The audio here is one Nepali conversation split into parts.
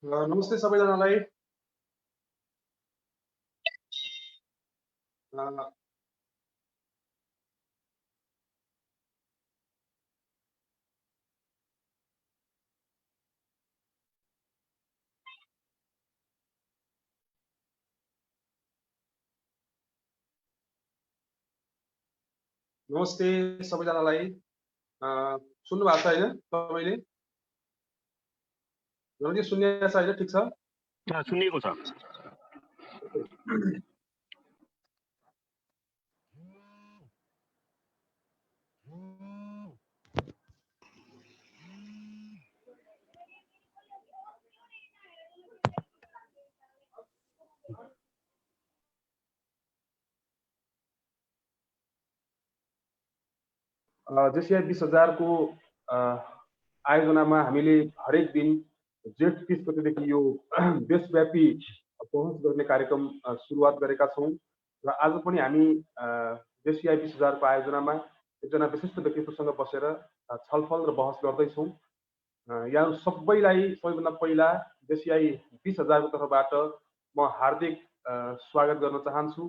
नमस्ते सबैजनालाई। अ, नमस्ते सबैजनालाई। अ, सुन्नुभएको छ होइन तपाईँले? रन्जी सुन्ने छ होइन? ठिक छ? सुनिएको छ। जेसिआई 20,000 को आयोजनामा हामीले हरेक दिन जेठ 30 गतेदेखि यो देशव्यापी पहुँच गर्ने कार्यक्रम सुरुवात गरेका छौँ र आज पनि हामी जेसिआई 20,000 को आयोजनामा एकजना विशिष्ट व्यक्तित्वसँग बसेर छलफल र बहस गर्दैछौँ। यहाँ सबैलाई सबैभन्दा पहिला जेसिआई 20,000 को तर्फबाट म हार्दिक स्वागत गर्न चाहन्छु।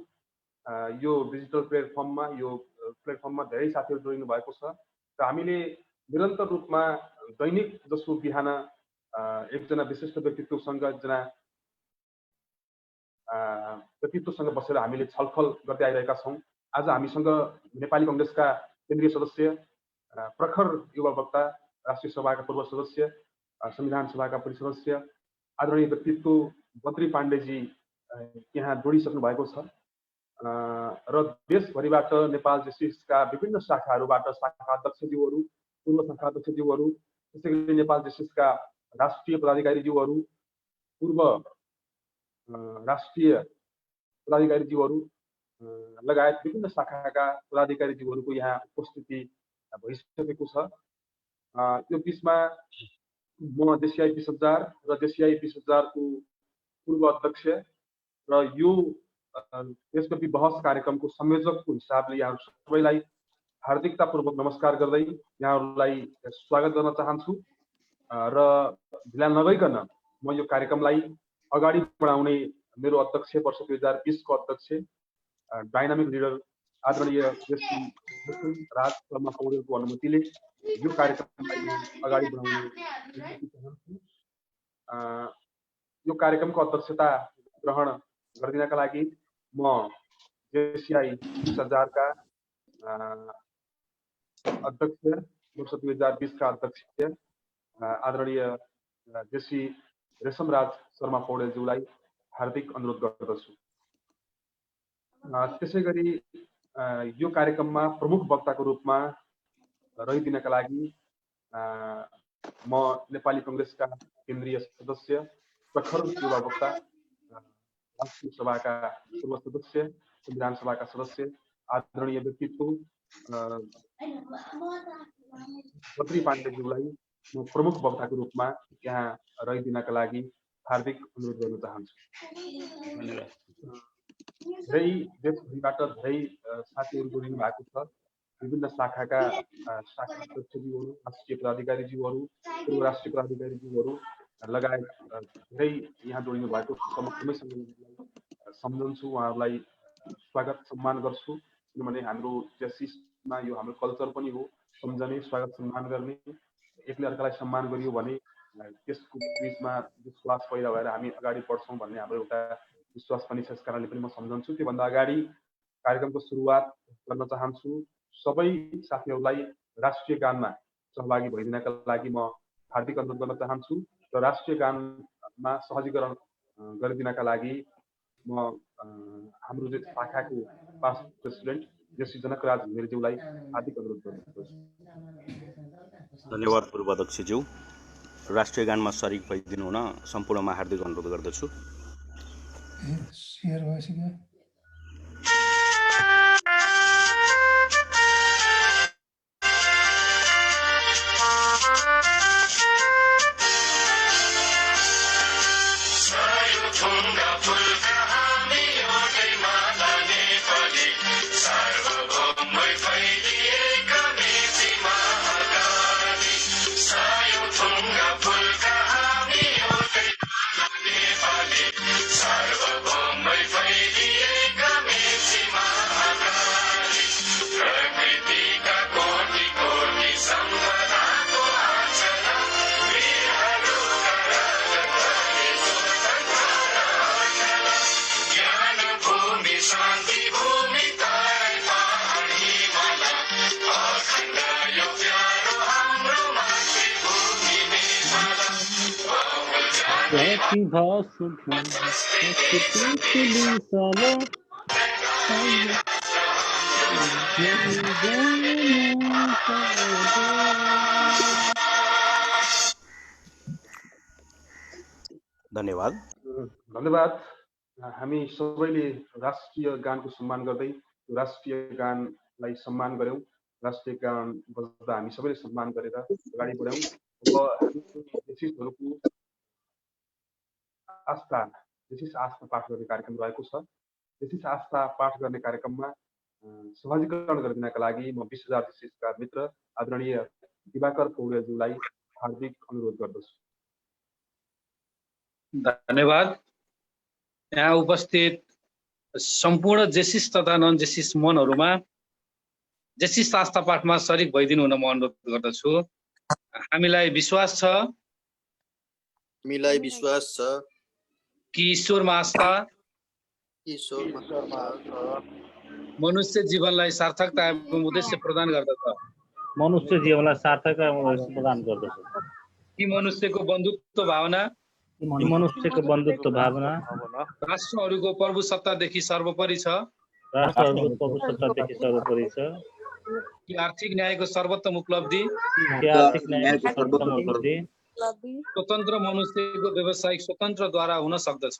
यो डिजिटल प्लेटफर्ममा धेरै साथीहरू जोडिनु भएको छ र हामीले निरन्तर रूपमा दैनिक जसो बिहान एकजना विशिष्ट व्यक्तित्वसँग बसेर हामीले छलफल गर्दै आइरहेका छौँ। आज हामीसँग नेपाली कङ्ग्रेसका केन्द्रीय सदस्य, प्रखर युवा वक्ता, राष्ट्रिय सभाका पूर्व सदस्य, संविधान सभाका पूर्व सदस्य आदरणीय व्यक्तित्व बद्री पाण्डेजी यहाँ जोडिसक्नु भएको छ र देशभरिबाट नेपाल जेसिसका विभिन्न शाखाहरूबाट शाखा अध्यक्षज्यूहरू, पूर्व शाखा अध्यक्षज्यूहरू, त्यसैगरी नेपाल जेसिसका राष्ट्रिय पदाधिकारीज्यूहरू, पूर्व राष्ट्रिय पदाधिकारीज्यूहरू लगायत विभिन्न शाखाका पदाधिकारीज्यूहरूको यहाँ उपस्थिति भइसकेको छ। यो बिचमा म जेसिआई 20,000 र जेसिआई 20,000 को पूर्व अध्यक्ष र यो देशव्यापी बहस कार्यक्रमको संयोजकको हिसाबले यहाँ सबैलाई हार्दिकतापूर्वक नमस्कार गर्दै यहाँहरूलाई स्वागत गर्न चाहन्छु र ढिला नगइकन म यो कार्यक्रमलाई अगाडि बढाउने मेरो अध्यक्ष वर्ष 2020 को अध्यक्ष डाइनामिक लिडर आदरणीय राज शर्मा पौडेलको अनुमतिले यो कार्यक्रमलाई अगाडि बढाउने चाहन्छु। यो कार्यक्रमको अध्यक्षता ग्रहण गरिदिनका लागि म जेसिआई 20,000 का अध्यक्ष वर्ष 2020 का अध्यक्ष आदरणीय जेसी रेशमराज शर्मा पौडेलज्यूलाई हार्दिक अनुरोध गर्दछु। त्यसै गरी यो कार्यक्रममा प्रमुख वक्ताको रूपमा रहिदिनका लागि म नेपाली कङ्ग्रेसका केन्द्रीय सदस्य, प्रखर युवा वक्ता, राष्ट्रिय सभाका पूर्व सदस्य, संविधान सभाका सदस्य आदरणीय व्यक्तित्व बद्री पाण्डेज्यूलाई म प्रमुख वक्ताको रूपमा यहाँ रहिदिनका लागि हार्दिक अनुरोध गर्न चाहन्छु। धेरै देशभरिबाट धेरै साथीहरू जोडिनु भएको छ। विभिन्न शाखाका शाखा अध्यक्षज्यूहरू, राष्ट्रिय पदाधिकारीज्यूहरू, पूर्व राष्ट्रिय पदाधिकारीज्यूहरू लगायत धेरै यहाँ जोडिनु भएको समयसँग सम्झन्छु, उहाँहरूलाई स्वागत सम्मान गर्छु। किनभने हाम्रो जेसिसमा यो हाम्रो कल्चर पनि हो, सम्झने, स्वागत सम्मान गर्ने। एकले अर्कालाई सम्मान गरियो भने त्यसको बिचमा विश्वास पैदा भएर हामी अगाडि बढ्छौँ भन्ने हाम्रो एउटा विश्वास पनि छ। त्यस कारणले पनि म सम्झन्छु। त्योभन्दा अगाडि कार्यक्रमको सुरुवात गर्न चाहन्छु। सबै साथीहरूलाई राष्ट्रिय गानमा सहभागी भइदिनका लागि म हार्दिक अनुरोध गर्न चाहन्छु र राष्ट्रिय गानमा सहजीकरण गरिदिनका लागि म हाम्रो शाखाको पास्ट प्रेसिडेन्ट जेसी जनकराज घिमिरेज्यूलाई हार्दिक अनुरोध गर्दछु। धन्यवाद पूर्व अध्यक्षज्यू। राष्ट्रिय गानमा सरिक भइदिनु हुन सम्पूर्णमा हार्दिक अनुरोध गर्दछु। प्रतिभा सुखी सालो धन्यवाद। धन्यवाद। हामी सबैले राष्ट्रिय गानको सम्मान गर्दै यो राष्ट्रिय गानलाई सम्मान गऱ्यौँ। राष्ट्रिय गान बज्दा हामी सबैले सम्मान गरेर अगाडि बढ्यौँ। अब हामी देशिसहरूको आस्था पाठ गर्ने कार्यक्रम रहेको छ। देशिस आस्था पाठ गर्ने कार्यक्रममा सहजीकरण गरिदिनका लागि म 20,000 देशिसका मित्र आदरणीय दिवाकर पौडेलज्यूलाई हार्दिक अनुरोध गर्दछु। धन्यवाद। यहाँ उपस्थित सम्पूर्ण जेसिस तथा नन जेसिस मनहरूमा जेसिस आस्था पाठमा शरीक भइदिनु हुन म अनुरोध गर्दछु। हामीलाई विश्वास छ कि ईश्वरमा आस्था मनुष्य जीवनलाई सार्थकता एवं उद्देश्य प्रदान गर्दछ। मनुष्य जीवनलाई सार्थकता एवं उद्देश्य प्रदान गर्दछ। कि मनुष्यको बन्धुत्व भावना राष्ट्रहरूको प्रभु सत्तादेखि सर्वोपरि छ। कि आर्थिक न्यायको सर्वोत्तम उपलब्धि स्वतन्त्र मनुष्यको व्यावसायिक स्वतन्त्रद्वारा हुन सक्दछ।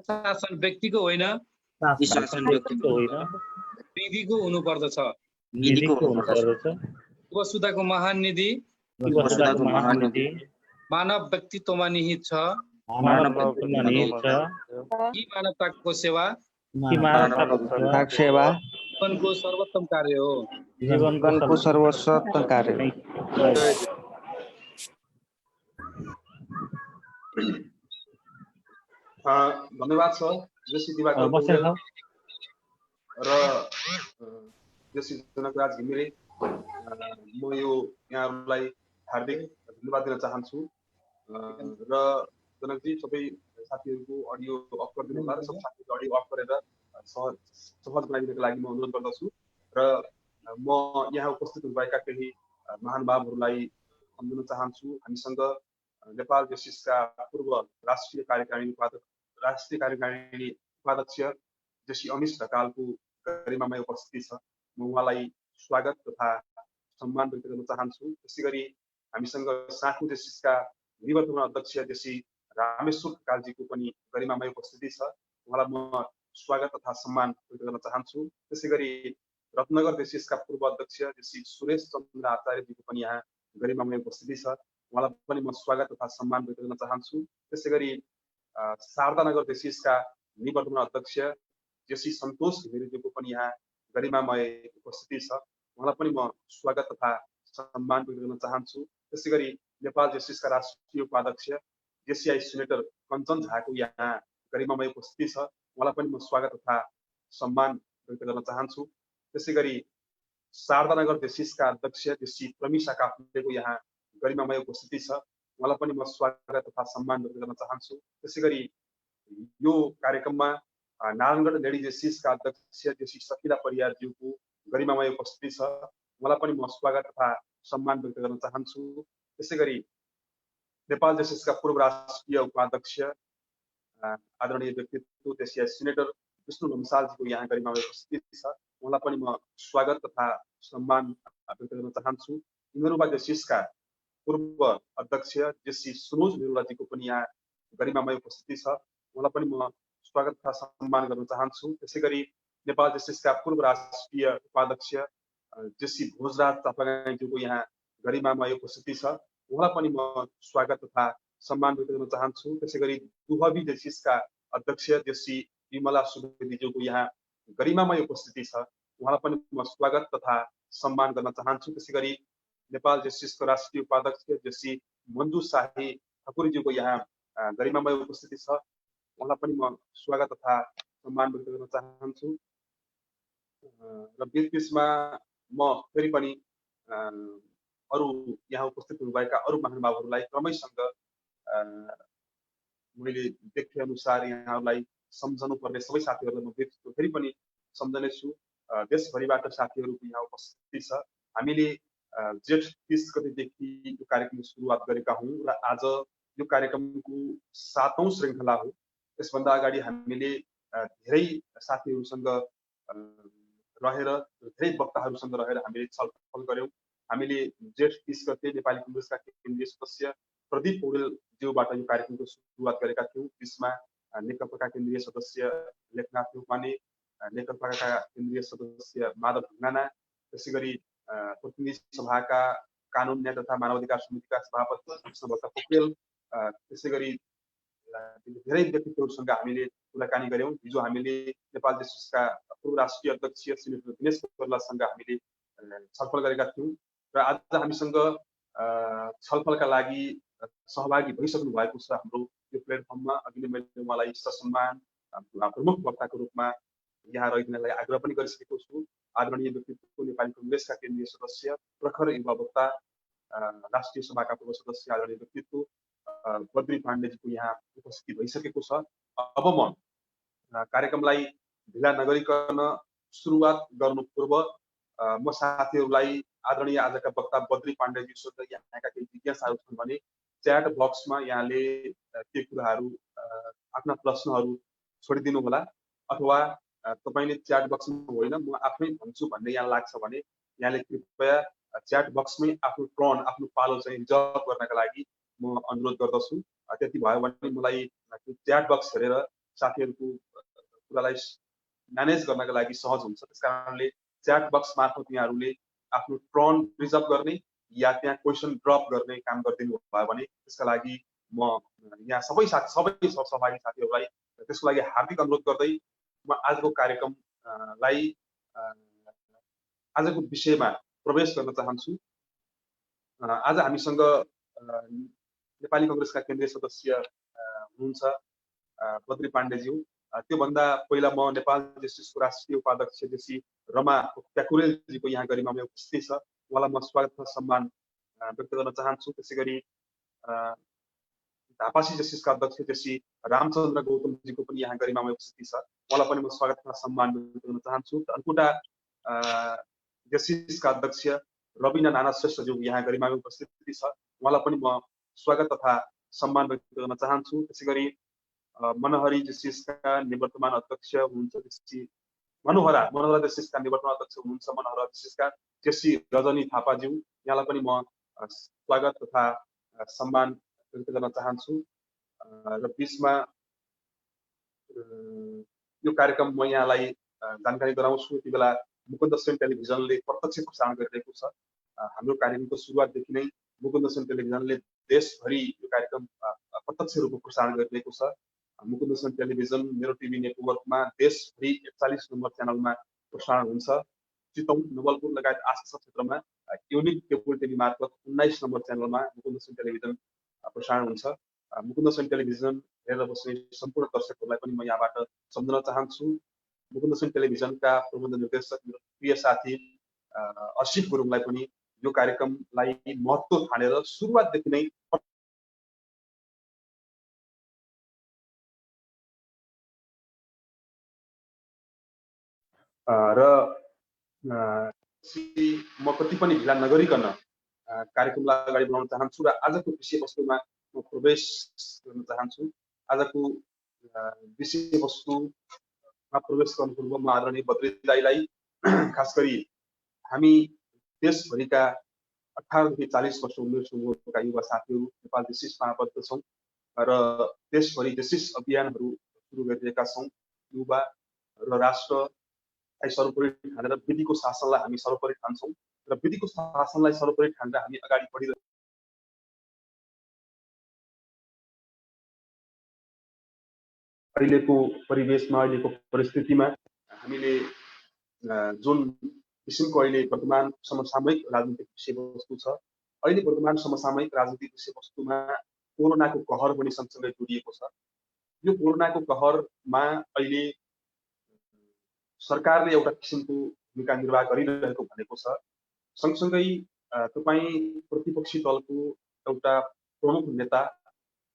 शासन व्यक्तिको होइन विधिको हुनुपर्दछ। वसुधाको महान निधि मानव व्यक्तित्वमा निहित छ। यी मानवताको सेवा जीवनको सर्वोत्तम कार्य हो। धन्यवाद छ जेसी दिवाकर पौडेल र जेसी जनकराज घिमिरे। म यो यहाँहरूलाई हार्दिक धन्यवाद दिन चाहन्छु र जनकजी सबै साथीहरूको अडियो अफ गरिदिनु होला र सबै साथीहरूको अडियो अफ गरेर सहज बनाइदिनको लागि म अनुरोध गर्दछु र म यहाँ उपस्थित हुनुभएका केही महानुभावहरूलाई सम्झन चाहन्छु। हामीसँग नेपाल जेसिसका पूर्व राष्ट्रिय कार्यकारिणी उपाध्यक्ष जेसी अमिश ढकालको गरिमामय उपस्थिति छ। म उहाँलाई स्वागत तथा सम्मान व्यक्त गर्न चाहन्छु। त्यसै गरी हामीसँग साँखु जेसिसका निवर्तमान अध्यक्ष जेसी रामेश्वर ढकालजीको पनि गरिमामय उपस्थिति छ। उहाँलाई म स्वागत तथा सम्मान व्यक्त गर्न चाहन्छु। त्यसै गरी रत्नगर जेसिसका पूर्व अध्यक्ष जेसी सुरेश चन्द्र आचार्यजीको पनि यहाँ गरिमामय उपस्थिति छ। उहाँलाई पनि म स्वागत तथा सम्मान व्यक्त गर्न चाहन्छु। त्यसै गरी शारदानगर जेसिसका निवर्तमान अध्यक्ष जेसी सन्तोष घिमिरेजीको पनि यहाँ गरिमामय उपस्थिति छ। उहाँलाई पनि म स्वागत तथा सम्मान व्यक्त गर्न चाहन्छु। त्यसै गरी नेपाल जेसिसका राष्ट्रिय उपाध्यक्ष जेसीआई सिनेटर कञ्चन झाको यहाँ गरिमामय उपस्थिति छ। उहाँलाई पनि म स्वागत तथा सम्मान व्यक्त गर्न चाहन्छु। त्यसै गरी शारदानगर जेसिसका अध्यक्ष जेसी प्रमिशा काफ्लेको यहाँ गरिमामय उपस्थिति छ। उहाँलाई पनि म स्वागत तथा सम्मान व्यक्त गर्न चाहन्छु। त्यसै गरी यो कार्यक्रममा नारायणगढ लेडी जेसिसका अध्यक्ष जेसी सकिला परियारज्यूको गरिमामय उपस्थिति छ। उहाँलाई पनि म स्वागत तथा सम्मान व्यक्त गर्न चाहन्छु। त्यसै गरी नेपाल जेसिसका पूर्व राष्ट्रिय उपाध्यक्ष आदरणीय व्यक्तित्व देशीय सिनेटर विष्णु लम्सालजीको यहाँ गरिमामय उपस्थिति छ। उहाँलाई पनि म स्वागत तथा सम्मान व्यक्त गर्न चाहन्छु। इन्द्रुबा जेसिसका पूर्व अध्यक्ष जेसी सुनोज निरुलाजीको पनि यहाँ गरिमामय उपस्थिति छ। उहाँलाई पनि म स्वागत तथा सम्मान गर्न चाहन्छु। त्यसै गरी नेपाल जेसिसका पूर्व राष्ट्रिय उपाध्यक्ष जेसी भोजराज चापागाईज्यूको यहाँ गरिमामय उपस्थिति छ। उहाँलाई पनि म स्वागत तथा सम्मान व्यक्त गर्न चाहन्छु। त्यसै गरी दुहबी जेसिसका अध्यक्ष जेसी विमला सुवेदीज्यूको यहाँ गरिमामय उपस्थिति छ। उहाँलाई पनि म स्वागत तथा सम्मान गर्न चाहन्छु। त्यसै गरी नेपाल जेसिसको राष्ट्रिय उपाध्यक्ष जेसी मन्जु शाही ठकुरीज्यूको यहाँ गरिमामय उपस्थिति छ। उहाँलाई पनि म स्वागत तथा सम्मान व्यक्त गर्न चाहन्छु। र बिचमा म फेरि पनि अरू यहाँ उपस्थित हुनुभएका अरू महानुभावहरूलाई क्रमैसँग मैले देखे अनुसार यहाँहरूलाई सम्झनु पर्ने सबै साथीहरूलाई म फेरि पनि सम्झनेछु। देशभरिबाट साथीहरूको यहाँ उपस्थिति छ। हामीले जेठ 30 गतेदेखि यो कार्यक्रम सुरुवात गरेका हौँ र आज यो कार्यक्रमको 7औं श्रृङ्खला हो। यसभन्दा अगाडि हामीले धेरै साथीहरूसँग रहेर धेरै वक्ताहरूसँग रहेर हामीले छलफल गर्यौं। हामीले जेठ 30 गते नेपाली कांग्रेसका केन्द्रीय सदस्य प्रदीप पौडेलज्यूबाट यो कार्यक्रमको सुरुवात गरेका थियौँ। त्यसमा नेकपाका केन्द्रीय सदस्य लेखनाथ न्यौपाने, नेकपाका केन्द्रीय सदस्य माधव ढुङ्गाना, त्यसैगरी प्रतिनिधि सभाका कानुन न्याय तथा मानवाधिकार समितिका सभापति कृष्णभक्त पोखरेल, त्यसैगरी धेरै व्यक्तित्वहरूसँग हामीले कुराकानी गर्यौं। हिजो हामीले नेपाल जस्टिसका पूर्व राष्ट्रिय अध्यक्ष श्रीमती दिनेश कोइरालासँग हामीले छलफल गरेका थियौं र आज हामीसँग छलफलका लागि सहभागी भइसक्नु भएको छ हाम्रो यो प्लेटफर्ममा। अघि नै मैले उहाँलाई ससम्मान प्रमुख वक्ताको रूपमा यहाँ रहिदिनलाई आग्रह पनि गरिसकेको छु। आदरणीय व्यक्तित्व नेपाली कांग्रेसका केन्द्रीय सदस्य, प्रखर युवा वक्ता, राष्ट्रिय सभाका पूर्व सदस्य आदरणीय व्यक्तित्व बद्री पाण्डेजीको यहाँ उपस्थिति भइसकेको छ। अब म कार्यक्रमलाई ढिला नगरिकन सुरुवात गर्नु पूर्व म साथीहरूलाई आदरणीय आजका वक्ता बद्री पाण्डेजीसँग यहाँका केही जिज्ञासाहरू छन् भने च्याट बक्समा यहाँले के कुराहरू आफ्ना प्रश्नहरू छोडिदिनु होला, अथवा तपाईले च्याट बक्समा होइन म आफै भन्छु भन्ने यहाँ लाग्छ भने यहाँले कृपया च्याट बक्समै आफ्नो टर्न आफ्नो पालो चाहिँ रिजर्भ गर्नका लागि म अनुरोध गर्दछु। त्यति भयो भने मलाई च्याट बक्स हेरेर साथीहरूको कुरालाई म्यानेज गर्नका लागि सहज हुन्छ। त्यसकारणले च्याट बक्स मार्फत यहाँहरूले आफ्नो टर्न रिजर्भ गर्ने या त्यहाँ क्वेसन ड्रप गर्ने काम गरिदिनु भयो भने त्यसका लागि म यहाँ सबै सहभागी साथीहरूलाई त्यसको लागि हार्दिक अनुरोध गर्दै म आजको कार्यक्रमलाई आजको विषयमा प्रवेश गर्न चाहन्छु। आज हामीसँग नेपाली कांग्रेसका केन्द्रीय सदस्य हुनुहुन्छ बद्री पाण्डेज्यू। त्योभन्दा पहिला म नेपाल जस्टिसको राष्ट्रिय उपाध्यक्ष जेसी रमा प्याकुरेलजीको यहाँ गरिमामा उपस्थिति छ, उहाँलाई म स्वागत र सम्मान व्यक्त गर्न चाहन्छु। त्यसैगरी धापासी जस्टिसका अध्यक्ष जेसी रामचन्द्र गौतमजीको पनि यहाँ गरिमामा उपस्थिति छ, उहाँलाई पनि म स्वागत र सम्मान व्यक्त गर्न चाहन्छु। धनकुटा जस्टिसका अध्यक्ष रविना नाना श्रेष्ठज्यू यहाँ गरिमामा उपस्थिति छ, उहाँलाई पनि म स्वागत तथा सम्मान व्यक्त गर्न चाहन्छु। त्यसैगरी मनोहरी जस्टिसका निवर्तमान अध्यक्ष हुनुहुन्छ मनोहरा जस्टिसका निवर्तमान अध्यक्ष हुनुहुन्छ मनोहरा जस्टिसका जेसी रजनी थापाज्यू, यहाँलाई पनि म स्वागत तथा सम्मान व्यक्त गर्न चाहन्छु। र बिचमा यो कार्यक्रम म यहाँलाई जानकारी गराउँछु, यति बेला मुकुन्द सेन टेलिभिजनले प्रत्यक्ष प्रसारण गरिरहेको छ। हाम्रो कार्यक्रमको सुरुवातदेखि नै मुकुन्द सेन टेलिभिजनले देशभरि यो कार्यक्रम प्रत्यक्ष रूपमा प्रसारण गरिरहेको छ। मुकुन्द सेन टेलिभिजन मेरो टिभी नेटवर्कमा देशभरि 41 नम्बर च्यानलमा प्रसारण हुन्छ। चितौन, नवलपुर लगायत आसपासका क्षेत्रमा युनिक केबल टिभी मार्फत 19 नम्बर च्यानलमा मुकुन्द सेन टेलिभिजन प्रसारण हुन्छ। मुकुन्द सेन टेलिभिजन हेरेर बस्ने सम्पूर्ण दर्शकहरूलाई पनि म यहाँबाट सम्झन चाहन्छु। मुकुन्द सेन टेलिभिजनका प्रबन्ध निर्देशक मेरो प्रिय साथी असिफ गुरुङलाई पनि यो कार्यक्रमलाई महत्त्व ठानेर सुरुवातदेखि नै र म कति पनि ढिला नगरिकन कार्यक्रमलाई अगाडि बढाउन चाहन्छु र आजको विषयवस्तुमा म प्रवेश गर्न चाहन्छु। आजको विषयवस्तुमा प्रवेश गर्नु पूर्व म आदरणीय बद्री दाइलाई खास गरी हामी देशभरिका 18 देखि 40 वर्ष उमेर समूहका युवा साथीहरू नेपाल जस्टिसमा आबद्ध छौँ र देशभरि जस्टिस अभियानहरू सुरु गरिरहेका छौँ। युवा र राष्ट्रलाई सर्वोपरि ठानेर विधिको शासनलाई हामी सर्वोपरि ठान्छौँ र विधिको शासनलाई सर्वोपरि ठानेर हामी अगाडि बढिरहेका अहिलेको परिवेशमा अहिलेको परिस्थितिमा हामीले जुन किसिमको अहिले वर्तमान समसामयिक राजनीतिक विषयवस्तु छ, अहिले वर्तमान समसामयिक राजनीतिक विषयवस्तुमा कोरोनाको कहर पनि सँगसँगै जोडिएको छ। यो कोरोनाको कहरमा अहिले सरकारले एउटा किसिमको भूमिका निर्वाह गरिरहेको भनेको छ। सँगसँगै तपाईँ प्रतिपक्षी दलको एउटा प्रमुख नेता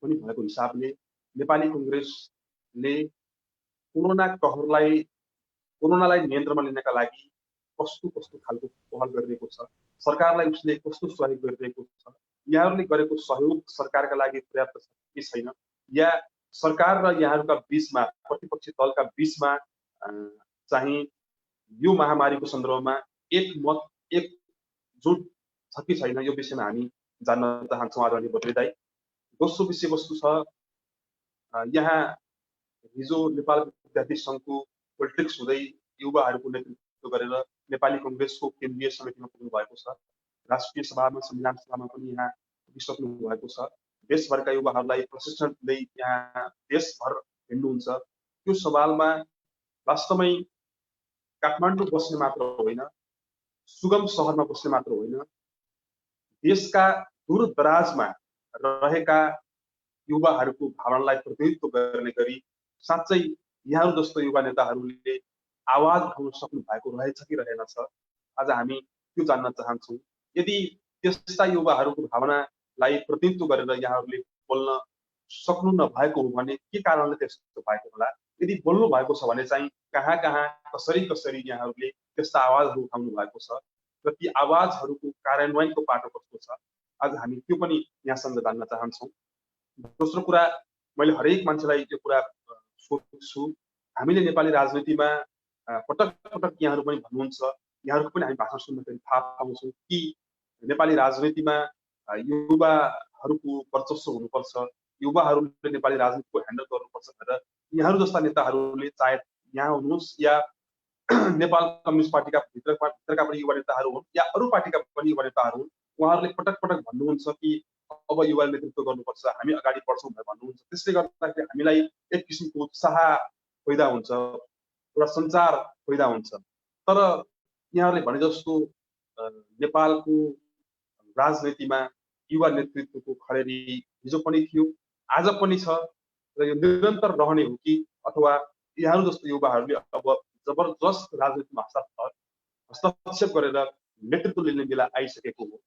पनि भएको हिसाबले नेपाली कांग्रेसले कोरोनालाई नियन्त्रणमा लिनका लागि कस्तो खालको पहल गरिरहेको छ, सरकारलाई उसले कस्तो सहयोग गरिरहेको छ, यहाँहरूले गरेको सहयोग सरकारका लागि पर्याप्त छ कि छैन, या सरकार र यहाँहरूका बीचमा प्रतिपक्षी दलका बीचमा चाहिँ यो महामारीको सन्दर्भमा एकमत एकजुट छ कि छैन, यो विषयमा हामी जान्न चाहन्छौँ आदरणीय बद्री दाइ। दोस्रो विषयवस्तु छ, यहाँ हिजो नेपाल विद्यार्थी सङ्घको पोलिटिक्स हुँदै युवाहरूको नेतृत्व गरेर नेपाली कङ्ग्रेसको केन्द्रीय समितिमा पुग्नु भएको छ, राष्ट्रिय सभामा संविधान सभामा पनि यहाँ पुगिसक्नु भएको छ, देशभरका युवाहरूलाई प्रशिक्षण दिँदै यहाँ देशभर हिँड्नुहुन्छ। त्यो सवालमा वास्तवमै काठमाडौँ बस्ने मात्र होइन, सुगम सहरमा बस्ने मात्र होइन, देशका दूरदराजमा रहेका युवाहरूको भावनालाई प्रतिनिधित्व गर्ने गरी साँच्चै यहाँहरू जस्तो युवा नेताहरूले आवाज उठाउन सक्नु भएको रहेछ कि रहेनछ, आज हामी त्यो जान्न चाहन्छौँ। यदि त्यस्ता युवाहरूको भावनालाई प्रतिनिधित्व गरेर यहाँहरूले बोल्न सक्नु नभएको हो भने के कारणले त्यस्तो भएको होला? यदि बोल्नु भएको छ भने चाहिँ कहाँ कहाँ कसरी कसरी यहाँहरूले त्यस्ता आवाजहरू उठाउनु भएको छ र ती आवाजहरूको कार्यान्वयनको पाटो कस्तो छ, आज हामी त्यो पनि यहाँसँग जान्न चाहन्छौँ। दोस्रो कुरा, मैले हरेक मान्छेलाई यो कुरा सोध्छु, हामीले नेपाली राजनीतिमा पटक पटक यहाँहरू पनि भन्नुहुन्छ, यहाँहरूको पनि हामी भाषण सुन्दाखेरि थाहा पाउँछौँ कि नेपाली राजनीतिमा युवाहरूको वर्चस्व हुनुपर्छ, युवाहरूले नेपाली राजनीतिको ह्यान्डल गर्नुपर्छ भनेर यहाँहरू जस्ता नेताहरूले, चाहे यहाँ हुनुहोस् या नेपाल कम्युनिस्ट पार्टीका भित्रका पनि युवा नेताहरू हुन् या अरू पार्टीका पनि युवा नेताहरू हुन्, उहाँहरूले पटक पटक भन्नुहुन्छ कि अब युवा नेतृत्व गर्नुपर्छ, हामी अगाडि बढ्छौँ भनेर भन्नुहुन्छ। त्यसले गर्दाखेरि हामीलाई एक किसिमको उत्साह पैदा हुन्छ, एउटा सञ्चार पैदा हुन्छ। तर यहाँहरूले भने जस्तो नेपालको राजनीतिमा युवा नेतृत्वको खडेरी हिजो पनि थियो, आज पनि छ र यो निरन्तर रहने हो कि अथवा यहाँहरू जस्तो युवाहरूले अब जबरजस्त राजनीतिमा हस्तक्षेप गरेर नेतृत्व लिने बेला आइसकेको हो,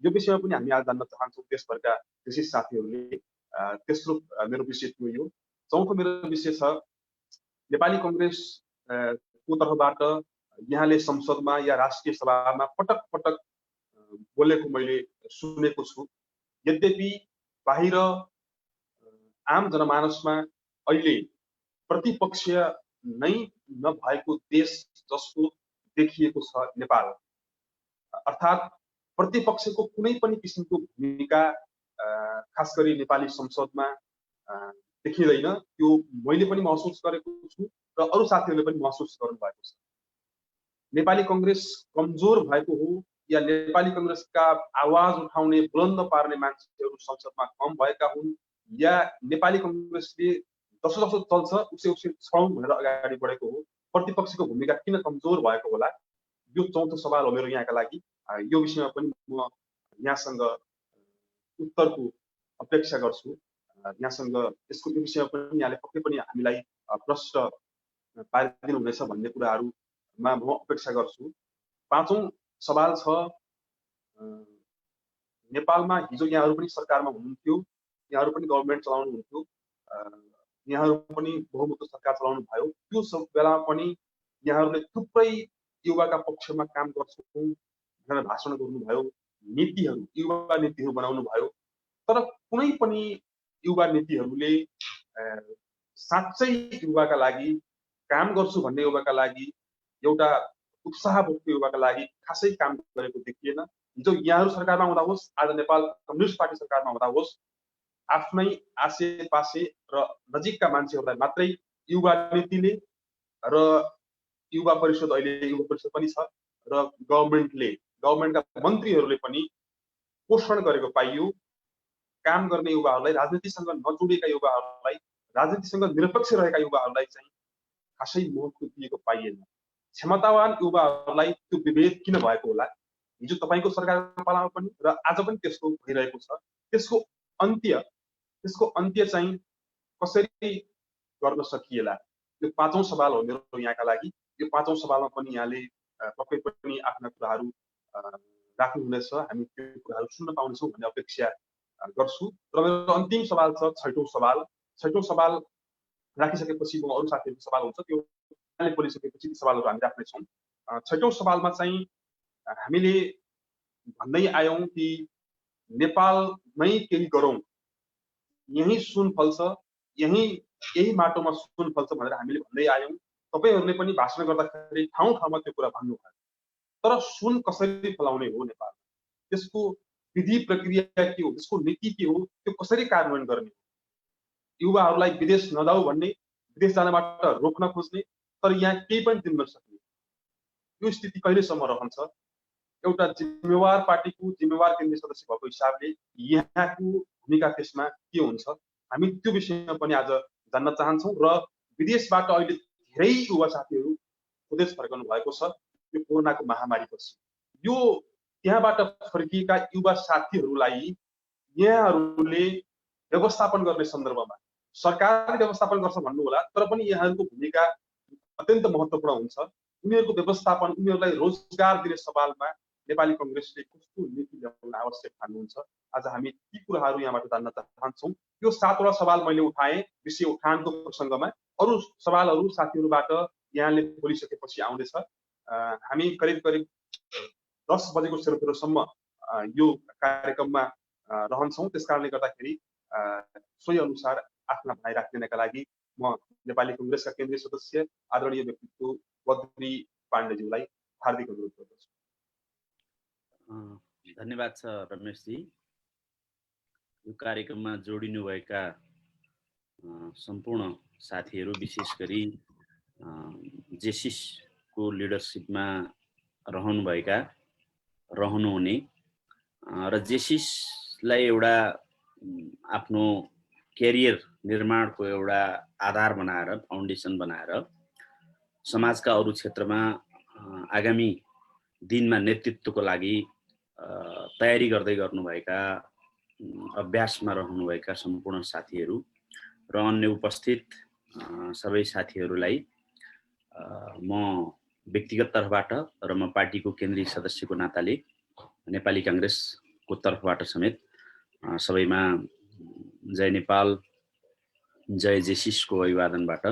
यो विषयमा पनि हामी आज जान्न चाहन्छौँ देशभरका विशेष साथीहरूले। तेस्रो मेरो विषय थियो यो। चौथो मेरो विषय छ, नेपाली कङ्ग्रेसको तर्फबाट यहाँले संसदमा या राष्ट्रिय सभामा पटक पटक बोलेको मैले सुनेको छु। यद्यपि बाहिर आम जनमानसमा अहिले प्रतिपक्षीय नै नभएको देश जस्तो देखिएको छ नेपाल, अर्थात् प्रतिपक्षको कुनै पनि किसिमको भूमिका खास गरी नेपाली संसदमा देखिँदैन। त्यो मैले पनि महसुस गरेको छु र अरू साथीहरूले पनि महसुस गर्नुभएको छ। नेपाली कङ्ग्रेस कमजोर भएको हो या नेपाली कङ्ग्रेसका आवाज उठाउने बुलन्द पार्ने मान्छेहरू संसदमा कम भएका हुन्, या नेपाली कङ्ग्रेसले जसो जसो चल्छ उसै उसै छौँ भनेर अगाडि बढेको हो, प्रतिपक्षको भूमिका किन कमजोर भएको होला? यो चौथो सवाल हो मेरो यहाँका लागि। यो विषयमा पनि म यहाँसँग उत्तरको अपेक्षा गर्छु। यहाँसँग यसको यो विषयमा पनि यहाँले पक्कै पनि हामीलाई प्रश्न पारिदिनु हुनेछ भन्ने कुराहरूमा म अपेक्षा गर्छु। पाँचौं सवाल छ, नेपालमा हिजो यहाँहरू पनि सरकारमा हुनुहुन्थ्यो, यहाँहरू पनि गभर्मेन्ट चलाउनुहुन्थ्यो, यहाँहरू पनि बहुमतको सरकार चलाउनु भयो। त्यो सब बेलामा पनि यहाँहरूले थुप्रै युवाका पक्षमा काम गर्छौँ भनेर भाषण गर्नुभयो, नीतिहरू युवा नीतिहरू बनाउनु भयो, तर कुनै पनि युवा नीतिहरूले साँच्चै युवाका लागि काम गर्छु भन्ने युवाका लागि, एउटा उत्साह बोक्ने युवाका लागि खासै काम गरेको देखिएन। हिजो यहाँहरू सरकारमा हुँदा होस्, आज नेपाल कम्युनिस्ट पार्टी सरकारमा हुँदा होस्, आफ्नै आसे पासे र नजिकका मान्छेहरूलाई मात्रै युवा नीतिले र युवा परिषद, अहिले युवा परिषद पनि छ, र गभर्मेन्टका मन्त्रीहरूले पनि पोषण गरेको पाइयो। काम गर्ने युवाहरूलाई, राजनीतिसँग नजोडिएका युवाहरूलाई, राजनीतिसँग निरपेक्ष रहेका युवाहरूलाई चाहिँ खासै महत्त्व दिएको पाइएन। क्षमतावान युवाहरूलाई त्यो विभेद किन भएको होला? हिजो तपाईँको सरकारको पालामा पनि र आज पनि त्यस्तो भइरहेको छ। त्यसको अन्त्य चाहिँ कसरी गर्न सकिएला? यो पाँचौं सवाल हो मेरो यहाँका लागि। यो पाँचौं सवालमा पनि यहाँले पक्कै पनि आफ्ना कुराहरू राख्नुहुनेछ, हामी त्यो कुराहरू सुन्न पाउनेछौँ भन्ने अपेक्षा गर्छु। र मेरो अन्तिम सवाल छ छैटौं सवाल। छैटौं सवाल राखिसकेपछि म अरू साथीहरूको सवाल हुन्छ त्यो बोलिसकेपछि ती सवालहरू हामी राख्नेछौँ। छैटौं सवालमा चाहिँ हामीले भन्दै आयौँ कि नेपालमै केही गरौँ, यही सुन फल्छ, यही माटोमा सुन फल्छ भनेर हामीले भन्दै आयौँ। तपाईँहरूले पनि भाषण गर्दाखेरि ठाउँ ठाउँमा त्यो कुरा भन्नुभयो। तर सुन कसरी फलाउने हो नेपाल, त्यसको विधि प्रक्रिया के हो, त्यसको नीति के हो, त्यो कसरी कार्यान्वयन गर्ने हो, युवाहरूलाई विदेश नजाऊ भन्ने, विदेश जानबाट रोक्न खोज्ने, तर यहाँ केही पनि दिन नसक्ने, यो स्थिति कहिलेसम्म रहन्छ? एउटा जिम्मेवार पार्टीको जिम्मेवार केन्द्रीय सदस्य भएको हिसाबले यहाँको भूमिका त्यसमा के हुन्छ, हामी त्यो विषयमा पनि आज जान्न चाहन्छौँ। र विदेशबाट अहिले धेरै युवा साथीहरू स्वदेश फर्कनु भएको छ यो कोरोनाको महामारीपछि। यो त्यहाँबाट फर्किएका युवा साथीहरूलाई यहाँहरूले व्यवस्थापन गर्ने सन्दर्भमा सरकारले व्यवस्थापन गर्छ भन्नु होला, तर पनि यहाँहरूको भूमिका अत्यन्त महत्त्वपूर्ण हुन्छ। उनीहरूको व्यवस्थापन, उनीहरूलाई रोजगार दिने सवालमा नेपाली कांग्रेसले कस्तो नीति ल्याउन आवश्यक ठान्नुहुन्छ, आज हामी ती कुराहरू यहाँबाट जान्न चाहन्छौँ। यो 7वटा सवाल मैले उठाएँ विषय उठानको प्रसङ्गमा। अरू सवालहरू साथीहरूबाट यहाँले बोलिसकेपछि आउँदैछ। हामी करिब 10 बजेको सेरोफेरोसम्म यो कार्यक्रममा रहन्छौँ। त्यसकारणले गर्दाखेरि सोही अनुसार आफ्ना भनाइ राखिदिनका लागि म नेपाली कांग्रेसका केन्द्रीय सदस्य आदरणीय व्यक्तित्व बद्री पाण्डेज्यूलाई हार्दिक अनुरोध गर्दछु। धन्यवाद छ रमेशजी। यो कार्यक्रममा जोडिनुभएका सम्पूर्ण साथीहरू, विशेष गरी जेसिसको लिडरसिपमा रहनुहुने र जेसिसलाई एउटा आफ्नो क्यारियर निर्माणको एउटा आधार बनाएर, फाउन्डेसन बनाएर समाजका अरू क्षेत्रमा आगामी दिनमा नेतृत्वको लागि तयारी गर्दै गर्नुभएका, अभ्यासमा रहनुभएका सम्पूर्ण साथीहरू र अन्य उपस्थित सबै साथीहरूलाई म व्यक्तिगत तर्फबाट र म पार्टीको केन्द्रीय सदस्यको नाताले नेपाली कांग्रेसको तर्फबाट समेत सबैमा जय नेपाल, जय जेसिसको अभिवादनबाट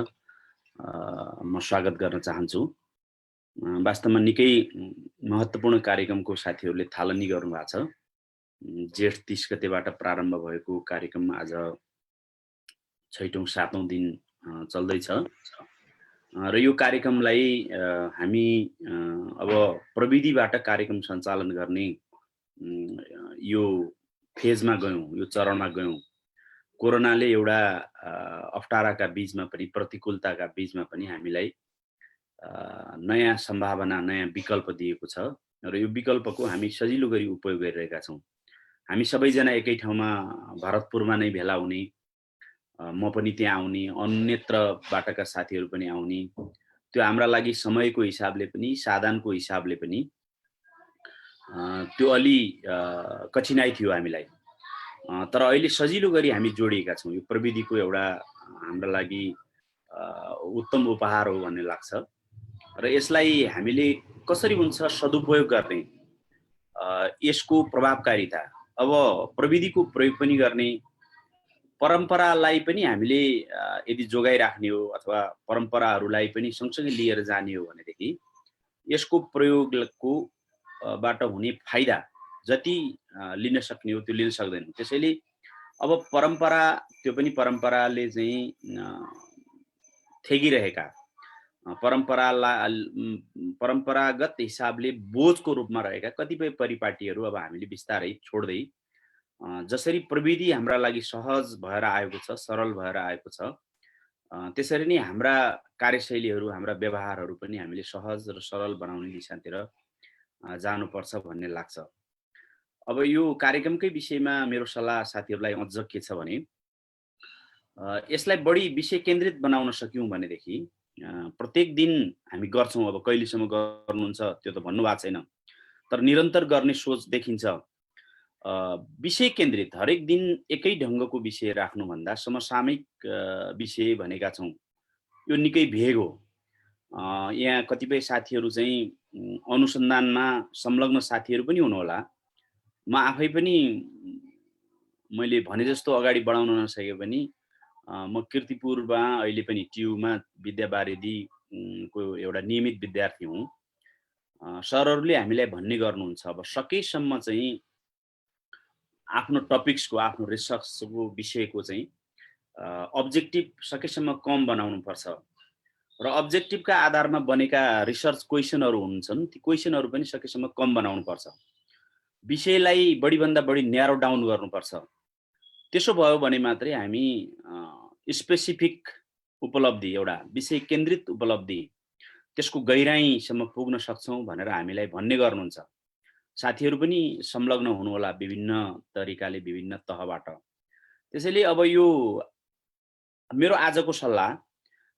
म स्वागत गर्न चाहन्छु। वास्तवमा निकै महत्त्वपूर्ण कार्यक्रमको साथीहरूले थालनी गर्नुभएको छ। जेठ 30 गतेबाट प्रारम्भ भएको कार्यक्रम आज 6औं 7औं दिन चल्दैछ र यो कार्यक्रमलाई हामी अब प्रविधिबाट कार्यक्रम सञ्चालन गर्ने यो फेजमा गयौँ, यो चरणमा गयौँ। कोरोनाले एउटा अप्ठ्याराका बीचमा पनि, प्रतिकूलताका बीचमा पनि हामीलाई नयाँ सम्भावना, नयाँ विकल्प दिएको छ र यो विकल्पको हामी सजिलो गरी उपयोग गरिरहेका छौँ। हामी सबैजना एकै ठाउँमा भरतपुरमा नै भेला हुने, म पनि त्यहाँ आउने, अन्यत्रबाटका साथीहरू पनि आउने, त्यो हाम्रा लागि समयको हिसाबले पनि, साधनको हिसाबले पनि त्यो अलि कठिनाइ थियो हामीलाई। तर अहिले सजिलो गरी हामी जोडिएका छौँ। यो प्रविधिको एउटा हाम्रा लागि उत्तम उपहार हो भन्ने लाग्छ र यसलाई हामीले कसरी हुन्छ सदुपयोग गर्ने, यसको प्रभावकारिता, अब प्रविधिको प्रयोग पनि गर्ने, परम्परालाई पनि हामीले यदि जोगाइराख्ने हो अथवा परम्पराहरूलाई पनि सँगसँगै लिएर जाने हो भनेदेखि यसको प्रयोगको बाट हुने फाइदा जति लिन सक्ने हो त्यो लिन सक्दैन। त्यसैले अब परम्परा, त्यो पनि परम्पराले चाहिँ थेगिरहेका, परम्परागत हिसाबले बोझको रूपमा रहेका कतिपय परिपाटीहरू अब हामीले बिस्तारै छोड्दै जसरी प्रविधि हाम्रा लागि सहज भएर आएको छ, सरल भएर आएको छ, त्यसरी नै हाम्रा कार्यशैलीहरू, हाम्रा व्यवहारहरू पनि हामीले सहज र सरल बनाउने दिशातिर जानुपर्छ भन्ने लाग्छ। अब यो कार्यक्रमकै विषयमा मेरो सल्लाह साथीहरूलाई अझ के छ भने यसलाई बढी विषय केन्द्रित बनाउन सक्यौँ भनेदेखि प्रत्येक दिन हामी गर्छौँ, अब कहिलेसम्म गर्नुहुन्छ त्यो त भन्नुभएको छैन, तर निरन्तर गर्ने सोच देखिन्छ। विषय केन्द्रित हरेक दिन एकै ढङ्गको विषय राख्नुभन्दा समसामयिक विषय भनेका छौँ, यो निकै भेग हो। यहाँ कतिपय साथीहरू चाहिँ अनुसन्धानमा संलग्न साथीहरू पनि हुनुहोला। म आफै पनि मैले भने जस्तो अगाडि बढाउन नसके पनि म कीर्तिपुरमा अहिले पनि ट्युमा विद्यावारिधीको एउटा नियमित विद्यार्थी हुँ सरहरूले हामीलाई भन्ने गर्नुहुन्छ अब सकेसम्म चाहिँ आफ्नो टपिक्सको आफ्नो रिसर्चको विषयको चाहिँ अब्जेक्टिभ सकेसम्म कम बनाउनुपर्छ र अब्जेक्टिभका आधारमा बनेका रिसर्च क्वेसनहरू हुन्छन् ती क्वेसनहरू पनि सकेसम्म कम बनाउनुपर्छ विषयलाई बढीभन्दा बढी न्यारो डाउन गर्नुपर्छ त्यसो भयो भने मात्रै हामी स्पेसिफिक उपलब्धि एउटा विषय केन्द्रित उपलब्धि त्यसको गहिराइसम्म पुग्न सक्छौँ भनेर हामीलाई भन्ने गर्नुहुन्छ साथीहरू पनि संलग्न हुनुहोला विभिन्न तरिकाले विभिन्न तहबाट त्यसैले अब यो मेरो आजको सल्लाह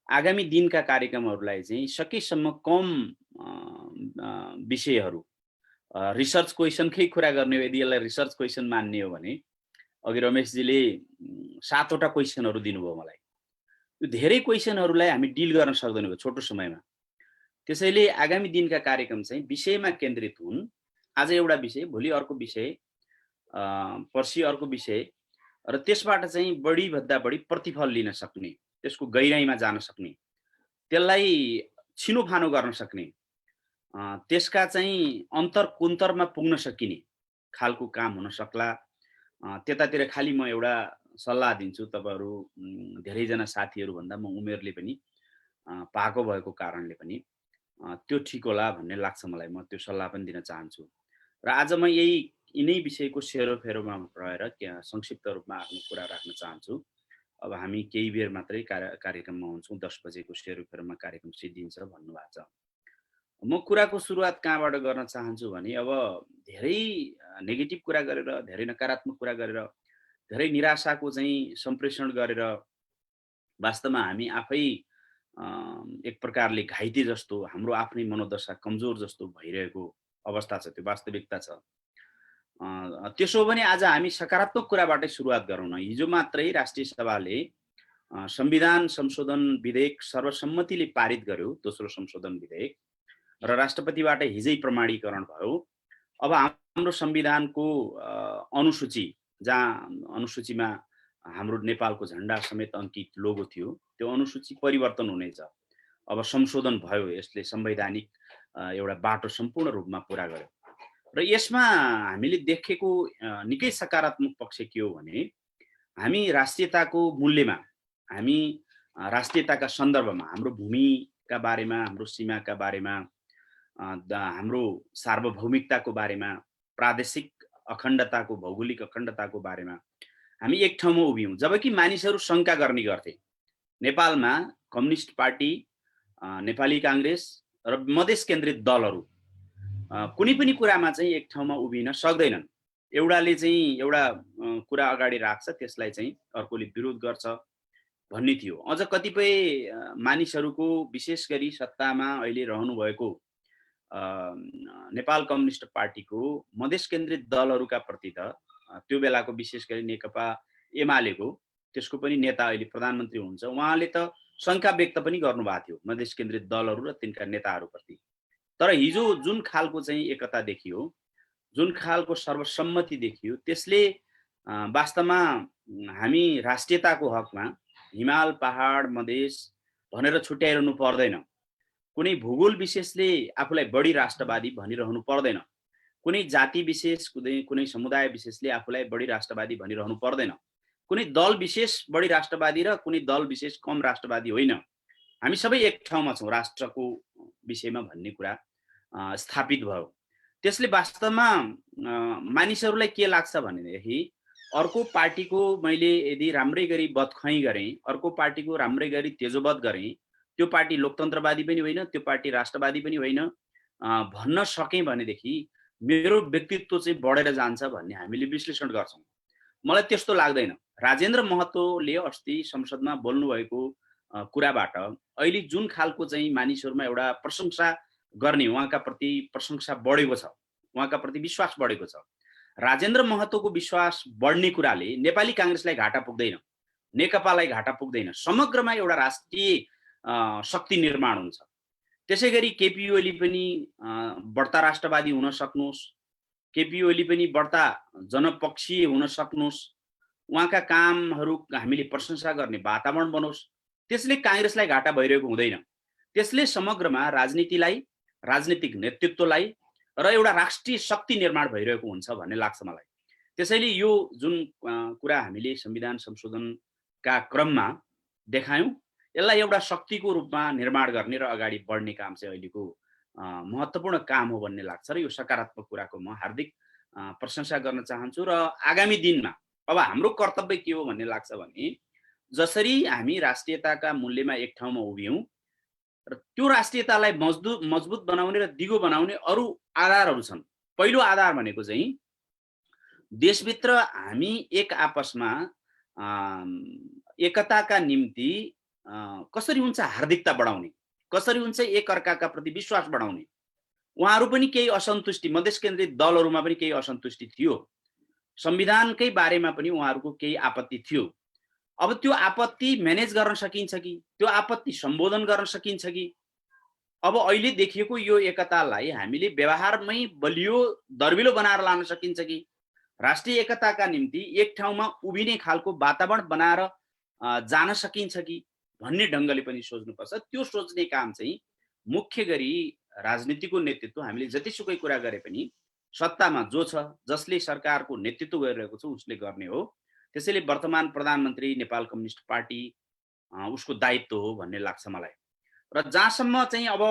आगामी दिनका कार्यक्रमहरूलाई चाहिँ सकेसम्म कम विषयहरू रिसर्च क्वेसनकै कुरा गर्ने हो यदि यसलाई रिसर्च क्वेसन मान्ने हो भने अघि रमेशजीले 7वटा क्वेसनहरू दिनुभयो मलाई यो धेरै क्वेसनहरूलाई हामी डिल गर्न सक्दैनौँ छोटो समयमा त्यसैले आगामी दिनका कार्यक्रम चाहिँ विषयमा केन्द्रित हुन् आज एउटा विषय भोलि अर्को विषय पर्सि अर्को विषय र त्यसबाट चाहिँ बढी भन्दा बढी प्रतिफल लिन सक्ने त्यसको गहिराइमा जान सक्ने त्यसलाई छिनोफानो गर्न सक्ने त्यसका चाहिँ अन्तर कुन्तरमा पुग्न सकिने खालको काम हुन सक्ला त्यतातिर खाली म एउटा सल्लाह दिन्छु तपाईहरु धेरैजना साथीहरु भन्दा म उमेरले पनि पाएको भएको कारणले पनि त्यो ठीक होला भन्ने लाग्छ मलाई म त्यो सल्लाह पनि दिन चाहन्छु र आज म यिनै विषयको सेरोफेरोमा रहेर संक्षिप्त रूपमा आफ्नो कुरा राख्न चाहन्छु अब हामी केही बेर मात्रै कार्यक्रममा हुन्छौं 10 बजेको सेरोफेरोमा कार्यक्रम सिद्धिन्छ भन्नुभएको छ म कुराको सुरुवात कहाँबाट गर्न चाहन्छु भने अब धेरै नेगेटिभ कुरा गरेर धेरै नकारात्मक कुरा गरेर धेरै निराशाको चाहिँ सम्प्रेषण गरेर वास्तवमा हामी आफै एक प्रकारले घाइते जस्तो हाम्रो आफ्नै मनोदशा कमजोर जस्तो भइरहेको अवस्था छ त्यो वास्तविकता छ त्यसो भने आज हामी सकारात्मक कुराबाटै सुरुवात गरौँ न हिजो मात्रै राष्ट्रिय सभाले संविधान संशोधन विधेयक सर्वसम्मतिले पारित गर्यो दोस्रो संशोधन विधेयक र राष्ट्रपतिबाट हिजै प्रमाणीकरण भयो अब हाम्रो संविधानको अनुसूची जहाँ अनुसूचीमा हाम्रो नेपालको झण्डा समेत अंकित लोगो थियो त्यो अनुसूची परिवर्तन हुनेछ अब संशोधन भयो यसले संवैधानिक एउटा बाटो सम्पूर्ण रूपमा पूरा गर्यो र यसमा हामीले देखेको निकै सकारात्मक पक्ष के हो भने हामी राष्ट्रियताको मूल्यमा हामी राष्ट्रियताका सन्दर्भमा हाम्रो भूमिका बारेमा हाम्रो सीमाका बारेमा हाम्रो सार्वभौमिकताको बारेमा प्रादेशिक अखण्डताको भौगोलिक अखण्डताको बारेमा हामी एक ठाउँमा उभियौं जबकि मानिसहरू शंका गर्ने गर्थे नेपालमा कम्युनिस्ट पार्टी नेपाली कांग्रेस र मधेस केन्द्रित दलहरू कुनै पनि कुरामा चाहिँ एक ठाउँमा उभिन सक्दैनन् एउटाले चाहिँ एउटा कुरा अगाडि राख्छ त्यसलाई चाहिँ अर्कोले विरोध गर्छ भन्ने थियो अझ कतिपय मानिसहरूको विशेष गरी सत्तामा अहिले रहनु भएको नेपाल कम्युनिस्ट पार्टीको मधेस केन्द्रित दलहरूका प्रति त त्यो बेलाको विशेष गरी नेकपा एमालेको त्यसको पनि नेता अहिले प्रधानमन्त्री हुनुहुन्छ उहाँले त शंका व्यक्त पनि गर्नुभएको थियो मधेस केन्द्रित दलहरू र तिनका नेताहरूप्रति तर हिजो जुन खालको चाहिँ एकता देखियो जुन खालको सर्वसम्मति देखियो त्यसले वास्तवमा हामी राष्ट्रियताको हकमा हिमाल पहाड मधेस भनेर छुट्याइरहनु पर्दैन कुनै भूगोल विशेषले आफूलाई बढी राष्ट्रवादी भनिरहनु पर्दैन कुनै जाति विशेष कुनै समुदाय विशेषले आफूलाई बढी राष्ट्रवादी भनिरहनु पर्दैन कुनै दल विशेष बढी राष्ट्रवादी र कुनै दल विशेष कम राष्ट्रवादी होइन हामी सबै एक ठाउँमा छौं राष्ट्रको विषयमा भन्ने कुरा स्थापित भयो त्यसले वास्तवमा मानिसहरूलाई के लाग्छ भनेदेखि अर्को पार्टीको मैले यदि राम्रै गरी बदखुवाई गरे अर्को पार्टीको राम्रै गरी तेजोवध गरे त्यो पार्टी लोकतन्त्रवादी पनि होइन त्यो पार्टी राष्ट्रवादी पनि होइन भन्न सके भनेदेखि मेरो व्यक्तित्व चाहिँ बढेर जान्छ भन्ने हामीले विश्लेषण गर्छौं मलाई त्यस्तो लाग्दैन राजेन्द्र महतोले अस्ति संसदमा बोल्नु भएको कुराबाट अहिले जुन खालको चाहिँ मानिसहरुमा एउटा प्रशंसा गर्ने उहाँका प्रति प्रशंसा बढेको छ उहाँका प्रति विश्वास बढेको छ राजेन्द्र महतोको विश्वास बढ्ने कुराले नेपाली कांग्रेसलाई घाटा पुग्दैन नेकपालाई घाटा पुग्दैन समग्रमा एउटा राष्ट्रिय शक्ति निर्माण हुन्छ त्यसैगरी केपी ओली पनि बढ्ता राष्ट्रवादी हुन सक्नुस् केपी ओली पनि बढ्ता जनपक्षीय हुन सक्नुस् उहाँका कामहरु हामीले प्रशंसा गर्ने वातावरण बनोस् त्यसले कांग्रेसलाई घाटा भइरहेको हुँदैन त्यसले समग्रमा राजनीतिलाई राजनीतिक नेतृत्वलाई र एउटा राष्ट्रिय शक्ति निर्माण भइरहेको हुन्छ भन्ने लाग्छ मलाई। त्यसैले यो जुन कुरा हामीले संविधान संशोधनका क्रममा देखायौं, यसलाई एउटा शक्तिको रूपमा निर्माण गर्ने र अगाडि बढ्ने काम चाहिँ अहिलेको महत्त्वपूर्ण काम हो भन्ने लाग्छ र यो सकारात्मक कुराको म हार्दिक प्रशंसा गर्न चाहन्छु। र आगामी दिनमा अब हाम्रो कर्तव्य के हो भन्ने लाग्छ भने जसरी हामी राष्ट्रियताका मूल्यमा एक ठाउँमा उभियौं र त्यो राष्ट्रियतालाई मजबुत बनाउने र दिगो बनाउने अरू आधारहरू छन्। पहिलो आधार भनेको चाहिँ देशभित्र हामी एक आपसमा एकताका निम्ति कसरी हुन्छ हार्दिकता बढाउने, कसरी हुन्छ एक अर्काका प्रति विश्वास बढाउने। उहाँहरू पनि केही असन्तुष्टि, मधेस केन्द्रित दलहरूमा पनि केही असन्तुष्टि थियो, संविधानकै बारेमा पनि उहाँहरूको केही आपत्ति थियो। अब त्यो आपत्ति म्यानेज गर्न सकिन्छ कि, त्यो आपत्ति सम्बोधन गर्न सकिन्छ कि? अब अहिले देखिएको यो एकतालाई हामीले व्यवहारमै बलियो दर्बिलो बनाएर लान सकिन्छ कि? राष्ट्रिय एकताका निम्ति एक ठाउँमा उभिने खालको वातावरण बनाएर जान सकिन्छ कि भन्ने ढङ्गले पनि सोच्नुपर्छ। त्यो सोच्ने काम चाहिँ मुख्य गरी राजनीतिको नेतृत्व हामीले जतिसुकै कुरा गरे पनि सत्तामा जो छ, जसले सरकारको नेतृत्व गरिरहेको छ उसले गर्ने हो। त्यसैले वर्तमान प्रधानमन्त्री नेपाल कम्युनिस्ट पार्टी उसको दायित्व हो भन्ने लाग्छ मलाई। र जहाँसम्म चाहिँ अब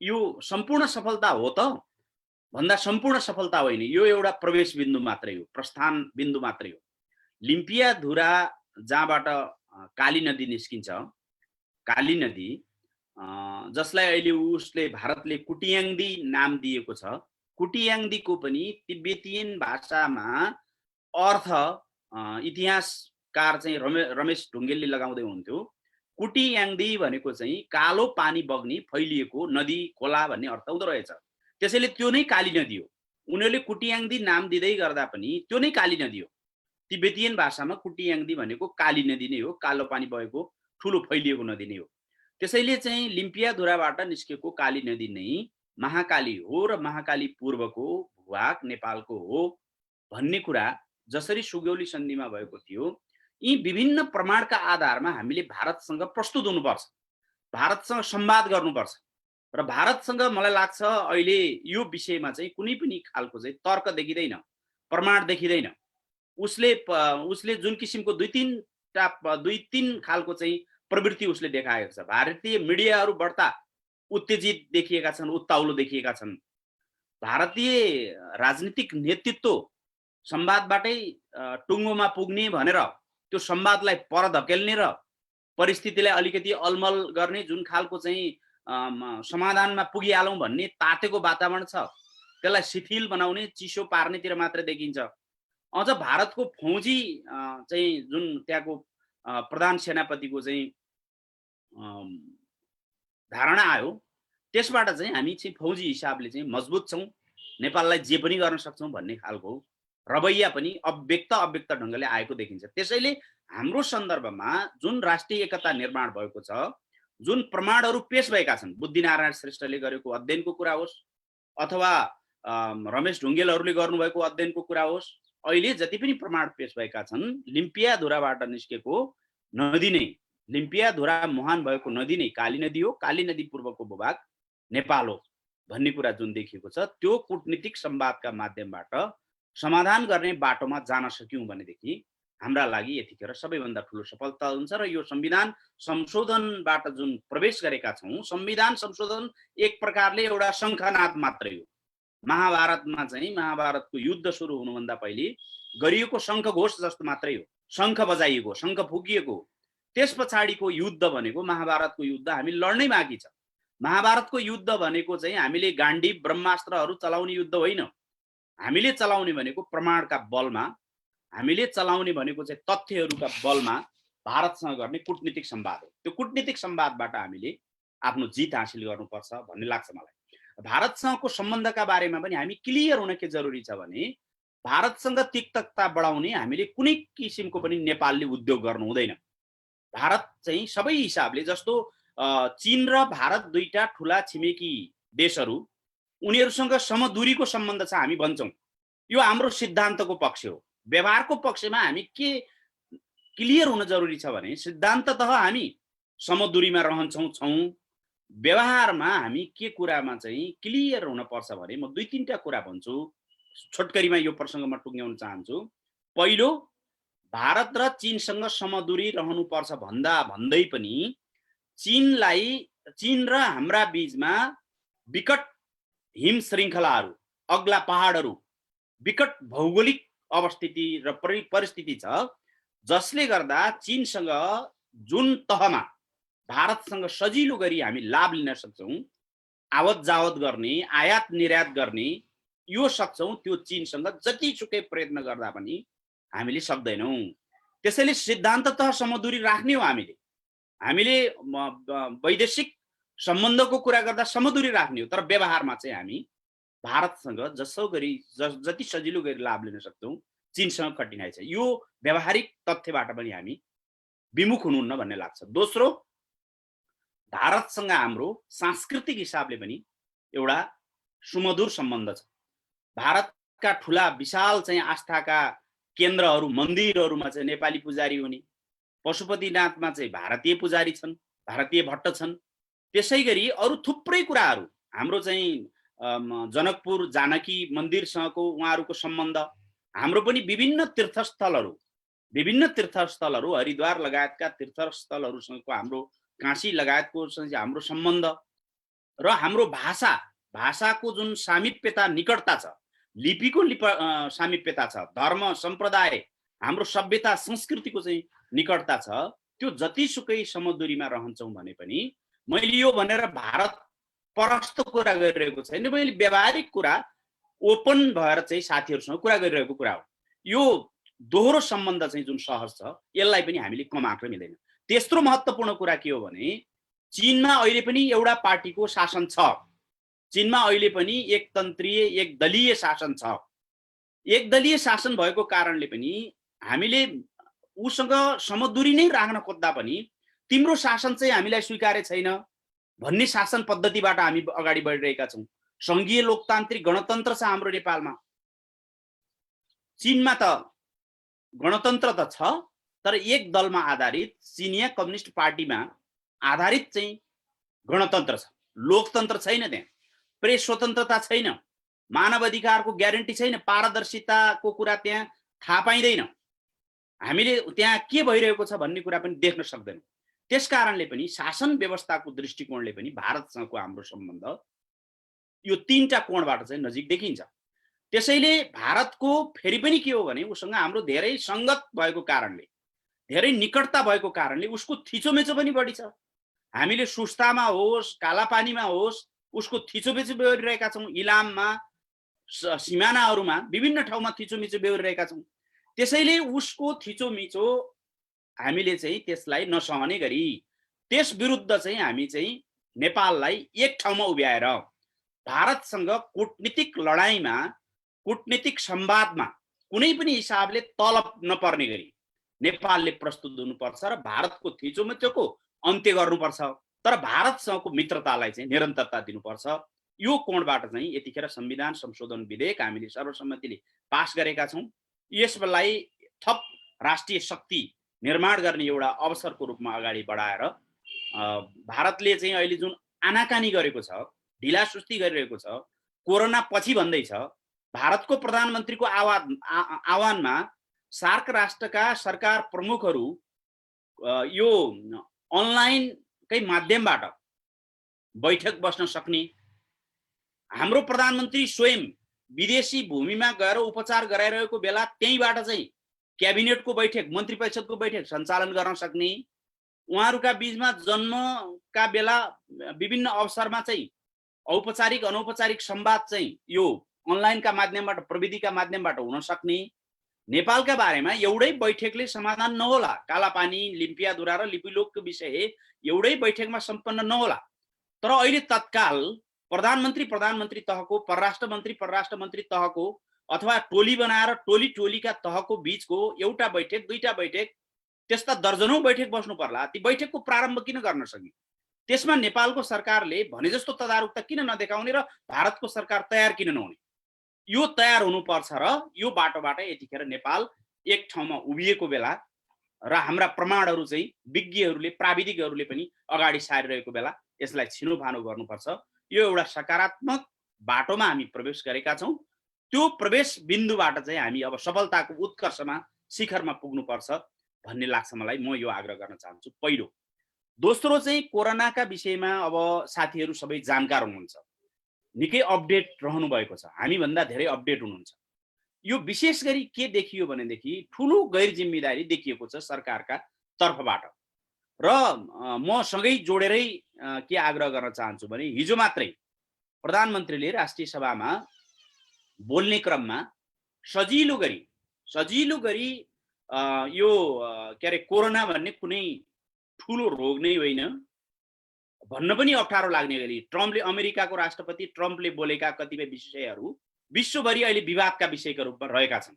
यो सम्पूर्ण सफलता हो त भन्दा सम्पूर्ण सफलता होइन, यो एउटा प्रवेश बिन्दु मात्रै हो, प्रस्थान बिन्दु मात्रै हो। लिम्पियाधुरा जहाँबाट काली नदी निस्किन्छ, काली नदी जसलाई अहिले उसले भारतले कुटियाङ्दी नाम दिएको छ, कुटियाङ्दीको पनि तिब्बतियन भाषामा अर्थ इतिहासकार चाहिँ रमेश ढुङ्गेलले लगाउँदै हुन्थ्यो। कुटियाङ्दी भनेको चाहिँ कालो पानी बग्ने फैलिएको नदी खोला भन्ने अर्थ हुँदो रहेछ। त्यसैले त्यो नै काली नदी हो। उनीहरूले कुटियाङ्दी नाम दिँदै गर्दा पनि त्यो नै काली नदी हो। तिब्बतियन भाषामा कुटियाङ्दी भनेको काली नदी नै हो, कालो पानी बगेको ठुलो फैलिएको नदी नै हो। त्यसैले चाहिँ लिम्पियाधुराबाट निस्केको काली नदी नै महाकाली हो र महाकाली पूर्वको भूभाग नेपालको हो भन्ने कुरा जसरी सुगौली सन्धिमा भएको थियो, यी विभिन्न प्रमाणका आधारमा हामीले भारतसँग प्रस्तुत हुनुपर्छ, भारतसँग संवाद गर्नुपर्छ। र भारतसँग मलाई लाग्छ अहिले यो विषयमा चाहिँ कुनै पनि खालको चाहिँ तर्क देखिँदैन, प्रमाण देखिँदैन। उसले जुन किसिमको दुई तीन खालको चाहिँ प्रवृत्ति उसले देखाएको छ। भारतीय मिडियाहरू बढ्ता उत्तेजित देखिएका छन्, उत्ताउलो देखिएका छन्। भारतीय राजनीतिक नेतृत्व संवादबाटै टुङ्गोमा पुग्ने भनेर त्यो संवादलाई पर धकेल्ने र परिस्थितिलाई अलिकति अलमल गर्ने जुन खालको चाहिँ समाधानमा पुगिहालौँ भन्ने तातेको वातावरण छ, त्यसलाई शिथिल बनाउने, चिसो पार्नेतिर मात्र देखिन्छ। अझ भारतको फौजी चाहिँ जुन त्यहाँको प्रधान सेनापतिको चाहिँ धारणा आयो, त्यसबाट चाहिँ हामी चाहिँ फौजी हिसाबले चाहिँ मजबुत छौँ, नेपाललाई जे पनि गर्न सक्छौँ भन्ने खालको रवैया पनि अव्यक्त ढङ्गले आएको देखिन्छ। त्यसैले हाम्रो सन्दर्भमा जुन राष्ट्रिय एकता निर्माण भएको छ, जुन प्रमाणहरू पेश भएका छन्, बुद्धिनारायण श्रेष्ठले गरेको अध्ययनको कुरा होस् अथवा रमेश ढुङ्गेलहरूले गर्नुभएको अध्ययनको कुरा होस्, अहिले जति पनि प्रमाण पेश भएका छन्, लिम्पियाधुराबाट निस्केको नदी नै, लिम्पियाधुरा मुहान भएको नदी नै काली नदी हो, काली नदी पूर्वको भूभाग नेपाल हो भन्ने कुरा जुन देखिएको छ, त्यो कूटनीतिक संवादका माध्यमबाट समाधान गर्ने बाटोमा जान सक्यौँ भनेदेखि हाम्रा लागि यतिखेर सबैभन्दा ठुलो सफलता हुन्छ। र यो संविधान संशोधनबाट जुन प्रवेश गरेका छौँ, संविधान संशोधन एक प्रकारले एउटा शङ्खनाद मात्रै हो। महाभारतमा चाहिँ महाभारतको युद्ध सुरु हुनुभन्दा पहिले गरिएको शङ्खघोष जस्तो मात्रै हो, शङ्ख बजाइएको, शङ्ख फुकिएको। त्यस पछाडिको युद्ध भनेको महाभारतको युद्ध हामी लड्नै बाँकी छ। महाभारतको युद्ध भनेको चाहिँ हामीले गाण्डीव ब्रह्मास्त्रहरू चलाउने युद्ध होइन, हामीले चलाउने भनेको प्रमाणका बलमा, हामीले चलाउने भनेको चाहिँ तथ्यहरूका बलमा भारतसँग गर्ने कूटनीतिक संवाद हो। त्यो कूटनीतिक संवादबाट हामीले आफ्नो जित हासिल गर्नुपर्छ भन्ने लाग्छ मलाई। भारतसँगको सम्बन्धका बारेमा पनि हामी क्लियर हुन के जरुरी छ भने भारतसँग तिक्तता बढाउने हामीले कुनै किसिमको पनि नेपालले उद्योग गर्नु हुँदैन। भारत चाहिँ सबै हिसाबले, जस्तो चीन र भारत दुईटा ठुला छिमेकी देशहरू, उनीहरूसँग समदूरीको सम्बन्ध छ हामी भन्छौँ, यो हाम्रो सिद्धान्तको पक्ष हो। व्यवहारको पक्षमा हामी के क्लियर हुन जरुरी छ भने सिद्धान्ततः हामी समदूरीमा रहन्छौँ, व्यवहारमा हामी के कुरामा चाहिँ क्लियर हुनपर्छ भने म 2-3टा कुरा भन्छु। छोटकरीमा यो प्रसङ्गमा टुङ्ग्याउन चाहन्छु। पहिलो, भारत र चीनसँग समदूरी रहनुपर्छ भन्दै पनि चीन र हाम्रा बीचमा विकट हिम श्रृङ्खलाहरू, अग्ला पहाडहरू, विकट भौगोलिक अवस्थिति र परिस्थिति छ, जसले गर्दा चीनसँग जुन तहमा भारतसँग सजिलो गरी हामी लाभ लिन सक्छौँ, आवत जावत गर्ने, आयात निर्यात गर्ने यो सक्छौँ, त्यो चीनसँग जतिसुकै प्रयत्न गर्दा पनि हामीले सक्दैनौँ। त्यसैले सिद्धान्ततः समदूरी राख्ने हो। हामीले वैदेशिक सम्बन्धको कुरा गर्दा समदूरी राख्ने हो, तर व्यवहारमा चाहिँ हामी भारतसँग जति सजिलो गरी लाभ लिन सक्छौँ, चीनसँग कठिनाइ छ। यो व्यावहारिक तथ्यबाट पनि हामी विमुख हुनुहुन्न भन्ने लाग्छ। दोस्रो, भारतसँग हाम्रो सांस्कृतिक हिसाबले पनि एउटा सुमधुर सम्बन्ध छ। भारतका ठुला विशाल चाहिँ आस्थाका केन्द्रहरू, मन्दिरहरूमा चाहिँ नेपाली पुजारी हुने, पशुपतिनाथमा चाहिँ भारतीय पुजारी छन्, भारतीय भट्ट छन्। त्यसै गरी अरू थुप्रै कुराहरू, हाम्रो चाहिँ जनकपुर जानकी मन्दिरसँगको उहाँहरूको सम्बन्ध, हाम्रो पनि विभिन्न तीर्थस्थलहरू हरिद्वार लगायतका तीर्थस्थलहरूसँगको हाम्रो, काशी लगायतको हाम्रो सम्बन्ध र हाम्रो भाषाको जुन सामिप्यता, निकटता छ, लिपिको सामिप्यता छ, धर्म सम्प्रदाय, हाम्रो सभ्यता संस्कृतिको चाहिँ निकटता छ, त्यो जतिसुकै समदूरीमा रहन्छौँ भने पनि मैले यो भनेर भारत परस्त कुरा गरिरहेको छैन। मैले व्यावहारिक कुरा ओपन भएर चाहिँ साथीहरूसँग कुरा गरिरहेको कुरा हो। यो दोहोरो सम्बन्ध चाहिँ जुन सहज छ, यसलाई पनि हामीले कमाक्न मिल्दैन। तेस्रो महत्त्वपूर्ण कुरा के हो भने चीनमा अहिले पनि एउटा पार्टीको शासन छ। चीनमा अहिले पनि एकतन्त्रीय एकदलीय शासन छ। एकदलीय शासन भएको कारणले पनि हामीले उसँग समदूरी नै राख्न खोज्दा पनि तिम्रो शासन चाहिँ हामीलाई स्वीकार्य छैन भन्ने शासन पद्धतिबाट हामी अगाडि बढिरहेका छौँ। संघीय लोकतान्त्रिक गणतन्त्र छ हाम्रो नेपालमा। चीनमा त गणतन्त्र त छ, तर एक दलमा आधारित चिनिया कम्युनिस्ट पार्टीमा आधारित चाहिँ गणतन्त्र छ। लोकतन्त्र छैन, त्यहाँ प्रेस स्वतन्त्रता छैन, मानव अधिकारको ग्यारेन्टी छैन, पारदर्शिताको कुरा त्यहाँ थाहा पाइँदैन। हामीले त्यहाँ के भइरहेको छ भन्ने कुरा पनि देख्न सक्दैनौँ। त्यसकारणले पनि शासन व्यवस्थाको दृष्टिकोणले पनि भारतसँगको हाम्रो सम्बन्ध यो 3टा कोणबाट चाहिँ नजिक देखिन्छ। त्यसैले भारतको फेरि पनि के हो भने उसँग हाम्रो धेरै सङ्गत भएको कारणले, धेरै निकटता भएको कारणले उसको थिचोमेचो पनि बढी छ। हामीले सुस्तामा होस्, कालापानीमा होस्, उसको थिचोमेचो बेहोरिरहेका छौँ। इलाममा, सिमानाहरूमा, विभिन्न ठाउँमा थिचोमिचो बेहोरिरहेका छौँ। त्यसैले उसको थिचोमिचो हामीले चाहिँ त्यसलाई नसहने गरी त्यस विरुद्ध चाहिँ हामी चाहिँ नेपाललाई एक ठाउँमा उभ्याएर भारतसँग कूटनीतिक लडाइँमा, कूटनीतिक संवादमा कुनै पनि हिसाबले तलब नपर्ने गरी नेपालले प्रस्तुत हुनुपर्छ र भारतको थिचोमिचोको अन्त्य गर्नुपर्छ, तर भारतसँगको मित्रतालाई चाहिँ निरन्तरता दिनुपर्छ। यो कोणबाट चाहिँ यतिखेर संविधान संशोधन विधेयक हामीले सर्वसम्मतिले पास गरेका छौँ। यसलाई थप राष्ट्रिय शक्ति निर्माण गर्ने एउटा अवसरको रूपमा अगाडि बढाएर भारतले चाहिँ अहिले जुन आनाकानी गरेको छ, ढिलासुस्ती गरिरहेको छ, कोरोना पछि भन्दैछ, भारतको प्रधानमन्त्रीको आह्वानमा सार्क राष्ट्रका सरकार प्रमुखहरू यो अनलाइनकै माध्यमबाट बैठक बस्न सक्ने, हाम्रो प्रधानमन्त्री स्वयं विदेशी भूमिमा गएर उपचार गराइरहेको बेला त्यहीँबाट चाहिँ क्याबिनेटको बैठक, मन्त्री परिषदको बैठक सञ्चालन गर्न सक्ने, उहाँहरूका बीचमा जन्मका बेला विभिन्न अवसरमा चाहिँ औपचारिक अनौपचारिक संवाद चाहिँ यो अनलाइनका माध्यमबाट, प्रविधिका माध्यमबाट हुन सक्ने, नेपालका बारेमा एउटै बैठकले समाधान नहोला, कालापानी, लिम्पियाधुरा र लिपिलोकको विषय एउटै बैठकमा सम्पन्न नहोला, तर अहिले तत्काल प्रधानमन्त्री तहको, परराष्ट्र मन्त्री तहको अथवा टोली बनाएर टोलीका तहको बीचको एउटा बैठक, 2टा बैठक, त्यस्ता दर्जनौं बैठक बस्नु पर्ला। ती बैठकको प्रारम्भ किन गर्न सकिन्छ? त्यसमा नेपालको सरकारले भने जस्तो तदारुकता किन नदेखाउने र भारतको सरकार तयार किन नहुने? यो तयार हुनुपर्छ र यो बाटोबाट यतिखेर नेपाल एक ठाउँमा उभिएको बेला र हाम्रा प्रमाणहरू चाहिँ विज्ञहरूले प्राविधिकहरूले पनि अगाडि सारिरहेको बेला यसलाई छिनोफानो गर्नुपर्छ। यो एउटा सकारात्मक बाटोमा हामी प्रवेश गरेका छौँ। त्यो प्रवेश बिन्दुबाट चाहिँ हामी अब सफलताको उत्कर्षमा शिखरमा पुग्नुपर्छ भन्ने लाग्छ मलाई। म यो आग्रह गर्न चाहन्छु पहिलो। दोस्रो चाहिँ कोरोनाका विषयमा अब साथीहरू सबै जानकार हुनुहुन्छ, निकै अपडेट रहनु भएको छ, हामीभन्दा धेरै अपडेट हुनुहुन्छ। यो विशेष गरी के देखियो भनेदेखि ठुलो गैर जिम्मेदारी देखिएको छ सरकारका तर्फबाट। र म सँगै जोडेरै के आग्रह गर्न चाहन्छु भने हिजो मात्रै प्रधानमन्त्रीले राष्ट्रिय सभामा बोल्ने क्रममा सजिलो गरी यो के अरे कोरोना भन्ने कुनै ठुलो रोग नै होइन भन्न पनि अप्ठ्यारो लाग्ने गरी ट्रम्पले, अमेरिकाको राष्ट्रपति ट्रम्पले बोलेका कतिपय विषयहरू विश्वभरि अहिले विवादका विषयका रूपमा रहेका छन्।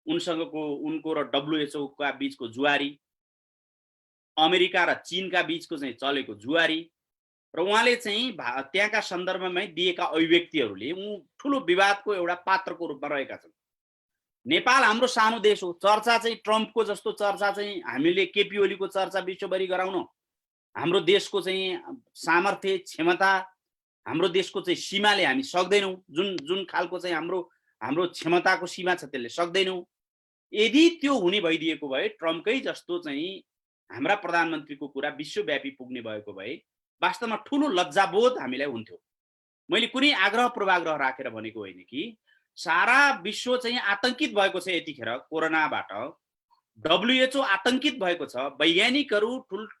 उनको र WHO का बीचको जुवारी, अमेरिका र चीनका बीचको चाहिँ चलेको जुवारी र उहाँले चाहिँ त्यहाँका सन्दर्भमा दिएका अभिव्यक्तिहरूले ठुलो विवादको एउटा पात्रको रूपमा रहेका छन्। नेपाल हाम्रो सानो देश हो, चर्चा चाहिँ ट्रम्पको जस्तो चर्चा चाहिँ हामीले केपी ओलीको चर्चा विश्वभरि गराउन हाम्रो देशको चाहिँ सामर्थ्य, क्षमता, हाम्रो देशको चाहिँ सीमाले हामी सक्दैनौँ। जुन खालको चाहिँ हाम्रो क्षमताको सीमा छ त्यसले सक्दैनौँ। यदि त्यो हुने भइदिएको भए, ट्रम्पकै जस्तो चाहिँ हाम्रा प्रधानमन्त्रीको कुरा विश्वव्यापी पुग्ने भएको भए वास्तवमा ठुलो लज्जाबोध हामीलाई हुन्थ्यो। मैले कुनै आग्रह पूर्वाग्रह राखेर भनेको होइन कि सारा विश्व चाहिँ आतंकित भएको छ यतिखेर कोरोनाबाट। WHO आतंकित भएको छ। वैज्ञानिकहरू,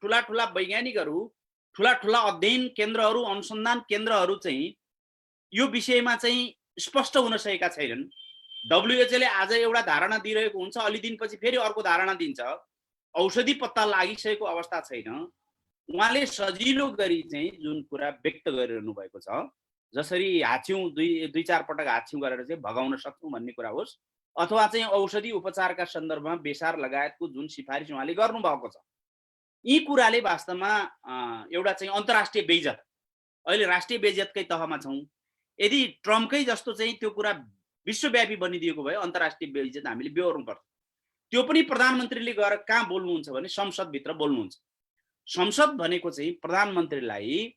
ठुला वैज्ञानिकहरू, ठुला अध्ययन केन्द्रहरू, अनुसन्धान केन्द्रहरू चाहिँ यो विषयमा चाहिँ स्पष्ट हुन सकेका छैनन्। WHO ले आज एउटा धारणा दिइरहेको हुन्छ, अलि दिनपछि फेरि अर्को धारणा दिन्छ। औषधि पत्ता लागिसकेको अवस्था छैन। उहाँले सजिलो गरी चाहिँ जुन कुरा व्यक्त गरिरहनु भएको छ, जसरी हाछ्यौँ दुई चार पटक हाछ्यौँ गरेर चाहिँ भगाउन सक्छौँ भन्ने कुरा होस्, अथवा चाहिँ औषधि उपचारका सन्दर्भमा बेसार लगायतको जुन सिफारिस उहाँले गर्नुभएको छ, यी कुराले वास्तवमा एउटा चाहिँ अन्तर्राष्ट्रिय बेइज्जत, अहिले राष्ट्रिय बेइज्जतकै तहमा छौँ। यदि ट्रम्पकै जस्तो चाहिँ त्यो कुरा विश्वव्यापी बनिदिएको भए अन्तर्राष्ट्रिय बेइज्जत हामीले बेहोर्नु पर्छ। त्यो पनि प्रधानमन्त्रीले गएर कहाँ बोल्नुहुन्छ भने संसदभित्र बोल्नुहुन्छ। संसद भनेको चाहिँ प्रधानमन्त्रीलाई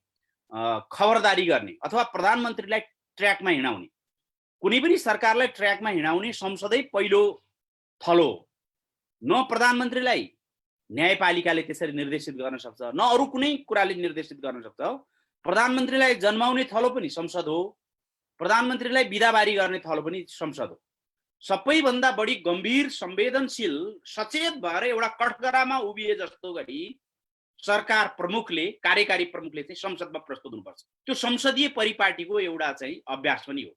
खबरदारी गर्ने अथवा प्रधानमन्त्रीलाई ट्र्याकमा हिँडाउने, कुनै पनि सरकारलाई ट्र्याकमा हिँडाउने संसदै पहिलो थलो हो। न प्रधानमन्त्रीलाई न्यायपालिकाले त्यसरी निर्देशित गर्न सक्छ, न अरू कुनै कुराले निर्देशित गर्न सक्छ। प्रधानमन्त्रीलाई जन्माउने थलो पनि संसद हो, प्रधानमन्त्रीलाई बिदाबारी गर्ने थलो पनि संसद हो। सबैभन्दा बढी गम्भीर, संवेदनशील, सचेत भएर एउटा कठघरामा उभिए जस्तो गरी सरकार प्रमुखले, कार्यकारी प्रमुखले चाहिँ संसदमा प्रस्तुत हुनुपर्छ। त्यो संसदीय परिपाटीको एउटा चाहिँ अभ्यास पनि हो,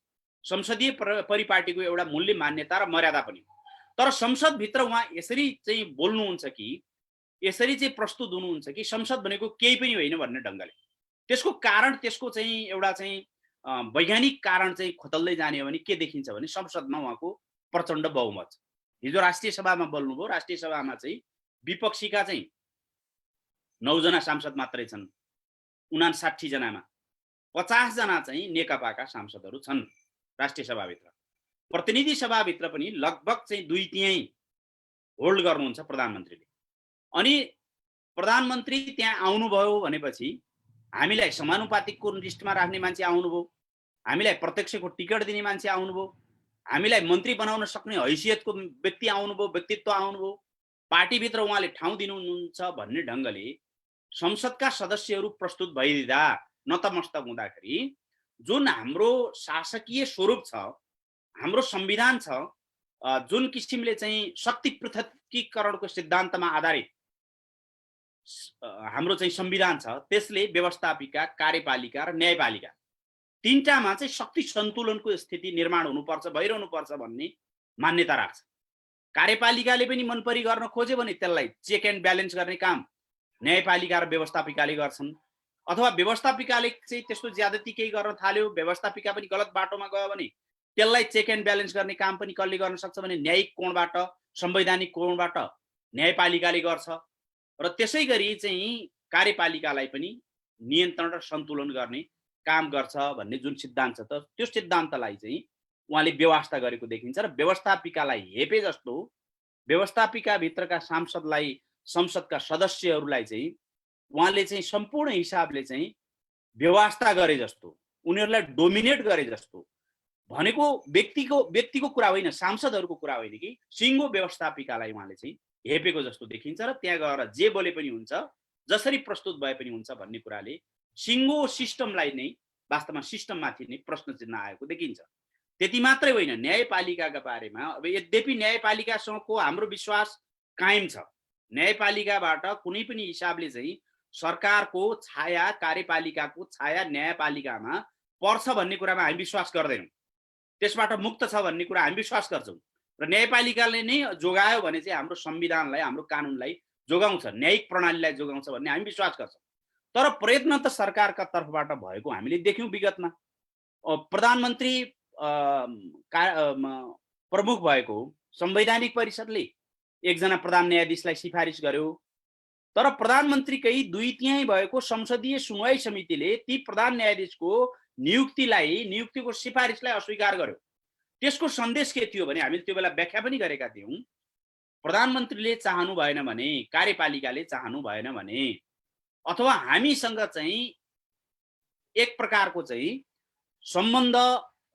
संसदीय परिपाटीको एउटा मूल्य, मान्यता र मर्यादा पनि हो। तर संसदभित्र उहाँ यसरी चाहिँ बोल्नुहुन्छ कि, यसरी चाहिँ प्रस्तुत हुनुहुन्छ कि संसद भनेको केही पनि होइन भन्ने ढङ्गले। त्यसको कारण, त्यसको चाहिँ एउटा चाहिँ वैज्ञानिक कारण चाहिँ खोतल्दै जाने हो भने के देखिन्छ भने संसदमा उहाँको प्रचण्ड बहुमत छ। हिजो राष्ट्रिय सभामा बोल्नुभयो, राष्ट्रिय सभामा चाहिँ विपक्षीका चाहिँ 9 जना सांसद मात्रै छन्। 59 जनामा 50 जना चाहिँ नेकपाका सांसदहरू छन् राष्ट्रिय सभाभित्र। प्रतिनिधि सभाभित्र पनि लगभग चाहिँ 2/3 होल्ड गर्नुहुन्छ प्रधानमन्त्रीले। अनि प्रधानमन्त्री त्यहाँ आउनुभयो भनेपछि हामीलाई समानुपातिकको लिस्टमा राख्ने मान्छे आउनुभयो, हामीलाई प्रत्यक्षको टिकट दिने मान्छे आउनुभयो, हामीलाई मन्त्री बनाउन सक्ने हैसियतको व्यक्ति आउनुभयो, व्यक्तित्व आउनुभयो, पार्टीभित्र उहाँले ठाउँ दिनुहुन्छ भन्ने ढङ्गले संसदका सदस्यहरू प्रस्तुत भइदिँदा नतमस्तक हुँदाखेरि जुन हाम्रो शासकीय स्वरूप छ, हाम्रो संविधान छ, जुन किसिमले चाहिँ शक्ति पृथकीकरणको सिद्धान्तमा आधारित हाम्रो चाहिँ संविधान छ, त्यसले व्यवस्थापिका, कार्यपालिका र न्यायपालिका तीनटामा चाहिँ शक्ति सन्तुलनको स्थिति निर्माण हुनुपर्छ, भइरहनुपर्छ भन्ने मान्यता राख्छ। कार्यपालिकाले पनि मनपरी गर्न खोज्यो भने त्यसलाई चेक एन्ड ब्यालेन्स गर्ने काम न्यायपालिका र व्यवस्थापिकाले गर्छन्, अथवा व्यवस्थापिकाले चाहिँ त्यस्तो ज्यादती केही गर्न थाल्यो, व्यवस्थापिका पनि गलत बाटोमा गयो भने त्यसलाई चेक एन्ड ब्यालेन्स गर्ने काम पनि कसले गर्न सक्छ भने न्यायिक कोणबाट, संवैधानिक कोणबाट न्यायपालिकाले गर्छ। र त्यसै गरी चाहिँ कार्यपालिकालाई पनि नियन्त्रण र सन्तुलन गर्ने काम गर्छ भन्ने जुन सिद्धान्त छ, त त्यो सिद्धान्तलाई चाहिँ उहाँले व्यवस्था गरेको देखिन्छ। र व्यवस्थापिकालाई हेपे जस्तो व्यवस्थापिकाभित्रका सांसदलाई संसदका सदस्यहरूलाई चाहिँ उहाँले चाहिँ सम्पूर्ण हिसाबले चाहिँ व्यवस्था गरे जस्तो, उनीहरूलाई डोमिनेट गरे जस्तो भनेको व्यक्तिको कुरा होइन, सांसदहरूको कुरा होइन कि सिङ्गो व्यवस्थापिकालाई उहाँले चाहिँ हेपेको जस्तो देखिन्छ र त्यहाँ गएर जे बोले पनि हुन्छ, जसरी प्रस्तुत भए पनि हुन्छ भन्ने कुराले सिङ्गो सिस्टमलाई नै वास्तवमा सिस्टममाथि नै प्रश्न चिन्ह आएको देखिन्छ। त्यति मात्रै होइन, न्यायपालिकाका बारेमा अब यद्यपि न्यायपालिकासँगको हाम्रो विश्वास कायम छ, न्यायपालिकाबाट कुनै पनि हिसाबले चाहिँ सरकारको छाया, कार्यपालिकाको छाया न्यायपालिकामा पर्छ भन्ने कुरामा हामी विश्वास गर्दैनौँ, त्यसबाट मुक्त छ भन्ने कुरा हामी विश्वास गर्छौँ र न्यायपालिकाले नै जोगायो भने चाहिँ हाम्रो संविधानलाई, हाम्रो कानुनलाई जोगाउँछ, न्यायिक प्रणालीलाई जोगाउँछ भन्ने हामी विश्वास गर्छौँ। तर प्रयत्न त सरकारका तर्फबाट भएको हामीले देख्यौँ विगतमा। प्रधानमन्त्री प्रमुख भएको संवैधानिक परिषदले एकजना प्रधान न्यायाधीशलाई सिफारिस गर्यो, तर प्रधानमन्त्रीकै 2/3 भएको संसदीय सुनवाई समितिले ती प्रधान न्यायाधीशको नियुक्तिको सिफारिसलाई अस्वीकार गर्यो। त्यसको सन्देश के थियो भने हामीले त्यो बेला व्याख्या पनि गरेका थियौँ, प्रधानमन्त्रीले चाहनु भएन भने, कार्यपालिकाले चाहनु भएन भने, अथवा हामीसँग चाहिँ एक प्रकारको चाहिँ सम्बन्ध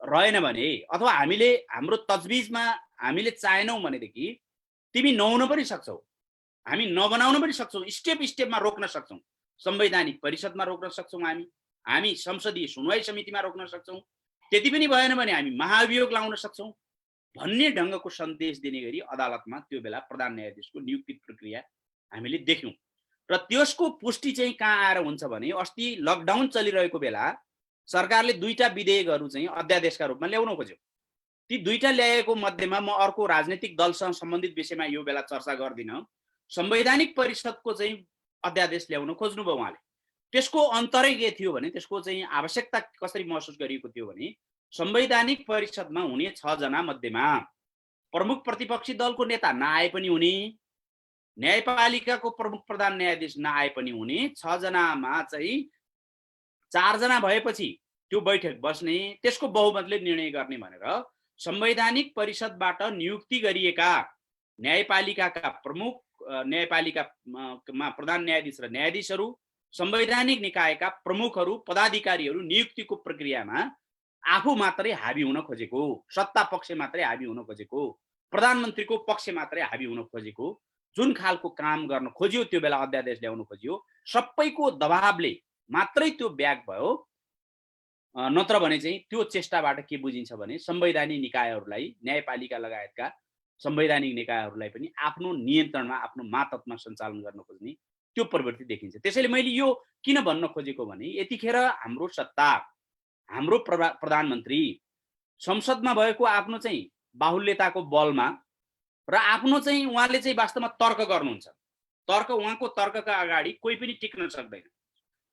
रहेन भने, अथवा हामीले हाम्रो तजविजमा हामीले चाहेनौँ भनेदेखि तिमी नहुन पनि सक्छौ, हामी नबनाउन पनि सक्छौँ, स्टेपमा रोक्न सक्छौँ, संवैधानिक परिषदमा रोक्न सक्छौँ, हामी संसदीय सुनवाई समितिमा रोक्न सक्छौँ, त्यति पनि भएन भने हामी महाभियोग लाउन सक्छौँ भन्ने ढङ्गको सन्देश दिने गरी अदालतमा त्यो बेला प्रधान न्यायाधीशको नियुक्ति प्रक्रिया हामीले देख्यौँ। र त्यसको पुष्टि चाहिँ कहाँ आएर हुन्छ भने अस्ति लकडाउन चलिरहेको बेला सरकारले 2टा विधेयकहरू चाहिँ अध्यादेशका रूपमा ल्याउन खोज्यो। ती 2टा ल्याएको मध्येमा म अर्को राजनीतिक दलसँग सम्बन्धित विषयमा यो बेला चर्चा गर्दिनँ, संवैधानिक परिषदको चाहिँ अध्यादेश ल्याउन खोज्नुभयो उहाँले। त्यसको अन्तरै के थियो भने, त्यसको चाहिँ आवश्यकता कसरी महसुस गरिएको थियो भने, संवैधानिक परिषदमा हुने 6 जना मध्येमा प्रमुख प्रतिपक्षी दलको नेता नआए पनि हुने, न्यायपालिकाको प्रमुख प्रधान न्यायाधीश नआए पनि हुने, 6 जनामा चाहिँ 4 जना भएपछि त्यो बैठक बस्ने, त्यसको बहुमतले निर्णय गर्ने भनेर संवैधानिक परिषदबाट नियुक्ति गरिएका न्यायपालिकाका प्रमुख, न्यायपालिकामा प्रधान न्यायाधीश र न्यायाधीशहरू, संवैधानिक निकायका प्रमुखहरू, पदाधिकारीहरू नियुक्तिको प्रक्रियामा आफू मात्रै हाबी हुन खोजेको, सत्ता पक्ष मात्रै हाबी हुन खोजेको, प्रधानमन्त्रीको पक्ष मात्रै हाबी हुन खोजेको जुन खालको काम गर्न खोजियो, त्यो बेला अध्यादेश ल्याउन खोजियो, सबैको दबावले मात्रै त्यो ब्याक भयो। नत्र भने चाहिँ त्यो चेष्टाबाट के बुझिन्छ भने संवैधानिक निकायहरूलाई, न्यायपालिका लगायतका संवैधानिक निकायहरूलाई पनि आफ्नो नियन्त्रणमा, आफ्नो मातहतमा सञ्चालन गर्न खोज्ने त्यो प्रवृत्ति देखिन्छ। त्यसैले मैले यो किन भन्न खोजेको भने, यतिखेर हाम्रो सत्ता, हाम्रो प्रधानमन्त्री संसदमा भएको आफ्नो चाहिँ बाहुल्यताको बलमा र आफ्नो चाहिँ उहाँले चाहिँ वास्तवमा तर्क गर्नुहुन्छ, उहाँको तर्कका अगाडि कोही पनि टिक्न सक्दैन।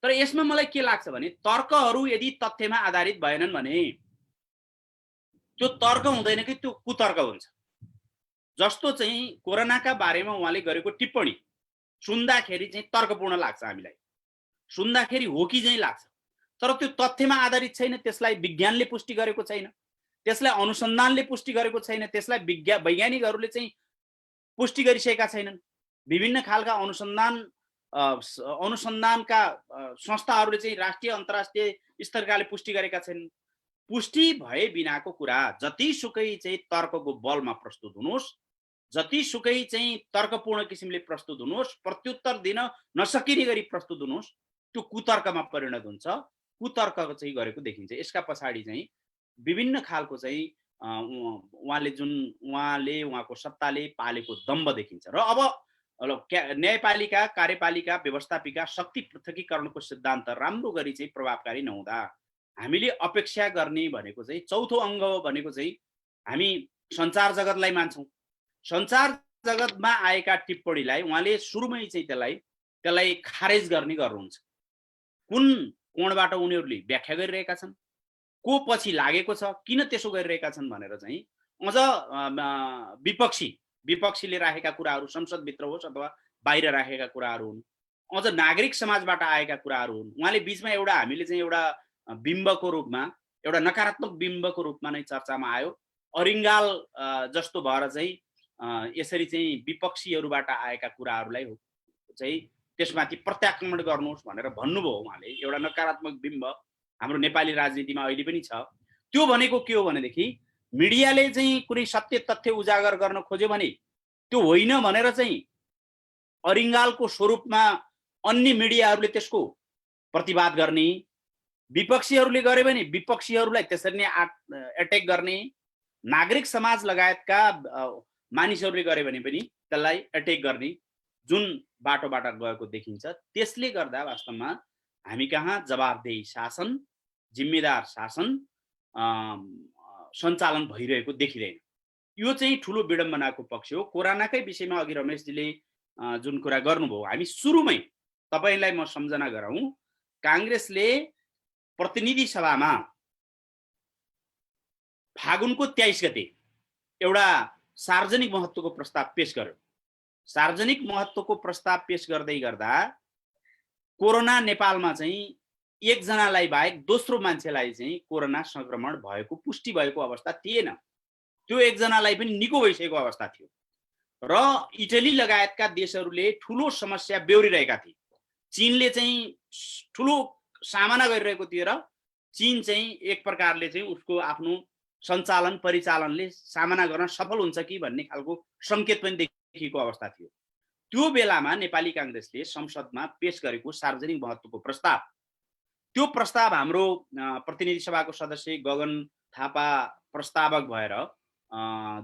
तर यसमा मलाई के लाग्छ भने, तर्कहरू यदि तथ्यमा आधारित भएनन् भने त्यो तर्क हुँदैन कि त्यो कुतर्क हुन्छ। जस्तो चाहिँ कोरोनाका बारेमा उहाँले गरेको टिप्पणी सुन्दाखेरि चाहिँ तर्कपूर्ण लाग्छ, हामीलाई सुन्दाखेरि हो कि चाहिँ लाग्छ, तर त्यो तथ्यमा आधारित छैन, त्यसलाई विज्ञानले पुष्टि गरेको छैन, त्यसलाई अनुसन्धानले पुष्टि गरेको छैन, त्यसलाई वैज्ञानिकहरूले चाहिँ पुष्टि गरिसकेका छैनन्। विभिन्न खालका अनुसन्धानका संस्थाहरूले चाहिँ राष्ट्रिय अन्तर्राष्ट्रिय स्तरकाले पुष्टि गरेका छैनन्। पुष्टि भए बिनाको कुरा जतिसुकै चाहिँ तर्कको बलमा प्रस्तुत हुनुहोस्, जतिसुकै चाहिँ तर्कपूर्ण किसिमले प्रस्तुत हुनुहोस्, प्रत्युत्तर दिन नसकिने गरी प्रस्तुत हुनुहोस्, त्यो कुतर्कमा परिणत हुन्छ, कुतर्क चाहिँ गरेको देखिन्छ। यसका पछाडि चाहिँ विभिन्न खालको चाहिँ उहाँले उहाँको सत्ताले पालेको दम्ब देखिन्छ। र अब न्यायपालिका, कार्यपालिका, व्यवस्थापिका शक्ति पृथकीकरणको सिद्धान्त राम्रो गरी चाहिँ प्रभावकारी नहुँदा हामीले अपेक्षा गर्ने भनेको चाहिँ चौथो अङ्ग भनेको चाहिँ हामी सञ्चार जगतलाई मान्छौँ। सञ्चार जगतमा आएका टिप्पणीलाई उहाँले सुरुमै चाहिँ त्यसलाई खारेज गर्ने गर्नुहुन्छ। कुन कोणबाट उनीहरूले व्याख्या गरिरहेका छन्, को पछि लागेको छ, किन त्यसो गरिरहेका छन् भनेर चाहिँ अझ विपक्षीले राखेका कुराहरू संसदभित्र होस् अथवा बाहिर राखेका कुराहरू हुन्, अझ नागरिक समाजबाट आएका कुराहरू हुन्। उहाँले बिचमा हामीले चाहिँ एउटा बिम्बको रूपमा, एउटा नकारात्मक बिम्बको रूपमा नै चर्चामा आयो। अरिङ्गाल जस्तो भएर चाहिँ यसरी चाहिँ विपक्षीहरूबाट आएका कुराहरूलाई चाहिँ त्यसमाथि प्रत्याक्रमण गर्नुहोस् भनेर भन्नुभयो उहाँले। एउटा नकारात्मक बिम्ब हाम्रो नेपाली राजनीतिमा अहिले पनि छ। त्यो भनेको के हो भनेदेखि मिडियाले चाहिँ कुनै सत्य तथ्य उजागर गर्न खोज्यो भने त्यो होइन भनेर चाहिँ अरिङ्गालको स्वरूपमा अन्य मिडियाहरूले त्यसको प्रतिवाद गर्ने, विपक्षीहरूले गरे भने विपक्षीहरूलाई त्यसरी नै एटेक गर्ने, नागरिक समाज लगायतका मानिसहरूले गरे भने पनि त्यसलाई एटेक गर्ने जुन बाटोबाट गएको देखिन्छ। त्यसले गर्दा वास्तवमा हामी कहाँ जवाबदेही शासन, जिम्मेदार शासन सञ्चालन भइरहेको देखिँदैन। यो चाहिँ ठुलो विडम्बनाको पक्ष हो। कोरोनाकै विषयमा अघि रमेशजीले जुन कुरा गर्नुभयो, हामी सुरुमै तपाईलाई म सम्झना गराउँ, काङ्ग्रेसले प्रतिनिधि सभामा फागुनको 23 गते एउटा सार्वजनिक महत्त्वको प्रस्ताव पेश गर्यो। सार्वजनिक महत्त्वको प्रस्ताव पेश गर्दै गर्दा कोरोना नेपालमा चाहिँ एकजनालाई बाहेक दोस्रो मान्छेलाई चाहिँ कोरोना संक्रमण भएको पुष्टि भएको अवस्था थिएन। त्यो एकजनालाई पनि निको भइसकेको अवस्था थियो र इटली लगायतका देशहरूले ठुलो समस्या बेहोरिरहेका थिए। चीनले चाहिँ ठुलो सामना गरिरहेको थियो र चीन चाहिँ एक प्रकारले चाहिँ उसको आफ्नो सञ्चालन परिचालनले सामना गर्न सफल हुन्छ कि भन्ने खालको संकेत पनि देखिएको अवस्था थियो। त्यो बेलामा नेपाली काङ्ग्रेसले संसदमा पेश गरेको सार्वजनिक महत्त्वको प्रस्ताव, त्यो प्रस्ताव हाम्रो प्रतिनिधि सभाको सदस्य गगन थापा प्रस्तावक भएर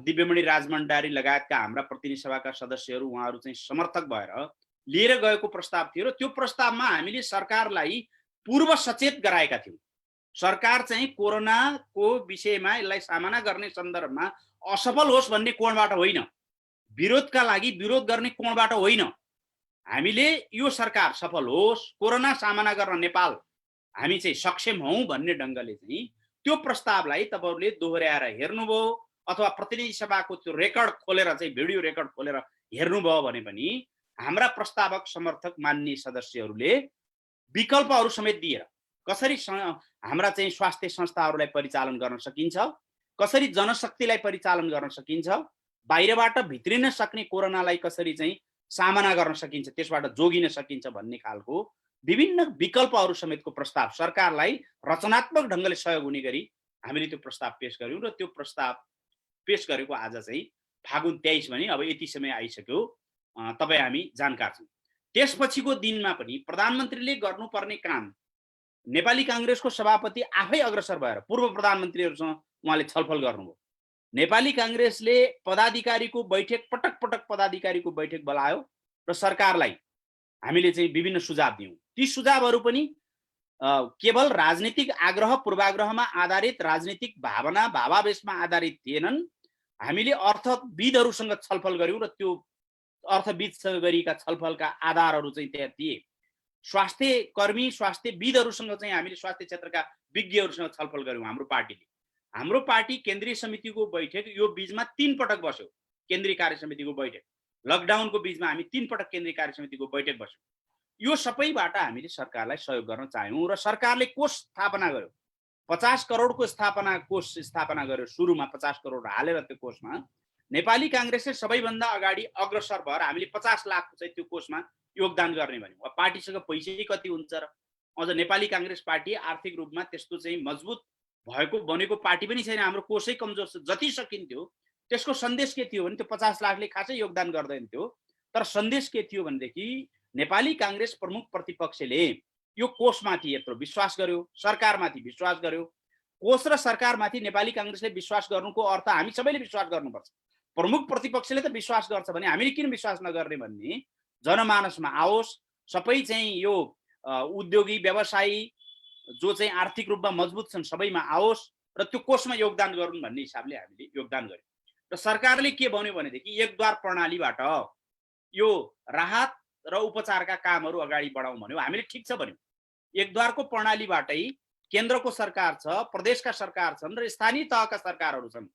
दिव्यमणि राजमण्डारी लगायतका हाम्रा प्रतिनिधि सभाका सदस्यहरू उहाँहरू चाहिँ समर्थक भएर लिएर गएको प्रस्ताव थियो र त्यो प्रस्तावमा हामीले सरकारलाई पूर्व सचेत गराएका थियौँ। सरकार चाहिँ कोरोनाको विषयमा यसलाई सामना गर्ने सन्दर्भमा असफल होस् भन्ने कोणबाट होइन, विरोधका लागि विरोध गर्ने कोणबाट होइन, हामीले यो सरकार सफल होस्, कोरोना सामना गर्न नेपाल हामी चाहिँ सक्षम हौँ भन्ने ढङ्गले चाहिँ त्यो प्रस्तावलाई तपाईँहरूले दोहोऱ्याएर हेर्नुभयो अथवा प्रतिनिधि सभाको त्यो रेकर्ड खोलेर चाहिँ भिडियो रेकर्ड खोलेर हेर्नुभयो भने पनि हाम्रा प्रस्तावक समर्थक मान्ने सदस्यहरूले विकल्पहरू समेत दिएर कसरी हाम्रा चाहिँ स्वास्थ्य संस्थाहरूलाई परिचालन गर्न सकिन्छ, कसरी जनशक्तिलाई परिचालन गर्न सकिन्छ, बाहिरबाट भित्रिन सक्ने कोरोनालाई कसरी चाहिँ सामना गर्न सकिन्छ, त्यसबाट जोगिन सकिन्छ भन्ने खालको विभिन्न विकल्पहरू समेतको प्रस्ताव सरकारलाई रचनात्मक ढङ्गले सहयोग हुने गरी हामीले त्यो प्रस्ताव पेश गर्यौँ र त्यो प्रस्ताव पेश गरेको आज चाहिँ फागुन 23 भने अब यति समय आइसक्यो, तपाईँ हामी जानकार छौँ। त्यसपछिको दिनमा पनि प्रधानमन्त्रीले गर्नुपर्ने काम नेपाली काङ्ग्रेसको सभापति आफै अग्रसर भएर पूर्व प्रधानमन्त्रीहरूसँग उहाँले छलफल गर्नुभयो। नेपाली काङ्ग्रेसले पदाधिकारीको बैठक पटक पटक पदाधिकारीको बैठक बोलायो र सरकारलाई हामीले चाहिँ विभिन्न सुझाव दियौँ। ती सुझावहरू पनि केवल राजनीतिक आग्रह पूर्वाग्रहमा आधारित, राजनीतिक भावना भावावेशमा आधारित थिएनन्। हामीले अर्थविदहरूसँग छलफल गऱ्यौँ र त्यो अर्थविदसँग गरिएका छलफलका आधारहरू चाहिँ त्यहाँ थिए। स्वास्थ्य कर्मी स्वास्थ्यविदहरूसँग चाहिँ हामीले स्वास्थ्य क्षेत्रका विज्ञहरूसँग छलफल गऱ्यौँ। हाम्रो पार्टी केन्द्रीय समितिको बैठक यो बीचमा 3 पटक बस्यो। केन्द्रीय कार्य समितिको बैठक लकडाउनको बीचमा हामी 3 पटक केन्द्रीय कार्य समितिको बैठक बस्यौँ। यो सबैबाट हामीले सरकारलाई सहयोग गर्न चाह्यौँ र सरकारले कोष स्थापना गर्यो। 50 करोडको कोष स्थापना गर्यो। सुरुमा 50 करोड हालेर त्यो कोषमा नेपाली काङ्ग्रेसले सबैभन्दा अगाडि अग्रसर भएर हामीले 50 लाख चाहिँ त्यो कोषमा योगदान गर्ने भन्यौँ। अब पार्टीसँग पैसै कति हुन्छ र अझ नेपाली काङ्ग्रेस पार्टी आर्थिक रूपमा त्यस्तो चाहिँ मजबुत बनेको पार्टी पनि छैन। हाम्रो कोषै कमजोर छ। जति सकिन्थ्यो त्यसको सन्देश के थियो भने त्यो 50 लाखले खासै योगदान गर्दैन थियो, तर सन्देश के थियो भनेदेखि नेपाली काङ्ग्रेस प्रमुख प्रतिपक्षले यो कोषमाथि यत्रो विश्वास गर्यो, सरकारमाथि विश्वास गर्यो। कोष र सरकारमाथि नेपाली काङ्ग्रेसले विश्वास गर्नुको अर्थ हामी सबैले विश्वास गर्नुपर्छ। प्रमुख प्रतिपक्षले त विश्वास गर्छ भने हामीले किन विश्वास नगर्ने भन्ने जनमानसमा आओस्। सबै चाहिँ यो उद्योगी व्यवसायी जो चाहिँ आर्थिक रूपमा मजबुत छन् सबैमा आओस् र त्यो कोषमा योगदान गरून् भन्ने हिसाबले हामीले योगदान गर्यौँ। र सरकारले के भन्यो भनेदेखि एकद्वार प्रणालीबाट यो राहत र उपचारका कामहरू अगाडि बढाउँ भन्यो। हामीले ठिक छ भन्यौँ। एकद्वारको प्रणालीबाटै केन्द्रको सरकार छ, प्रदेशका सरकार छन् र स्थानीय तहका सरकारहरू छन्,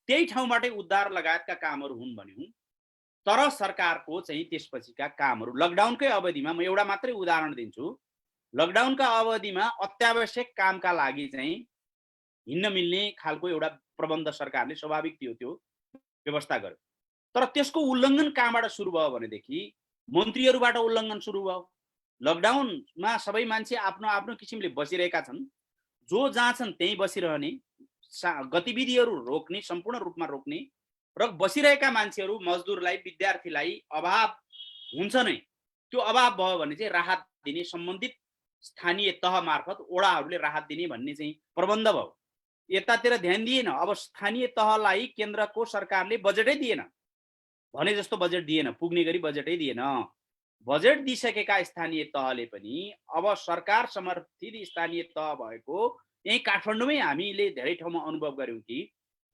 त्यही ठाउँबाटै उद्धार लगायतका कामहरू हुन् भन्यौँ। तर सरकारको चाहिँ त्यसपछिका कामहरू लकडाउनकै अवधिमा, म एउटा मात्रै उदाहरण दिन्छु, लकडाउनका अवधिमा अत्यावश्यक कामका लागि चाहिँ हिँड्न मिल्ने खालको एउटा प्रबन्ध सरकारले स्वाभाविक थियो त्यो व्यवस्था गर्यो। तर त्यसको उल्लङ्घन कहाँबाट सुरु भयो भनेदेखि मन्त्रीहरूबाट उल्लङ्घन सुरु भयो। लकडाउनमा सबै मान्छे आफ्नो आफ्नो किसिमले बसिरहेका छन्, जो जहाँ छन् त्यहीँ बसिरहने, गतिविधिहरू रोक्ने, सम्पूर्ण रूपमा रोक्ने र बसिरहेका मान्छेहरू, मजदुरलाई, विद्यार्थीलाई अभाव हुन्छ नै। त्यो अभाव भयो भने चाहिँ राहत दिने, सम्बन्धित स्थानीय तह मार्फत ओडाहरूले राहत दिने भन्ने चाहिँ प्रबन्ध भयो। यतातिर ध्यान दिएन। अब स्थानीय तहलाई केन्द्रको सरकारले बजेटै दिएन, भने जस्तो बजेट दिएन, पुग्ने गरी बजेटै दिएन। बजेट दिइसकेका स्थानीय तहले पनि अब सरकार समर्थित स्थानीय तह भएको यही काठमाडौँमै हामीले धेरै ठाउँमा अनुभव गर्यौँ कि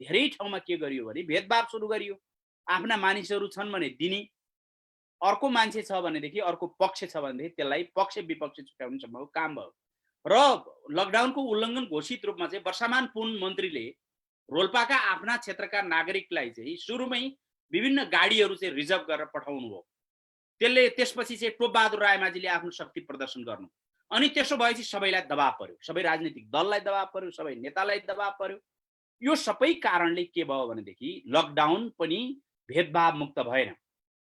धेरै ठाउँमा के गरियो भने भेदभाव सुरु गरियो। आफ्ना मानिसहरू छन् भने दिने, अर्को मान्छे छ भनेदेखि, अर्को पक्ष छ भनेदेखि त्यसलाई पक्ष विपक्ष छुट्याउनेसम्मको काम भयो। र लकडाउनको उल्लङ्घन घोषित रूपमा चाहिँ वर्षमान पुन मन्त्रीले रोल्पाका आफ्ना क्षेत्रका नागरिकलाई चाहिँ सुरुमै विभिन्न गाडीहरू चाहिँ रिजर्भ गरेर पठाउनु भयो। त्यसपछि चाहिँ टोपबहादुर रायमाझीले आफ्नो शक्ति प्रदर्शन गर्नु, अनि त्यसो भएपछि सबैलाई दबाब पर्यो, सबै राजनीतिक दललाई दबाब पर्यो, सबै नेतालाई दबाब पर्यो। यो सबै कारणले के भयो भनेदेखि लकडाउन पनि भेदभाव मुक्त भएन।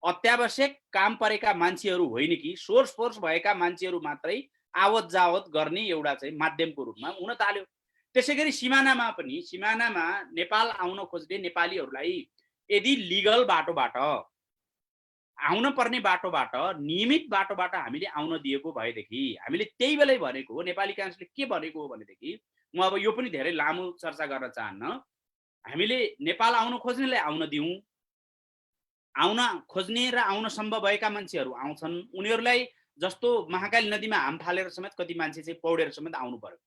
अत्यावश्यक काम परेका मान्छेहरू होइन कि सोर्स फोर्स भएका मान्छेहरू मात्रै आवत जावत गर्ने एउटा चाहिँ माध्यमको रूपमा हुन थाल्यो। त्यसै गरी सिमानामा पनि, सिमानामा नेपाल आउन खोज्ने नेपालीहरूलाई यदि लिगल बाटोबाट, आउन पर्ने बाटोबाट, नियमित बाटोबाट हामीले आउन दिएको भएदेखि, हामीले त्यही बेलै भनेको हो, नेपाली काङ्ग्रेसले के भनेको हो भनेदेखि, म अब यो पनि धेरै लामो चर्चा गर्न चाहन्न, हामीले नेपाल आउन खोज्नेलाई आउन दिउँ, आउन खोज्ने र आउन सम्भव भएका मान्छेहरू आउँछन्, उनीहरूलाई जस्तो महाकाली नदीमा हाम फालेर समेत कति मान्छे चाहिँ पौडेर समेत आउनु पर्यो।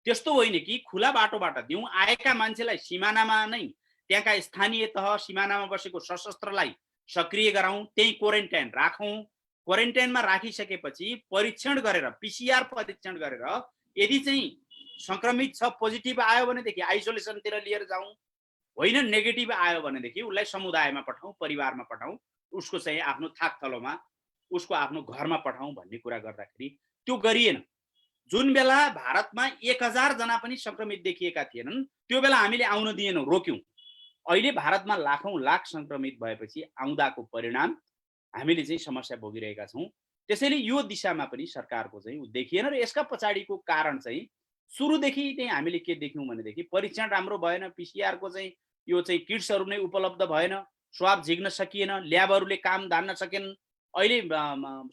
त्यस्तो होइन कि खुला बाटोबाट दिउँ, आएका मान्छेलाई सिमानामा नै, त्यहाँका स्थानीय तह, सिमानामा बसेको सशस्त्रलाई सक्रिय गराउँ, त्यही क्वारेन्टाइन राखौँ। क्वारेन्टाइनमा राखिसकेपछि परीक्षण गरेर, पिसिआर परीक्षण गरेर यदि चाहिँ सङ्क्रमित छ, पोजिटिभ आयो भनेदेखि आइसोलेसनतिर लिएर जाउँ, होइन नेगेटिभ आयो भनेदेखि उसलाई समुदायमा पठाउँ, परिवारमा पठाउँ, उसको चाहिँ आफ्नो थाक थलोमा, उसको आफ्नो घरमा पठाउँ भन्ने कुरा गर्दाखेरि त्यो गरिएन। जुन बेला भारतमा 1000 जना पनि सङ्क्रमित देखिएका थिएनन्, त्यो बेला हामीले आउन दिएनौँ, रोक्यौँ। अहिले भारतमा लाखौँ लाख सङ्क्रमित भएपछि आउँदाको परिणाम हामीले चाहिँ समस्या भोगिरहेका छौँ। त्यसैले यो दिशामा पनि सरकारको चाहिँ देखिएन। र यसका पछाडिको कारण चाहिँ सुरुदेखि चाहिँ हामीले के देख्यौँ भनेदेखि परीक्षण राम्रो भएन, पिसिआरको चाहिँ यो चाहिँ किट्सहरू नै उपलब्ध भएन, स्वाब झिक्न सकिएन, ल्याबहरूले काम धान्न सकेनन्। अहिले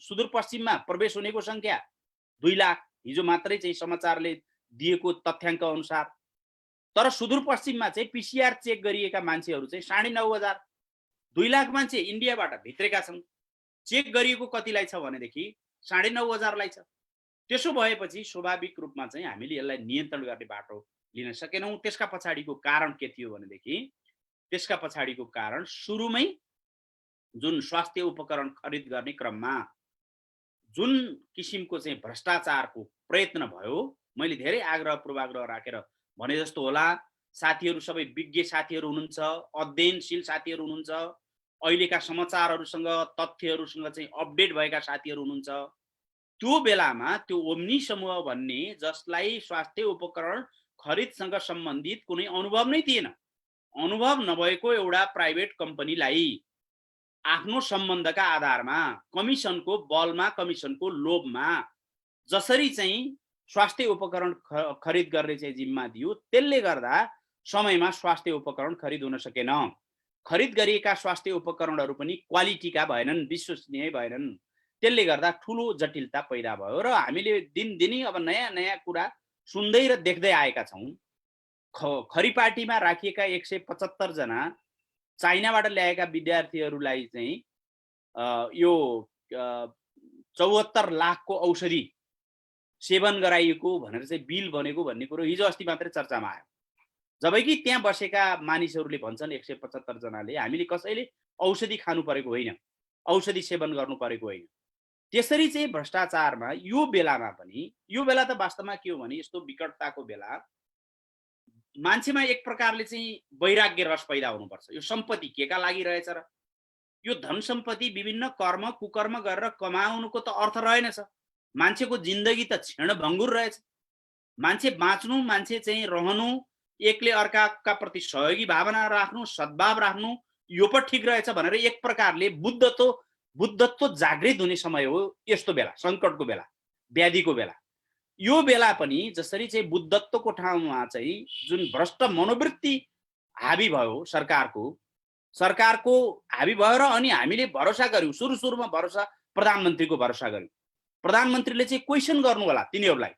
सुदूरपश्चिममा प्रवेश हुनेको सङ्ख्या 2 लाख हिजो मात्रै चाहिँ समाचारले दिएको तथ्याङ्क अनुसार। तर सुदूरपश्चिममा चाहिँ पिसिआर चेक गरिएका मान्छेहरू चाहिँ 9,500, 2 लाख मान्छे इन्डियाबाट भित्रेका छन्। चेक गरिएको कतिलाई छ भनेदेखि 9,500लाई छ। त्यसो भएपछि स्वाभाविक रूपमा चाहिँ हामीले यसलाई नियन्त्रण गर्ने बाटो लिन सकेनौँ। त्यसका पछाडिको कारण के थियो भनेदेखि, त्यसका पछाडिको कारण सुरुमै जुन स्वास्थ्य उपकरण खरिद गर्ने क्रममा जुन किसिमको चाहिँ भ्रष्टाचारको प्रयत्न भयो, मैले धेरै आग्रह पूर्वाग्रह राखेर भने जस्तो होला, साथीहरू सबै विज्ञ साथीहरू हुनुहुन्छ, अध्ययनशील साथीहरू हुनुहुन्छ, अहिलेका समाचारहरूसँग तथ्यहरूसँग चाहिँ अपडेट भएका साथीहरू हुनुहुन्छ। त्यो बेलामा त्यो ओम्नी समूह भन्ने जसलाई स्वास्थ्य उपकरण खरिदसँग सम्बन्धित कुनै अनुभव नै थिएन, अनुभव नभएको एउटा प्राइभेट कम्पनीलाई आफ्नो सम्बन्धका आधारमा, कमिसनको बलमा, कमिसनको लोभमा जसरी चाहिँ स्वास्थ्य उपकरण खरिद गर्ने चाहिँ जिम्मा दियो, त्यसले गर्दा समयमा स्वास्थ्य उपकरण खरिद हुन सकेन। खरिद गरिएका स्वास्थ्य उपकरणहरू पनि क्वालिटीका भएनन्, विश्वसनीय भएनन्। त्यसले गर्दा ठुलो जटिलता पैदा भयो र हामीले दिनदिनै अब नयाँ नयाँ कुरा सुन्दै र देख्दै आएका छौँ। खरिपाटीमा राखिएका 175 जना चाइनाबाट ल्याएका विद्यार्थीहरूलाई चाहिँ यो 74 लाखको औषधि सेवन गराइएको भनेर चाहिँ बिल बनेको भन्ने कुरो हिजो अस्ति मात्रै चर्चामा आयो। जबकि त्यहाँ बसेका मानिसहरूले भन्छन् 175 जनाले हामीले कसैले औषधि खानु परेको होइन, औषधि सेवन गर्नु परेको होइन। त्यसरी चाहिँ भ्रष्टाचारमा यो बेलामा पनि, यो बेला त वास्तवमा के हो भने यस्तो विकटताको बेला मान्छेमा एक प्रकारले चाहिँ वैराग्य रस पैदा हुनुपर्छ। यो सम्पत्ति केका लागि रहेछ र? यो धन सम्पत्ति विभिन्न कर्म कुकर्म गरेर कमाउनुको त अर्थ रहेनछ। मान्छेको जिन्दगी त क्षणभङ्गुर रहेछ। मान्छे बाँच्नु, मान्छे चाहिँ रहनु, एकले अर्काका प्रति सहयोगी भावना राख्नु, सद्भाव राख्नु, यो पो ठिक रहेछ भनेर एक प्रकारले बुद्धत्व जागृत हुने समय हो यस्तो बेला, सङ्कटको बेला, व्याधिको बेला। यो बेला पनि जसरी चाहिँ बुद्धत्वको ठाउँमा चाहिँ जुन भ्रष्ट मनोवृत्ति हाबी भयो सरकारको हाबी भयो र अनि हामीले भरोसा गर्यौँ, सुरुमा भरोसा प्रधानमन्त्रीको भरोसा गर्यौँ। प्रधानमन्त्रीले चाहिँ क्वेसन गर्नु होला तिनीहरूलाई,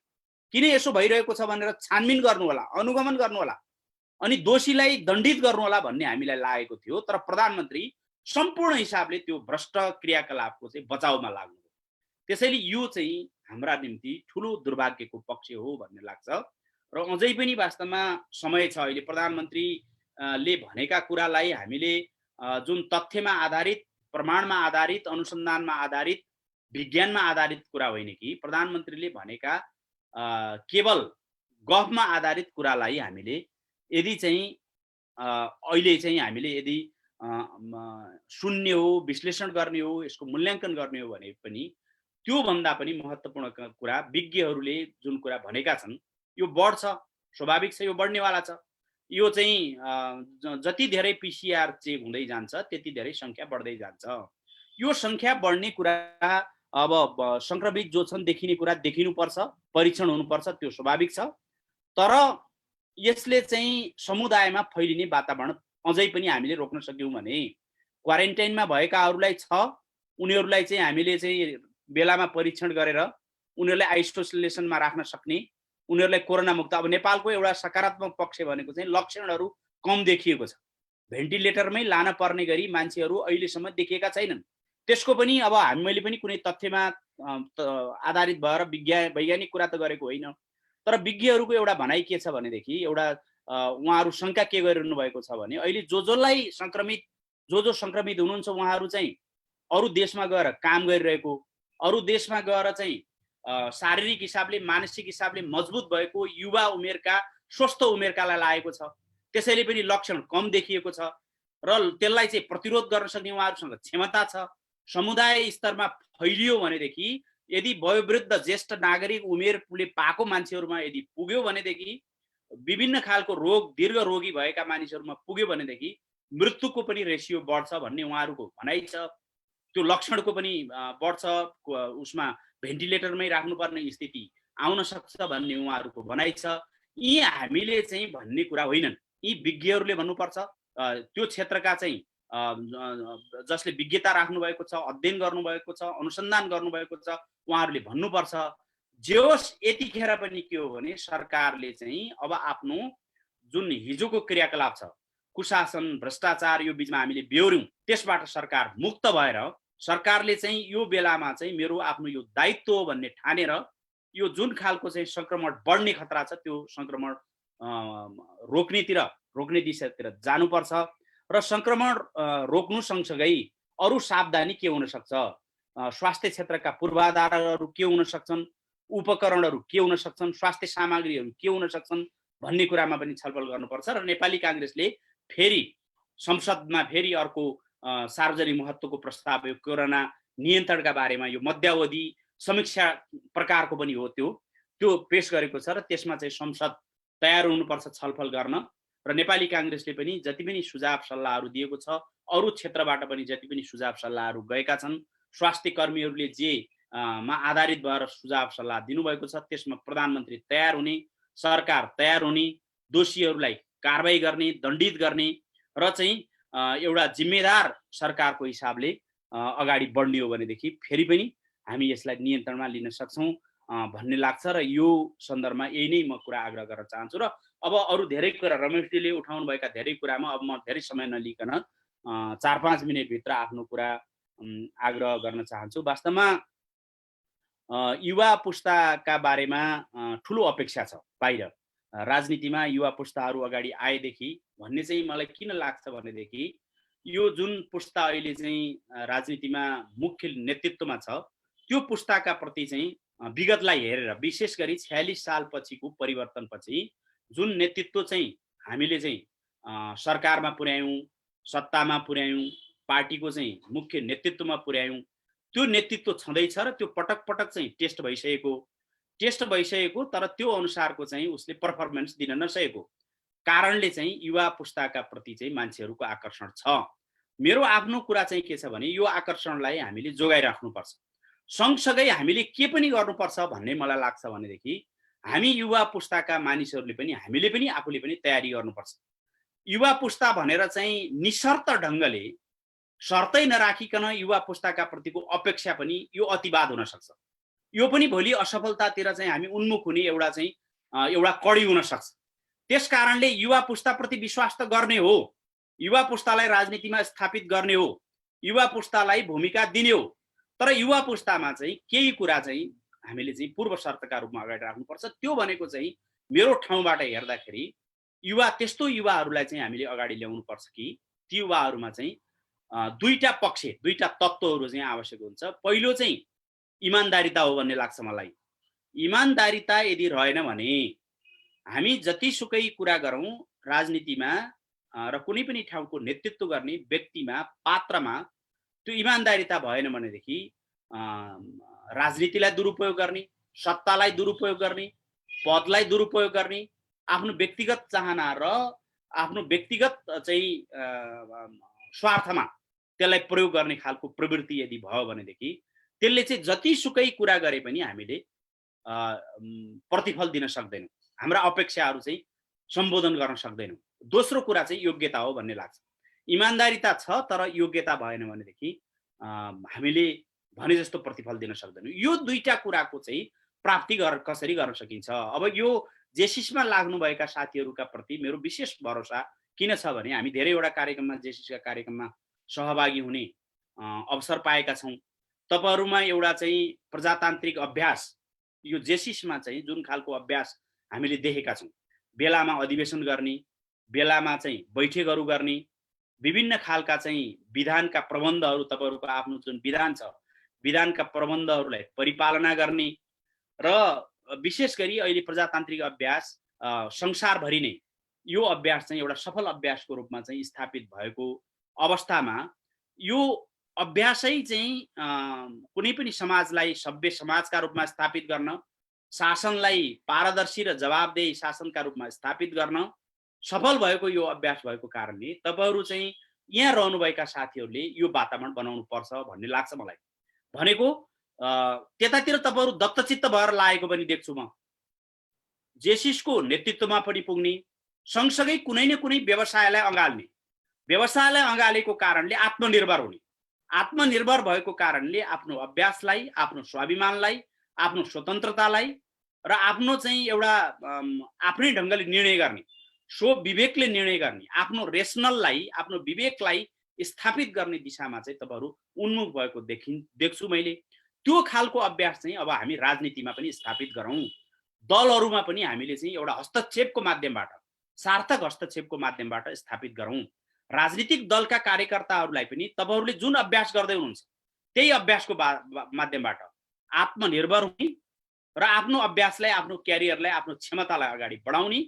किन यसो भइरहेको छ भनेर छानबिन गर्नु होला, अनुगमन गर्नु होला, अनि दोषीलाई दण्डित गर्नु होला भन्ने हामीलाई लागेको थियो। तर प्रधानमन्त्री सम्पूर्ण हिसाबले त्यो भ्रष्ट क्रियाकलापको चाहिँ बचाउमा लाग्नु। त्यसैले यो चाहिँ हाम्रा निम्ति ठुलो दुर्भाग्यको पक्ष हो भन्ने लाग्छ। र अझै पनि वास्तवमा समय छ। अहिले प्रधानमन्त्रीले भनेका कुरालाई हामीले जुन तथ्यमा आधारित, प्रमाणमा आधारित, अनुसन्धानमा आधारित, विज्ञानमा आधारित कुरा होइन कि प्रधानमन्त्रीले भनेका केवल गफमा आधारित कुरालाई हामीले यदि चाहिँ अहिले चाहिँ हामीले यदि सुन्ने हो, विश्लेषण गर्ने हो, यसको मूल्याङ्कन गर्ने हो भने पनि त्योभन्दा पनि महत्त्वपूर्ण कुरा विज्ञहरूले जुन कुरा भनेका छन् यो बढ्छ, स्वाभाविक छ, यो बढ्नेवाला छ। यो चाहिँ जति धेरै पिसिआर चेक हुँदै जान्छ त्यति धेरै सङ्ख्या बढ्दै जान्छ। यो सङ्ख्या बढ्ने कुरा अब सङ्क्रमित जो छन् देखिने कुरा देखिनुपर्छ, परीक्षण हुनुपर्छ, त्यो स्वाभाविक छ। तर यसले चाहिँ समुदायमा फैलिने वातावरण अझै पनि हामीले रोक्न सक्यौँ भने क्वारेन्टाइनमा भएकाहरूलाई छ, उनीहरूलाई चाहिँ हामीले चाहिँ बेलामा परीक्षण गरेर उनीहरूलाई आइसोलेसनमा राख्न सक्ने, उनीहरूलाई कोरोना मुक्त। अब नेपालको एउटा सकारात्मक पक्ष भनेको चाहिँ लक्षणहरू कम देखिएको छ, भेन्टिलेटरमै लान पर्ने गरी मान्छेहरू अहिलेसम्म देखिएका छैनन्। त्यसको पनि अब मैले पनि कुनै तथ्यमा आधारित भएर वैज्ञानिक कुरा त गरेको होइन, तर विज्ञहरूको एउटा भनाइ के छ भनेदेखि एउटा उहाँहरू शङ्का के गरिरहनु भएको छ भने अहिले जो सङ्क्रमित हुनुहुन्छ उहाँहरू चाहिँ अरू देशमा गएर काम गरिरहेको, अरू देशमा गएर चाहिँ शारीरिक हिसाबले, मानसिक हिसाबले मजबुत भएको युवा उमेरका, स्वस्थ उमेरकालाई लागेको छ। त्यसैले पनि लक्षण कम देखिएको छ र त्यसलाई चाहिँ प्रतिरोध गर्न सक्ने उहाँहरूसँग क्षमता छ। समुदाय स्तरमा फैलियो भनेदेखि, यदि वयोवृद्ध ज्येष्ठ नागरिक उमेरले पाएको मान्छेहरूमा यदि पुग्यो भनेदेखि, विभिन्न खालको रोग, दीर्घ रोगी भएका मानिसहरूमा पुग्यो भनेदेखि मृत्युको पनि रेसियो बढ्छ भन्ने उहाँहरूको भनाइ छ। त्यो लक्षणको पनि बढ्छ, उसमा भेन्टिलेटरमै राख्नुपर्ने स्थिति आउन सक्छ भन्ने उहाँहरूको भनाइ छ। यी हामीले चाहिँ भन्ने कुरा होइनन्, यी विज्ञहरूले भन्नुपर्छ। त्यो क्षेत्रका चाहिँ जसले विज्ञता राख्नुभएको छ, अध्ययन गर्नुभएको छ, अनुसन्धान गर्नुभएको छ, उहाँहरूले भन्नुपर्छ। जे होस्, यतिखेर पनि के हो भने सरकारले चाहिँ अब आफ्नो जुन हिजोको क्रियाकलाप छ, कुशासन, भ्रष्टाचार, यो बिचमा हामीले बेहोर्यौँ, त्यसबाट सरकार मुक्त भएर सरकारले चाहिँ यो बेलामा चाहिँ मेरो आफ्नो यो दायित्व हो भन्ने ठानेर यो जुन खालको चाहिँ सङ्क्रमण बढ्ने खतरा छ त्यो सङ्क्रमण रोक्ने दिशातिर जानुपर्छ। र सङ्क्रमण रोक्नु सँगसँगै अरू सावधानी के हुन सक्छ, स्वास्थ्य क्षेत्रका पूर्वाधारहरू के हुन सक्छन्, उपकरणहरू के हुन सक्छन्, स्वास्थ्य सामग्रीहरू के हुन सक्छन् भन्ने कुरामा पनि छलफल गर्नुपर्छ। र नेपाली काङ्ग्रेसले फेरि संसदमा फेरि अर्को सार्वजनिक महत्त्वको प्रस्ताव यो कोरोना नियन्त्रणका बारेमा यो मध्यावधि समीक्षा प्रकारको पनि हो, त्यो पेश गरेको छ। र त्यसमा चाहिँ संसद तयार हुनुपर्छ छलफल गर्न। र नेपाली काङ्ग्रेसले पनि जति पनि सुझाव सल्लाहहरू दिएको छ, अरू क्षेत्रबाट पनि जति पनि सुझाव सल्लाहहरू गएका छन्, स्वास्थ्य कर्मीहरूले जे मा आधारित भएर सुझाव सल्लाह दिनुभएको छ त्यसमा प्रधानमन्त्री तयार हुने, सरकार तयार हुने, दोषीहरूलाई कारबाही गर्ने, दण्डित गर्ने र चाहिँ एउटा जिम्मेदार सरकारको हिसाबले अगाडि बढ्ने हो भनेदेखि फेरि पनि हामी यसलाई नियन्त्रणमा लिन सक्छौँ भन्ने लाग्छ। र यो सन्दर्भमा यही नै म कुरा आग्रह गर्न चाहन्छु। र अब अरू धेरै कुरा रमेशजीले उठाउनु भएका धेरै कुरामा अब म धेरै समय नलिकन 4-5 मिनटभित्र आफ्नो कुरा आग्रह गर्न चाहन्छु। वास्तवमा युवा पुस्ताका बारेमा ठुलो अपेक्षा छ बाहिर राजनीतिमा। युवा पुस्ताहरू अगाडि आएदेखि भन्ने चाहिँ मलाई किन लाग्छ भनेदेखि यो जुन पुस्ता अहिले चाहिँ राजनीतिमा मुख्य नेतृत्वमा छ त्यो पुस्ताका प्रति चाहिँ विगतलाई हेरेर, विशेष गरी 46 साल पछिको परिवर्तनपछि जुन नेतृत्व चाहिँ हामीले चाहिँ सरकारमा पुर्यायौँ, सत्तामा पुर्यायौँ, पार्टीको चाहिँ मुख्य नेतृत्वमा पुर्यायौँ, त्यो नेतृत्व छँदैछ र त्यो पटक पटक चाहिँ टेस्ट भइसकेको तर त्यो अनुसारको चाहिँ उसले पर्फर्मेन्स दिन नसकेको कारणले चाहिँ युवा पुस्ताका प्रति चाहिँ मान्छेहरूको आकर्षण छ। मेरो आफ्नो कुरा चाहिँ के छ भने यो आकर्षणलाई हामीले जोगाइराख्नुपर्छ। सँगसँगै हामीले के पनि गर्नुपर्छ भन्ने मलाई लाग्छ भनेदेखि हामी युवा पुस्ताका मानिसहरूले पनि हामीले पनि आफूले पनि तयारी गर्नुपर्छ। युवा पुस्ता भनेर चाहिँ निशर्त ढङ्गले शर्तै नराखिकन युवा पुस्ताका प्रतिको अपेक्षा पनि यो अतिवाद हुन सक्छ। यो पनि भोलि असफलतातिर चाहिँ हामी उन्मुख हुने एउटा कडी हुन सक्छ। त्यस कारणले युवा पुस्ताप्रति विश्वास त गर्ने हो, युवा पुस्तालाई राजनीतिमा स्थापित गर्ने हो, युवा पुस्तालाई भूमिका दिने हो, तर युवा पुस्तामा चाहिँ केही कुरा चाहिँ हामीले चाहिँ पूर्व शर्तका रूपमा अगाडि राख्नुपर्छ। त्यो भनेको चाहिँ मेरो ठाउँबाट हेर्दाखेरि त्यस्तो युवाहरूलाई चाहिँ हामीले अगाडि ल्याउनुपर्छ कि ती युवाहरूमा चाहिँ दुईटा पक्ष, दुईटा तत्त्वहरू चाहिँ आवश्यक हुन्छ। पहिलो चाहिँ इमानदारिता हो भन्ने लाग्छ मलाई। इमानदारिता यदि रहेन भने हामी जतिसुकै कुरा गरौँ राजनीतिमा र कुनै पनि ठाउँको नेतृत्व गर्ने व्यक्तिमा, पात्रमा त्यो इमानदारिता भएन भनेदेखि राजनीतिलाई दुरुपयोग गर्ने, सत्तालाई दुरुपयोग गर्ने, पदलाई दुरुपयोग गर्ने, आफ्नो व्यक्तिगत चाहना र आफ्नो व्यक्तिगत चाहिँ स्वार्थमा त्यसलाई प्रयोग गर्ने खालको प्रवृत्ति यदि भयो भनेदेखि त्यसले चाहिँ जतिसुकै कुरा गरे पनि हामीले प्रतिफल दिन सक्दैनौँ, हाम्रा अपेक्षाहरू चाहिँ सम्बोधन गर्न सक्दैनौँ। दोस्रो कुरा चाहिँ योग्यता हो भन्ने लाग्छ। इमानदारिता छ तर योग्यता भएन भनेदेखि हामीले भने जस्तो प्रतिफल दिन सक्दैनौँ। यो दुईटा कुराको चाहिँ प्राप्ति कसरी गर्न सकिन्छ? अब यो जेसिसमा लाग्नुभएका साथीहरूका प्रति मेरो विशेष भरोसा किन छ भने हामी धेरैवटा कार्यक्रममा, जेसिसका कार्यक्रममा सहभागी हुने अवसर पाएका छौँ। तपाईहरुमा एउटा चाहिँ प्रजातान्त्रिक अभ्यास, यो जेसिसमा चाहिँ जुन खालको अभ्यास हामीले देखेका छौँ, बेलामा अधिवेशन गर्ने, बेलामा चाहिँ बैठकहरू गर्ने, विभिन्न खालका चाहिँ विधानका प्रबन्धहरू, तपाईहरुको आफ्नो जुन विधान छ, विधानका प्रबन्धहरूलाई परिपालना गर्ने र विशेष गरी अहिले प्रजातान्त्रिक अभ्यास संसारभरि नै यो अभ्यास चाहिँ एउटा सफल अभ्यासको रूपमा चाहिँ स्थापित भएको अवस्थामा यो अभ्यासै चाहिँ कुनै पनि समाजलाई सभ्य समाजका रूपमा स्थापित गर्न, शासनलाई पारदर्शी र जवाबदेही शासनका रूपमा स्थापित गर्न सफल भएको यो अभ्यास भएको कारणले तपाईहरु चाहिँ यहाँ रहनुभएका साथीहरूले यो वातावरण बनाउनु पर्छ भन्ने लाग्छ मलाई। भनेको त्यतातिर तपाईहरु दत्तचित्त भएर लागेको पनि देख्छु म। जेसिसको नेतृत्वमा पनि पुग्ने, सँगसँगै कुनै न कुनै व्यवसायलाई अँगाल्ने, व्यवसायलाई अँगालेको कारणले आत्मनिर्भर हुने, आत्मनिर्भर भएको कारणले आफ्नो अभ्यासलाई, आफ्नो स्वाभिमानलाई, आफ्नो स्वतन्त्रतालाई र आफ्नो चाहिँ एउटा आफ्नै ढङ्गले निर्णय गर्ने, सो विवेकले निर्णय गर्ने, आफ्नो रेसनललाई, आफ्नो विवेकलाई स्थापित गर्ने दिशामा चाहिँ तपाईहरु उन्मुख भएको देख्छु मैले। त्यो खालको अभ्यास चाहिँ अब हामी राजनीतिमा पनि स्थापित गरौँ, दलहरुमा पनि हामीले चाहिँ एउटा हस्तक्षेपको माध्यमबाट, सार्थक हस्तक्षेपको माध्यमबाट स्थापित गरौँ। राजनीतिक दलका कार्यकर्ताहरूलाई पनि तपाईहरुले जुन अभ्यास गर्दै हुनुहुन्छ त्यही अभ्यासको माध्यमबाट आत्मनिर्भर हुने र आफ्नो अभ्यासलाई, आफ्नो क्यारियरलाई, आफ्नो क्षमतालाई अगाडि बढाउने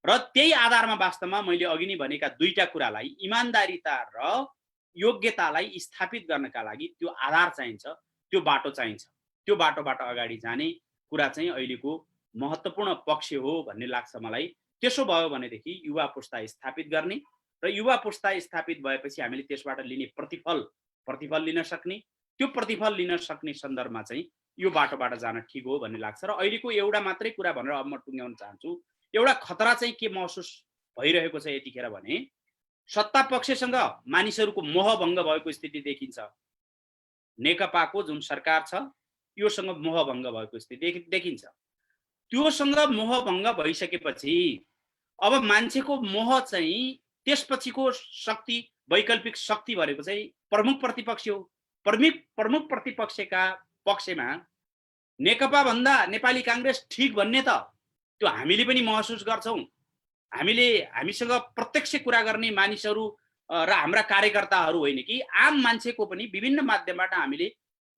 र त्यही आधारमा वास्तवमा मैले अघि नै भनेका दुईटा कुरालाई, इमानदारिता र योग्यतालाई स्थापित गर्नका लागि त्यो आधार चाहिन्छ, त्यो बाटो चाहिन्छ। त्यो बाटोबाट अगाडि जाने कुरा चाहिँ अहिलेको महत्त्वपूर्ण पक्ष हो भन्ने लाग्छ मलाई। त्यसो भयो भनेदेखि युवा पुस्ता स्थापित गर्ने र युवा पुस्ता स्थापित भएपछि हामीले त्यसबाट लिने प्रतिफल लिन सक्ने, त्यो प्रतिफल लिन सक्ने सन्दर्भमा चाहिँ यो बाटोबाट जान ठिक हो भन्ने लाग्छ। र अहिलेको एउटा मात्रै कुरा भनेर अब म टुङ्ग्याउन चाहन्छु, एउटा खतरा चाहिँ के महसुस भइरहेको छ यतिखेर भने सत्ता पक्षसँग मानिसहरूको मोहभङ्ग भएको स्थिति देखिन्छ। नेकपाको जुन सरकार छ योसँग मोहभङ्ग भएको स्थिति देखिन्छ। त्योसँग मोहभङ्ग भइसकेपछि अब मान्छेको मोह चाहिँ त्यसपछिको शक्ति, वैकल्पिक शक्ति भनेको चाहिँ प्रमुख प्रतिपक्ष हो। प्रमुख प्रतिपक्षका पक्षमा नेकपा भन्दा नेपाली कांग्रेस ठीक भन्ने त त्यो हामीले पनि महसुस गर्छौं। हामीसँग प्रत्यक्ष कुरा गर्ने मानिसहरू र हाम्रा कार्यकर्ताहरू होइन कि आम मान्छेको पनि विभिन्न माध्यमबाट हामीले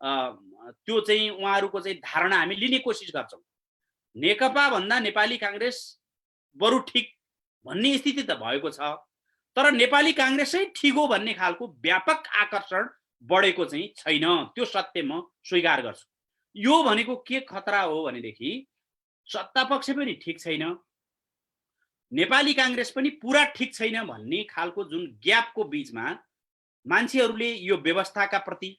त्यो चाहिँ उहाँहरूको चाहिँ धारणा हामी लिने कोसिस गर्छौं। नेकपा भन्दा नेपाली कांग्रेस बरु ठीक भन्ने स्थिति त भएको छ, तर नेपाली कांग्रेसै ठीक हो भन्ने खालको व्यापक आकर्षण बढेको चाहिँ छैन। त्यो सत्य म स्वीकार गर्छु। यो भनेको के खतरा हो भनेदेखि सत्ता पक्ष पनि ठीक छैन, नेपाली कांग्रेस पनि पुरा ठीक छैन भन्ने खालको जुन ग्यापको बीचमा मान्छेहरूले यो व्यवस्थाका प्रति,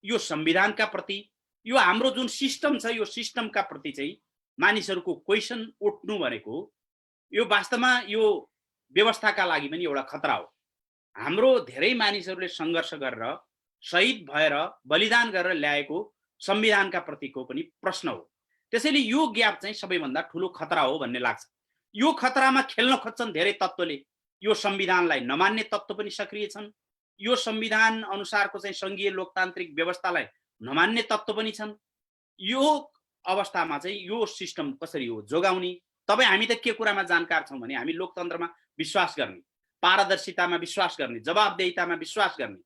यो संविधानका प्रति, यो हाम्रो जुन सिस्टम छ यो सिस्टमका प्रति चाहिँ मानिसहरूको क्वेसन उठ्नु भनेको यो वास्तवमा यो व्यवस्थाका लागि पनि एउटा खतरा हो। हाम्रो धेरै मानिसहरूले सङ्घर्ष गरेर शहीद भएर बलिदान गरेर ल्याएको संविधानका प्रतिको पनि प्रश्न हो। त्यसैले यो ग्याप चाहिँ सबैभन्दा ठुलो खतरा हो भन्ने लाग्छ। यो खतरामा खेल्न खोज्छन् धेरै तत्त्वले। यो संविधानलाई नमान्ने तत्त्व पनि सक्रिय छन्, यो संविधान अनुसारको चाहिँ संघीय लोकतान्त्रिक व्यवस्थालाई नमान्ने तत्त्व पनि छन्। यो अवस्थामा चाहिँ यो सिस्टम कसरी हो जोगाउने? तपाईँ हामी त के कुरामा जानकार छौँ भने हामी लोकतन्त्रमा विश्वास गर्ने, पारदर्शितामा विश्वास गर्ने, जवाबदेहितामा विश्वास गर्ने,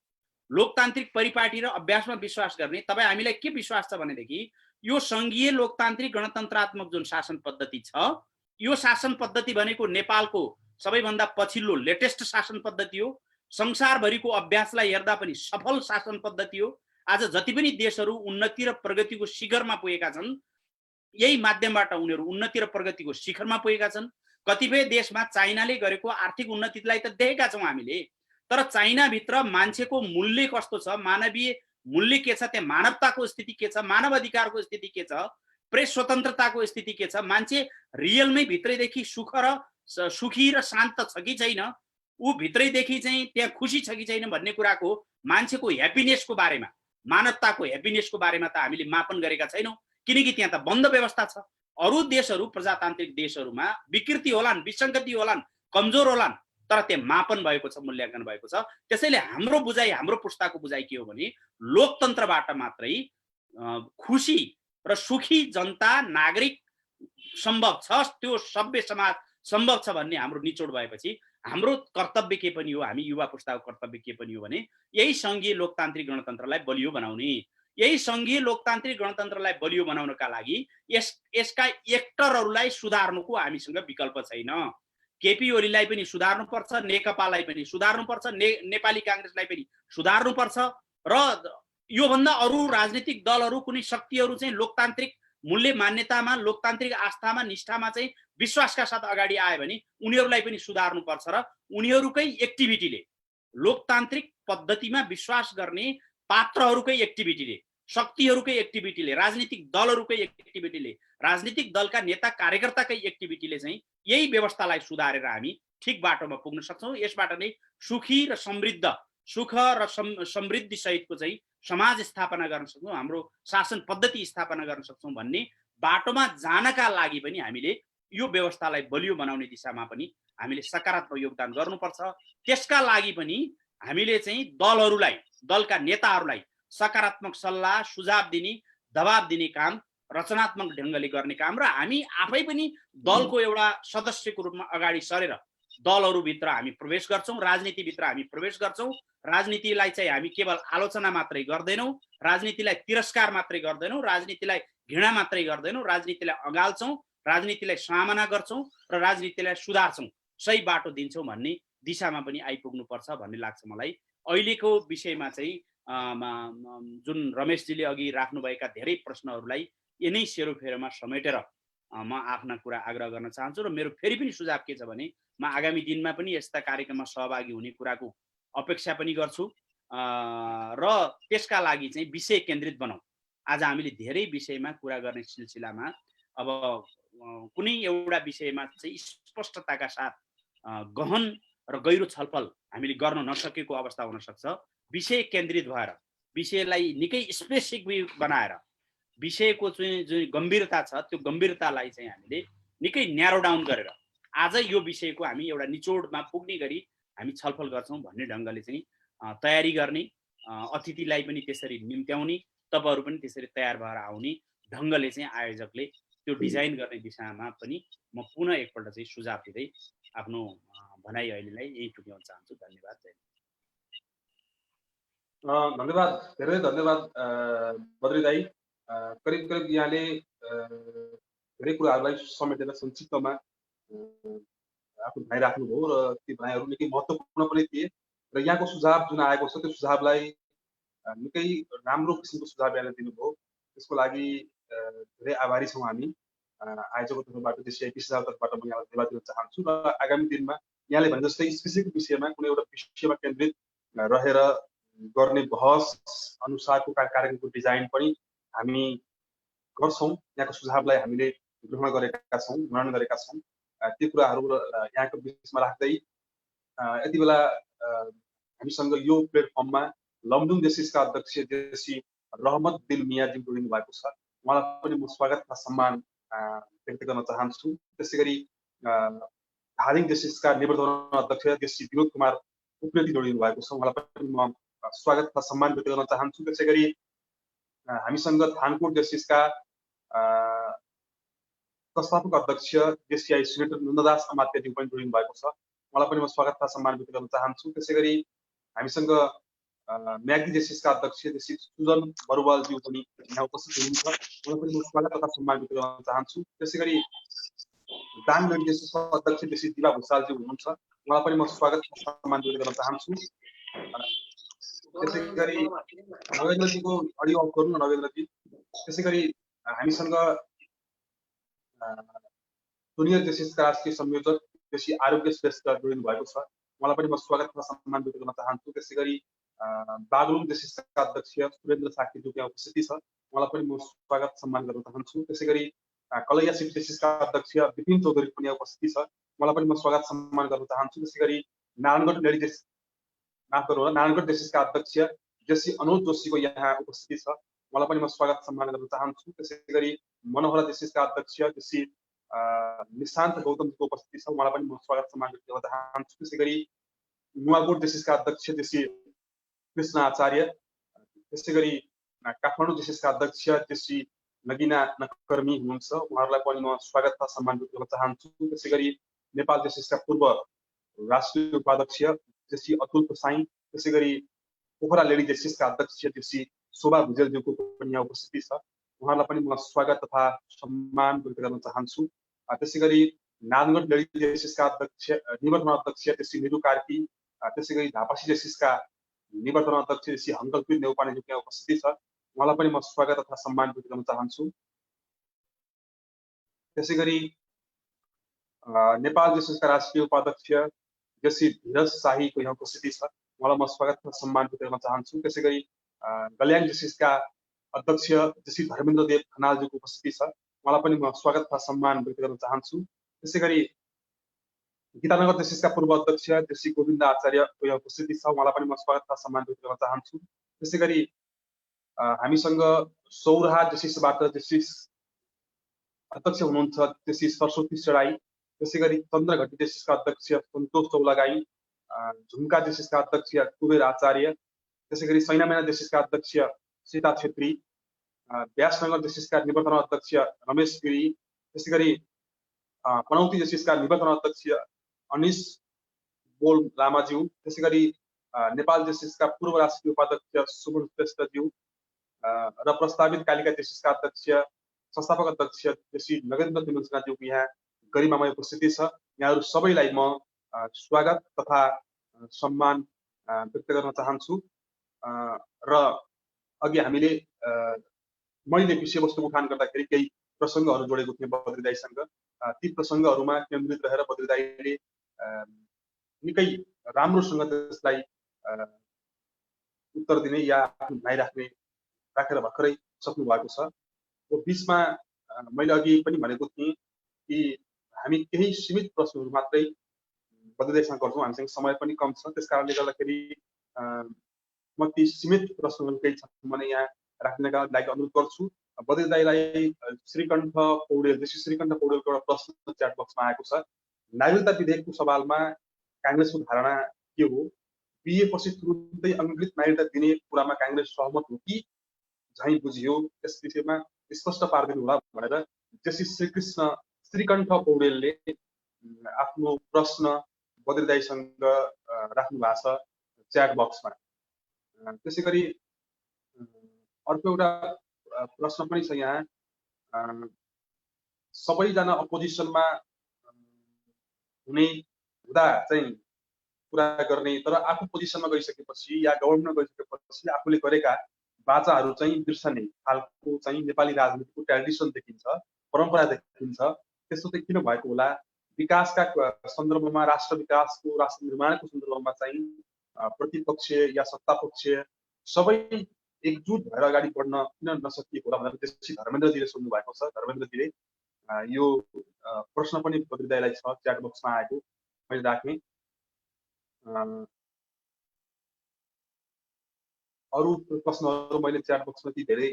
लोकतान्त्रिक परिपाटी र अभ्यासमा विश्वास गर्ने। तपाईँ हामीलाई के विश्वास छ भनेदेखि यो संघीय लोकतान्त्रिक गणतन्त्रात्मक जुन शासन पद्धति छ यो शासन पद्धति भनेको नेपालको सबैभन्दा पछिल्लो लेटेस्ट शासन पद्धति हो। संसारभरिको अभ्यासलाई हेर्दा पनि सफल शासन पद्धति हो। आज जति पनि देशहरू उन्नति र प्रगतिको शिखरमा पुगेका छन् यही माध्यमबाट उनीहरू उन्नति र प्रगतिको शिखरमा पुगेका छन्। कतिपय देशमा चाइनाले गरेको आर्थिक उन्नतिलाई त देखेका छौँ हामीले, तर चाइनाभित्र मान्छेको मूल्य कस्तो छ, मानवीय मूल्य के छ, त्यहाँ मानवताको स्थिति के छ, मानव अधिकारको स्थिति के छ, प्रेस स्वतन्त्रताको स्थिति के छ, मान्छे रियलमै भित्रैदेखि सुखी र शान्त छ कि छैन, ऊ भित्रैदेखि चाहिँ त्यहाँ खुसी छ कि छैन भन्ने कुराको मान्छेको ह्याप्पिनेसको बारेमा, मानवताको ह्याप्पिनेसको बारेमा त हामीले मापन गरेका छैनौँ, किनकि त्यहाँ त बन्द व्यवस्था छ। अरू देशहरू प्रजातान्त्रिक देशहरूमा विकृति होलान्, विसङ्गति होलान्, कमजोर होलान्, तर त्यहाँ मापन भएको छ, मूल्याङ्कन भएको छ। त्यसैले हाम्रो बुझाइ, हाम्रो पुस्ताको बुझाइ के हो भने लोकतन्त्रबाट मात्रै खुसी र सुखी जनता नागरिक सम्भव छ, त्यो सभ्य समाज सम्भव छ भन्ने हाम्रो निचोड भएपछि हाम्रो कर्तव्य के पनि हो, हामी युवा पुस्ताको कर्तव्य के पनि हो भने यही संघीय लोकतान्त्रिक गणतन्त्रलाई बलियो बनाउने। यही संघीय लोकतान्त्रिक गणतन्त्रलाई बलियो बनाउनका लागि यसका एक्टरहरूलाई सुधार्नुको हामीसँग विकल्प छैन। केपी ओलीलाई पनि सुधार्नुपर्छ, नेकपालाई पनि सुधार्नुपर्छ, नेपाली काङ्ग्रेसलाई पनि सुधार्नुपर्छ र योभन्दा अरू राजनीतिक दलहरू कुनै शक्तिहरू चाहिँ लोकतान्त्रिक मूल्य मान्यतामा, लोकतान्त्रिक आस्थामा, निष्ठामा चाहिँ विश्वासका साथ अगाडि आयो भने उनीहरूलाई पनि सुधार्नुपर्छ र उनीहरूकै एक्टिभिटीले, लोकतान्त्रिक पद्धतिमा विश्वास गर्ने पात्रहरूकै एक्टिभिटीले, शक्तिहरूकै एक्टिभिटीले, राजनीतिक दलहरूकै एक्टिभिटीले, राजनीतिक दलका नेता कार्यकर्ताकै एक्टिभिटीले चाहिँ यही व्यवस्थालाई सुधारेर हामी ठिक बाटोमा पुग्न सक्छौँ। यसबाट नै सुखी र समृद्ध, सुख र समृद्धि सहितको चाहिँ समाज स्थापना गर्न सक्छौँ, हाम्रो शासन पद्धति स्थापना गर्न सक्छौँ भन्ने बाटोमा जानका लागि पनि हामीले यो व्यवस्थालाई बलियो बनाउने दिशामा पनि हामीले सकारात्मक योगदान गर्नुपर्छ। त्यसका लागि पनि हामीले चाहिँ दलहरूलाई, दलका नेताहरूलाई सकारात्मक सल्लाह सुझाव दिने, दबाब दिने काम, रचनात्मक ढङ्गले गर्ने काम र हामी आफै पनि दलको एउटा सदस्यको रूपमा अगाडि सरेर दलहरूभित्र हामी प्रवेश गर्छौँ, राजनीतिभित्र हामी प्रवेश गर्छौँ। राजनीतिलाई चाहिँ हामी केवल आलोचना मात्रै गर्दैनौँ, राजनीतिलाई तिरस्कार मात्रै गर्दैनौँ, राजनीतिलाई घृणा मात्रै गर्दैनौँ, राजनीतिलाई अगाल्छौँ, राजनीतिलाई सामना गर्छौँ र राजनीतिलाई सुधार्छौँ, सही बाटो दिन्छौँ भन्ने दिशामा पनि आइपुग्नुपर्छ भन्ने लाग्छ मलाई। अहिलेको विषयमा चाहिँ जुन रमेशजीले अघि राख्नुभएका धेरै प्रश्नहरूलाई यिनै सेरोफेरोमा समेटेर म आफ्ना कुरा आग्रह गर्न चाहन्छु र मेरो फेरि पनि सुझाव के छ भने म आगामी दिनमा पनि यस्ता कार्यक्रममा सहभागी हुने कुराको अपेक्षा पनि गर्छु र त्यसका लागि चाहिँ विषय केन्द्रित बनाऊ। आज हामीले धेरै विषयमा कुरा गर्ने सिलसिलामा अब कुनै एउटा विषयमा चाहिँ स्पष्टताका साथ गहन र गहिरो छलफल हामीले गर्न नसकेको अवस्था हुन सक्छ। विषय केन्द्रित भएर, विषयलाई निकै स्पेसिफिक बनाएर, विषयको चाहिँ जुन गम्भीरता छ त्यो गम्भीरतालाई चाहिँ हामीले निकै न्यारो डाउन गरेर आज यो विषयको हामी एउटा निचोडमा पुग्ने गरी हामी छलफल गर्छौँ भन्ने ढङ्गले चाहिँ तयारी गर्ने, अतिथिलाई पनि त्यसरी निम्त्याउने, तपाईँहरू पनि त्यसरी तयार भएर आउने ढङ्गले चाहिँ आयोजकले त्यो डिजाइन गर्ने दिशामा पनि म पुनः एकपल्ट चाहिँ सुझाव दिँदै आफ्नो भनाइ अहिलेलाई यही टुङ्ग्याउन चाहन्छु। धन्यवाद। धन्यवाद, धेरै धन्यवाद बद्री दाई। करिब करिब यहाँले धेरै कुराहरूलाई समेटेर संक्षिप्तमा आफ्नो भनाइ राख्नुभयो र ती भनाइहरू निकै महत्त्वपूर्ण पनि थिए र यहाँको सुझाव जुन आएको छ त्यो सुझावलाई निकै राम्रो किसिमको सुझाव यहाँले दिनुभयो। त्यसको लागि धेरै आभारी छौँ हामी। आयोजकको तर्फबाट, जेसिआइपी सुझाव तर्फबाट म यहाँलाई धन्यवाद दिन चाहन्छु र आगामी दिनमा यहाँले भने जस्तै स्पेसिफिक विषयमा कुनै एउटा विषयमा केन्द्रित रहेर गर्ने बहस अनुसारको कार्यक्रमको डिजाइन पनि हामी गर्छौँ। यहाँको सुझावलाई हामीले ग्रहण गरेका छौँ, मनन गरेका छौँ। ती कुराहरू यहाँको बिचमा राख्दै यति बेला हामीसँग यो प्लेटफर्ममा लमजुङ जेसिसका अध्यक्ष जेसी रहमत दिल मियाजी जोडिनु भएको छ। उहाँलाई पनि म स्वागत र सम्मान व्यक्त गर्न चाहन्छु। त्यसै गरी धादिङ जेसिसका निवर्तमान अध्यक्ष जेसी विनोद कुमार उप्रेती जोडिनु भएको छ। उहाँलाई पनि म स्वागत र सम्मान व्यक्त गर्न चाहन्छु। त्यसै गरी हामीसँग थानकोट जेसिसका संस्थापक अध्यक्ष जेसीआई सिनेटर नन्ददास अमात्यज्यू पनि जोडिनु भएको छ। उहाँलाई पनि म स्वागत र सम्मान व्यक्त गर्न चाहन्छु। त्यसै गरी हामीसँग म्याग्दी जेसिसका अध्यक्ष जेसी सुजन बरुवालज्यू पनि यहाँ उपस्थित हुनुहुन्छ। उहाँलाई पनि म स्वागत तथा सम्मान व्यक्त गर्न चाहन्छु। त्यसै गरी दाङगढी जेसिसका अध्यक्ष जेसी दिवा भुषालज्यू हुनुहुन्छ। उहाँलाई पनि म स्वागत र सम्मान व्यक्त गर्न चाहन्छु। त्यसै गरी नवेन्द्रजीको अडियो अफ गर्नु न नवेन्द्रजी। त्यसै गरी हामीसँग जुनियर जेसिसका राष्ट्रिय संयोजक जेसी आरोग्य श्रेष्ठ जोडिनु भएको छ। उहाँलाई पनि म स्वागत र सम्मान व्यक्त गर्न चाहन्छु। त्यसै गरी बागलुङ जेसिसका अध्यक्ष सुरेन्द्र साक्यज्यू यहाँ उपस्थिति छ। उहाँलाई पनि म स्वागत सम्मान गर्न चाहन्छु। त्यसै गरी कलैया सिटी जेसिसका अध्यक्ष विपिन चौधरी पनि यहाँ उपस्थिति छ। उहाँलाई पनि म स्वागत सम्मान गर्न चाहन्छु। त्यसै गरी नारायणगढ जेसिसका अध्यक्ष जेसी अनुज जोशीको यहाँ उपस्थिति छ। उहाँलाई पनि म स्वागत सम्मान गर्न चाहन्छु। त्यसै गरी मनोहरा जेसिसका अध्यक्ष जेसी निशान्त गौतमजीको उपस्थिति छ। उहाँलाई पनि म स्वागत सम्मान व्यक्त गर्न चाहन्छु। त्यसै गरी नुवाकोट जेसिसका अध्यक्ष जेसी कृष्ण आचार्य, त्यसै गरी काठमाडौँ जेसिसका अध्यक्ष जेसी नगिना नकर्मी हुनुहुन्छ। उहाँहरूलाई पनि म स्वागत र सम्मान व्यक्त गर्न चाहन्छु। त्यसै गरी नेपाल जेसिसका पूर्व राष्ट्रिय उपाध्यक्ष जेसी अतुल प्रसाई, त्यसै गरी पोखरा लेडी जेसिसका अध्यक्ष जेसी शोभा भुजेलज्यूको पनि यहाँ उपस्थिति छ। उहाँलाई पनि म स्वागत तथा सम्मान व्यक्त गर्न चाहन्छु। त्यसै गरी नारायणगढ लेडी जेसिसका अध्यक्ष निवर्तमान अध्यक्ष जेसी निरु कार्की, त्यसै गरी झापासी जेसिसका निवर्तमान अध्यक्ष जेसी हङ्कलप्रित नेउपानेज्यू यहाँ उपस्थिति छ। उहाँलाई पनि म स्वागत तथा सम्मान व्यक्त गर्न चाहन्छु। त्यसै गरी नेपाल जेसिसका राष्ट्रिय उपाध्यक्ष जेसी धीरज शाहीको यहाँ उपस्थिति छ। उहाँलाई म स्वागत र सम्मान व्यक्त गर्न चाहन्छु। त्यसै गरी गल्याङ जेसिसका अध्यक्ष जेसी धर्मेन्द्र देव खनालज्यूको उपस्थिति छ। उहाँलाई पनि म स्वागत र सम्मान व्यक्त गर्न चाहन्छु। त्यसै गरी गीतानगर जेसिसका पूर्व अध्यक्ष जेसी गोविन्द आचार्यको यहाँ उपस्थिति छ। उहाँलाई पनि म स्वागत र सम्मान व्यक्त गर्न चाहन्छु। त्यसै गरी हामीसँग सौराहा जेसिसबाट जेसिस अध्यक्ष हुनुहुन्छ जेसी सरस्वती सेडाई, त्यसै गरी चन्द्रघटी जेसिसका अध्यक्ष सन्तोष चौलागाई, झुम्का जेसिसका अध्यक्ष कुबेर आचार्य, त्यसै गरी सैनामेना जेसिसका अध्यक्ष सीता छेत्री, व्यासनगर जेसिसका निवर्तमान अध्यक्ष रमेश गिरी, त्यसै गरी पनौती जेसिसका निवर्तमान अध्यक्ष अनिश बोल लामाज्यू, त्यसै गरी नेपाल जेसिसका पूर्व राष्ट्रिय उपाध्यक्ष सुमन श्रेष्ठज्यू र प्रस्तावित कालिका जेसिसका अध्यक्ष संस्थापक अध्यक्ष जेसी नगेन्द्र तिमल सिन्हाज्यूको यहाँ गरिमामय उपस्थिति छ। यहाँहरू सबैलाई म स्वागत तथा सम्मान व्यक्त गर्न चाहन्छु। र अघि हामीले मैले विषयवस्तु उठान गर्दाखेरि केही प्रसङ्गहरू जोडेको थिएँ बद्री दाईसँग। ती प्रसङ्गहरूमा केन्द्रित रहेर बद्री दाईले निकै राम्रोसँग त्यसलाई उत्तर दिने या आफ्नो भनाइ राखेर भर्खरै सक्नु भएको छ। बिचमा मैले अघि पनि भनेको थिएँ कि हामी केही सीमित प्रश्नहरू मात्रै बद्री दाईसँग गर्छौँ। हामीसँग समय पनि कम छ। त्यस कारणले गर्दाखेरि म ती सीमित प्रश्नहरू केही छन् भने यहाँ राख्नका लागि अनुरोध गर्छु। बद्री दाईलाई श्रीकण्ठ पौडेल जेसी श्रीकण्ठ पौडेलको एउटा प्रश्न च्याट बक्समा आएको छ। नागरिकता विधेयकको सवालमा काङ्ग्रेसको धारणा के हो? बिए पछि तुरुन्तै अङ्गीकृत नागरिकता दिने कुरामा काङ्ग्रेस सहमत हो कि झैँ बुझियो? यस विषयमा स्पष्ट पारिदिनु होला भनेर जेसी श्रीकण्ठ पौडेलले आफ्नो प्रश्न बद्री दाईसँग राख्नु भएको छ च्याट बक्समा। त्यसै गरी अर्को एउटा प्रश्न पनि छ यहाँ, सबैजना अपोजिसनमा हुँदा चाहिँ कुरा गर्ने तर आफू पोजिसनमा गइसकेपछि या गभर्नमेन्टमा गइसकेपछि आफूले गरेका बाचाहरू चाहिँ बिर्सने खालको चाहिँ नेपाली राजनीतिको ट्रेडिसन देखिन्छ, परम्परा देखिन्छ। त्यस्तो चाहिँ किन भएको होला? विकासका सन्दर्भमा, राष्ट्र विकासको, राष्ट्र निर्माणको सन्दर्भमा चाहिँ प्रतिपक्षीय या सत्तापक्षीय सबै एकजुट भएर अगाडि बढ्न किन नसकिएको होला भनेर त्यसपछि धर्मेन्द्रजीले सोध्नु भएको छ। धर्मेन्द्रजीले यो प्रश्न पनि बद्रीदाईलाई छ, च्याट बक्समा आएको मैले राखेँ। अरू प्रश्नहरू मैले च्याट बक्समा ती धेरै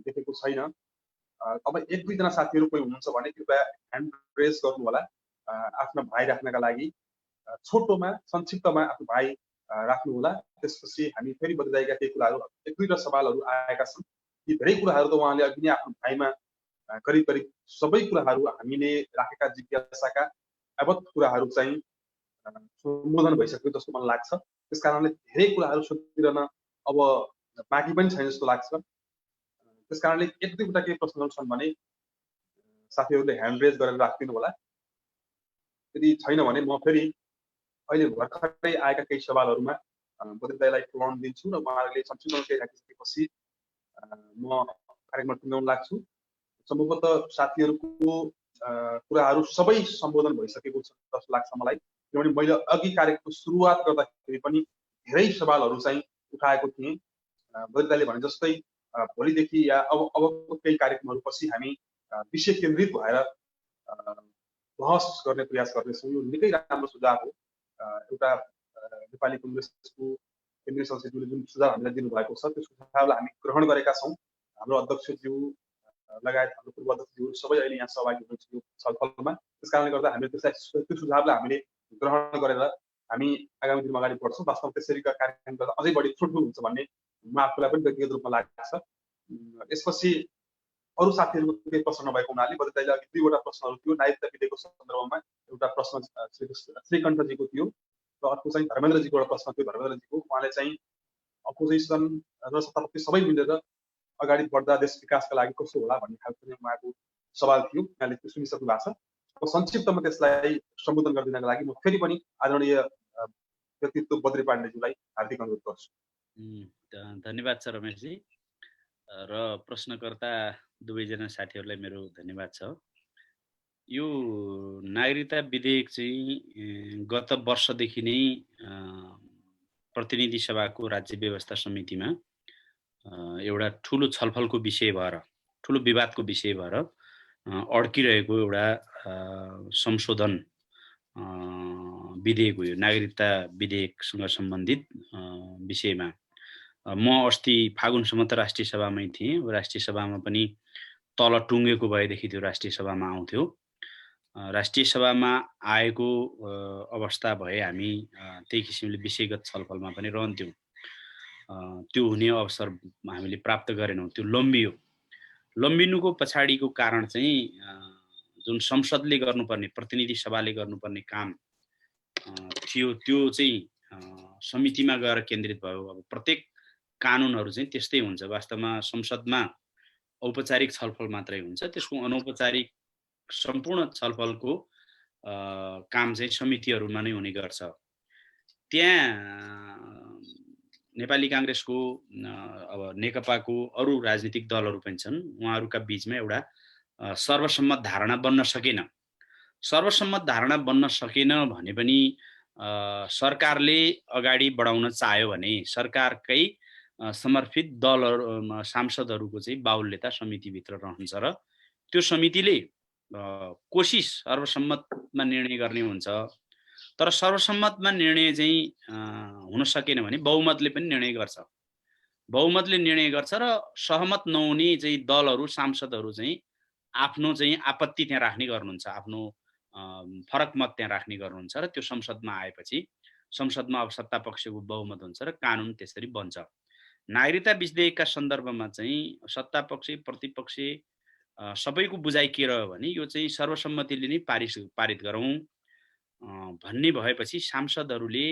देखेको छैन। अब एक दुईजना साथीहरू कोही हुनुहुन्छ भने कृपया ह्यान्ड रेज गर्नु होला आफ्नो भाइ राख्नका लागि। छोटोमा संक्षिप्तमा आफ्नो भाइ राख्नु होला। त्यसपछि हामी फेरि बद्रीदाईका केही कुराहरू एक दुईवटा सवालहरू आएका छन्। यी धेरै कुराहरू त उहाँले अघि नै आफ्नो भाइमा करिब करिब सबै कुराहरू हामीले राखेका जिज्ञासाका यावत कुराहरू चाहिँ सम्बोधन भइसक्यो जस्तो मलाई लाग्छ। त्यस कारणले धेरै कुराहरू सोधिरहन अब बाँकी पनि छैन जस्तो लाग्छ। त्यस कारणले एक दुईवटा केही प्रश्नहरू छन् भने साथीहरूले ह्यान्ड रेज गरेर राखिदिनु होला। यदि छैन भने म फेरि अहिले भर्खरै आएका केही सवालहरूमा बद्रीदाईलाई टर्न दिन्छु र उहाँहरूले संक्षिप्तमा केही राखिसकेपछि म कार्यक्रममा टुङ्ग्याउन लाग्छु। सम्भवतः साथीहरूको कुराहरू सबै सम्बोधन भइसकेको छ जस्तो लाग्छ मलाई, किनभने मैले अघि कार्यक्रमको सुरुवात गर्दाखेरि पनि धेरै सवालहरू चाहिँ उठाएको थिएँ। बद्रीदाईले भने जस्तै भोलिदेखि या अबको केही कार्यक्रमहरू पछि हामी विषय केन्द्रित भएर बहस गर्ने प्रयास गर्नेछौँ। यो निकै राम्रो सुझाव हो। एउटा नेपाली कङ्ग्रेसको केन्द्रीय संसदीयले जुन सुझाव हामीलाई दिनुभएको छ त्यो सुझावलाई हामी ग्रहण गरेका छौँ। हाम्रो अध्यक्षज्यू लगायत हाम्रो पूर्व अध्यक्षज्यूहरू सबै अहिले यहाँ सहभागी हुनुहुन्छ यो छलफलमा। त्यस कारणले गर्दा हामीले त्यसलाई त्यो सुझावलाई हामीले ग्रहण गरेर हामी आगामी दिनमा अगाडि बढ्छौँ। वास्तवमा त्यसरीका कार्यक्रम गर्दा अझै बढी फ्रुटफुल हुन्छ भन्ने म आफूलाई पनि व्यक्तिगत रूपमा लाग्छ। यसपछि अरू साथीहरूको केही प्रश्न नभएको हुनाले बद्रीदाईले अघि दुईवटा प्रश्नहरू थियो। नागरिकता विधेयकको सन्दर्भमा एउटा प्रश्न श्रीकण्ठजीको थियो र अर्को चाहिँ धर्मेन्द्रजीको एउटा प्रश्न थियो। धर्मेन्द्रजीको उहाँले चाहिँ अपोजिसन र सत्तापक्ष सबै मिलेर अगाडि बढ्दा देश विकासका लागि कस्तो होला भन्ने खालको उहाँको सवाल थियो। उहाँले त्यो सुनिसक्नु भएको छ। अब संक्षिप्तमा त्यसलाई सम्बोधन गरिदिनका लागि म फेरि पनि आदरणीय व्यक्तित्व बद्री पाण्डेज्यूलाई हार्दिक अनुरोध गर्छु। धन्यवाद छ रमेशजी र प्रश्नकर्ता दुवैजना साथीहरूलाई मेरो धन्यवाद छ। यो नागरिकता विधेयक चाहिँ गत वर्षदेखि नै प्रतिनिधि सभाको राज्य व्यवस्था समितिमा एउटा ठुलो छलफलको विषय भएर, ठुलो विवादको विषय भएर अड्किरहेको एउटा संशोधन विधेयक हो। यो नागरिकता विधेयकसँग सम्बन्धित विषयमा म अस्ति फागुनसम्म त राष्ट्रिय सभामै थिएँ। राष्ट्रिय सभामा पनि तल टुङ्गेको भएदेखि त्यो राष्ट्रिय सभामा आउँथ्यो। राष्ट्रिय सभामा आएको अवस्था भए हामी त्यही किसिमले विषयगत छलफलमा पनि रहन्थ्यौँ। त्यो हुने अवसर हामीले प्राप्त गरेनौँ। त्यो लम्बियो। लम्बिनुको पछाडिको कारण चाहिँ जुन संसदले गर्नुपर्ने, प्रतिनिधि सभाले गर्नुपर्ने काम थियो त्यो चाहिँ समितिमा गएर केन्द्रित भयो। अब प्रत्येक कानुनहरू चाहिँ त्यस्तै हुन्छ। वास्तवमा संसदमा औपचारिक छलफल मात्रै हुन्छ। त्यसको अनौपचारिक सम्पूर्ण छलफलको काम चाहिँ समितिहरूमा नै हुने गर्छ। त्यहाँ नेपाली काङ्ग्रेसको अब नेकपाको अरू राजनीतिक दलहरू पनि छन्। उहाँहरूका बीचमा एउटा सर्वसम्मत धारणा बन्न सकेन। सर्वसम्मत धारणा बन्न सकेन भने पनि सरकारले अगाडि बढाउन चाह्यो भने सरकारकै समर्पित दलहरू सांसदहरूको चाहिँ बाहुल्यता समितिभित्र रहन्छ र त्यो समितिले कोसिस सर्वसम्मतमा निर्णय गर्ने हुन्छ। तर सर्वसम्मतमा निर्णय चाहिँ हुन सकेन भने बहुमतले पनि निर्णय गर्छ। बहुमतले निर्णय गर्छ र सहमत नहुने चाहिँ दलहरू, सांसदहरू चाहिँ आफ्नो चाहिँ आपत्ति त्यहाँ राख्ने गर्नुहुन्छ, आफ्नो फरक मत त्यहाँ राख्ने गर्नुहुन्छ र त्यो संसदमा आएपछि संसदमा अब सत्ता पक्षको बहुमत हुन्छ र कानुन त्यसरी बन्छ। नागरिकता विधेयकका सन्दर्भमा चाहिँ सत्ता पक्ष, प्रतिपक्ष सबैको बुझाइ के रह्यो भने यो चाहिँ सर्वसम्मतिले नै पारित गरौँ भन्ने भएपछि सांसदहरूले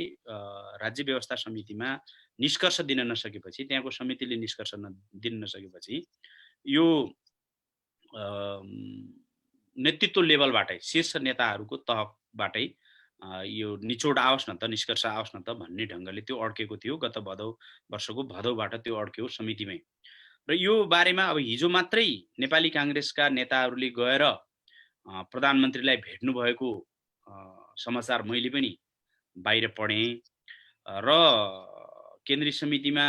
राज्य व्यवस्था समितिमा निष्कर्ष दिन नसकेपछि, त्यहाँको समितिले निष्कर्ष दिन नसकेपछि यो नेतृत्व लेभलबाटै, शीर्ष नेताहरूको तहबाटै यो निचोड आओस् न त, निष्कर्ष आओस् न त भन्ने ढङ्गले त्यो अड्केको थियो। गत वर्षको भदौबाट त्यो अड्क्यो समितिमै। र यो बारेमा अब हिजो मात्रै नेपाली काङ्ग्रेसका नेताहरूले गएर प्रधानमन्त्रीलाई भेट्नु भएको समाचार मैले पनि बाहिर पढेँ। र केन्द्रीय समितिमा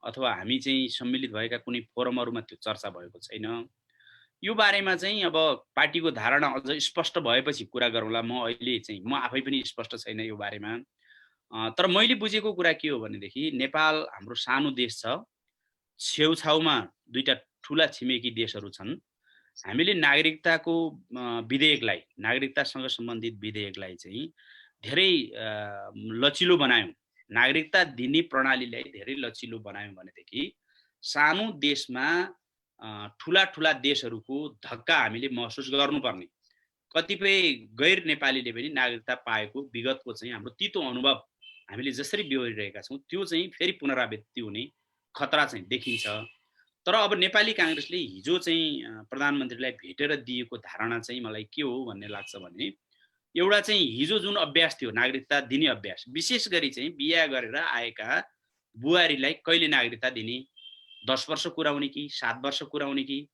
अथवा हामी चाहिँ सम्मिलित भएका कुनै फोरमहरूमा त्यो चर्चा भएको छैन। यो बारेमा चाहिँ अब पार्टीको धारणा अझ स्पष्ट भएपछि कुरा गरौँला। म अहिले चाहिँ म आफै पनि स्पष्ट छैन यो बारेमा। तर मैले बुझेको कुरा के हो भनेदेखि नेपाल हाम्रो सानो देश छ, छेउछाउमा दुईटा ठुला छिमेकी देशहरू छन्। हामीले नागरिकताको विधेयकलाई, नागरिकतासँग सम्बन्धित विधेयकलाई चाहिँ धेरै लचिलो बनायौँ, नागरिकता दिने प्रणालीलाई धेरै लचिलो बनायौँ भनेदेखि सानो देशमा ठुला ठुला देशहरूको धक्का हामीले महसुस गर्नुपर्ने, कतिपय गैर नेपालीले पनि नागरिकता पाएको विगतको चाहिँ हाम्रो तितो अनुभव हामीले जसरी बिहोरिरहेका छौँ त्यो चाहिँ फेरि पुनरावृत्ति हुने खतरा चाहिँ देखिन्छ। तर अब नेपाली काङ्ग्रेसले हिजो चाहिँ प्रधानमन्त्रीलाई भेटेर दिएको धारणा चाहिँ मलाई के हो भन्ने लाग्छ भने एउटा चाहिँ हिजो जुन अभ्यास थियो नागरिकता दिने अभ्यास, विशेष गरी चाहिँ बिहा गरेर आएका बुहारीलाई कहिले नागरिकता दिने, 10 वर्ष कुराउने कि 7 वर्ष कुराउने कि,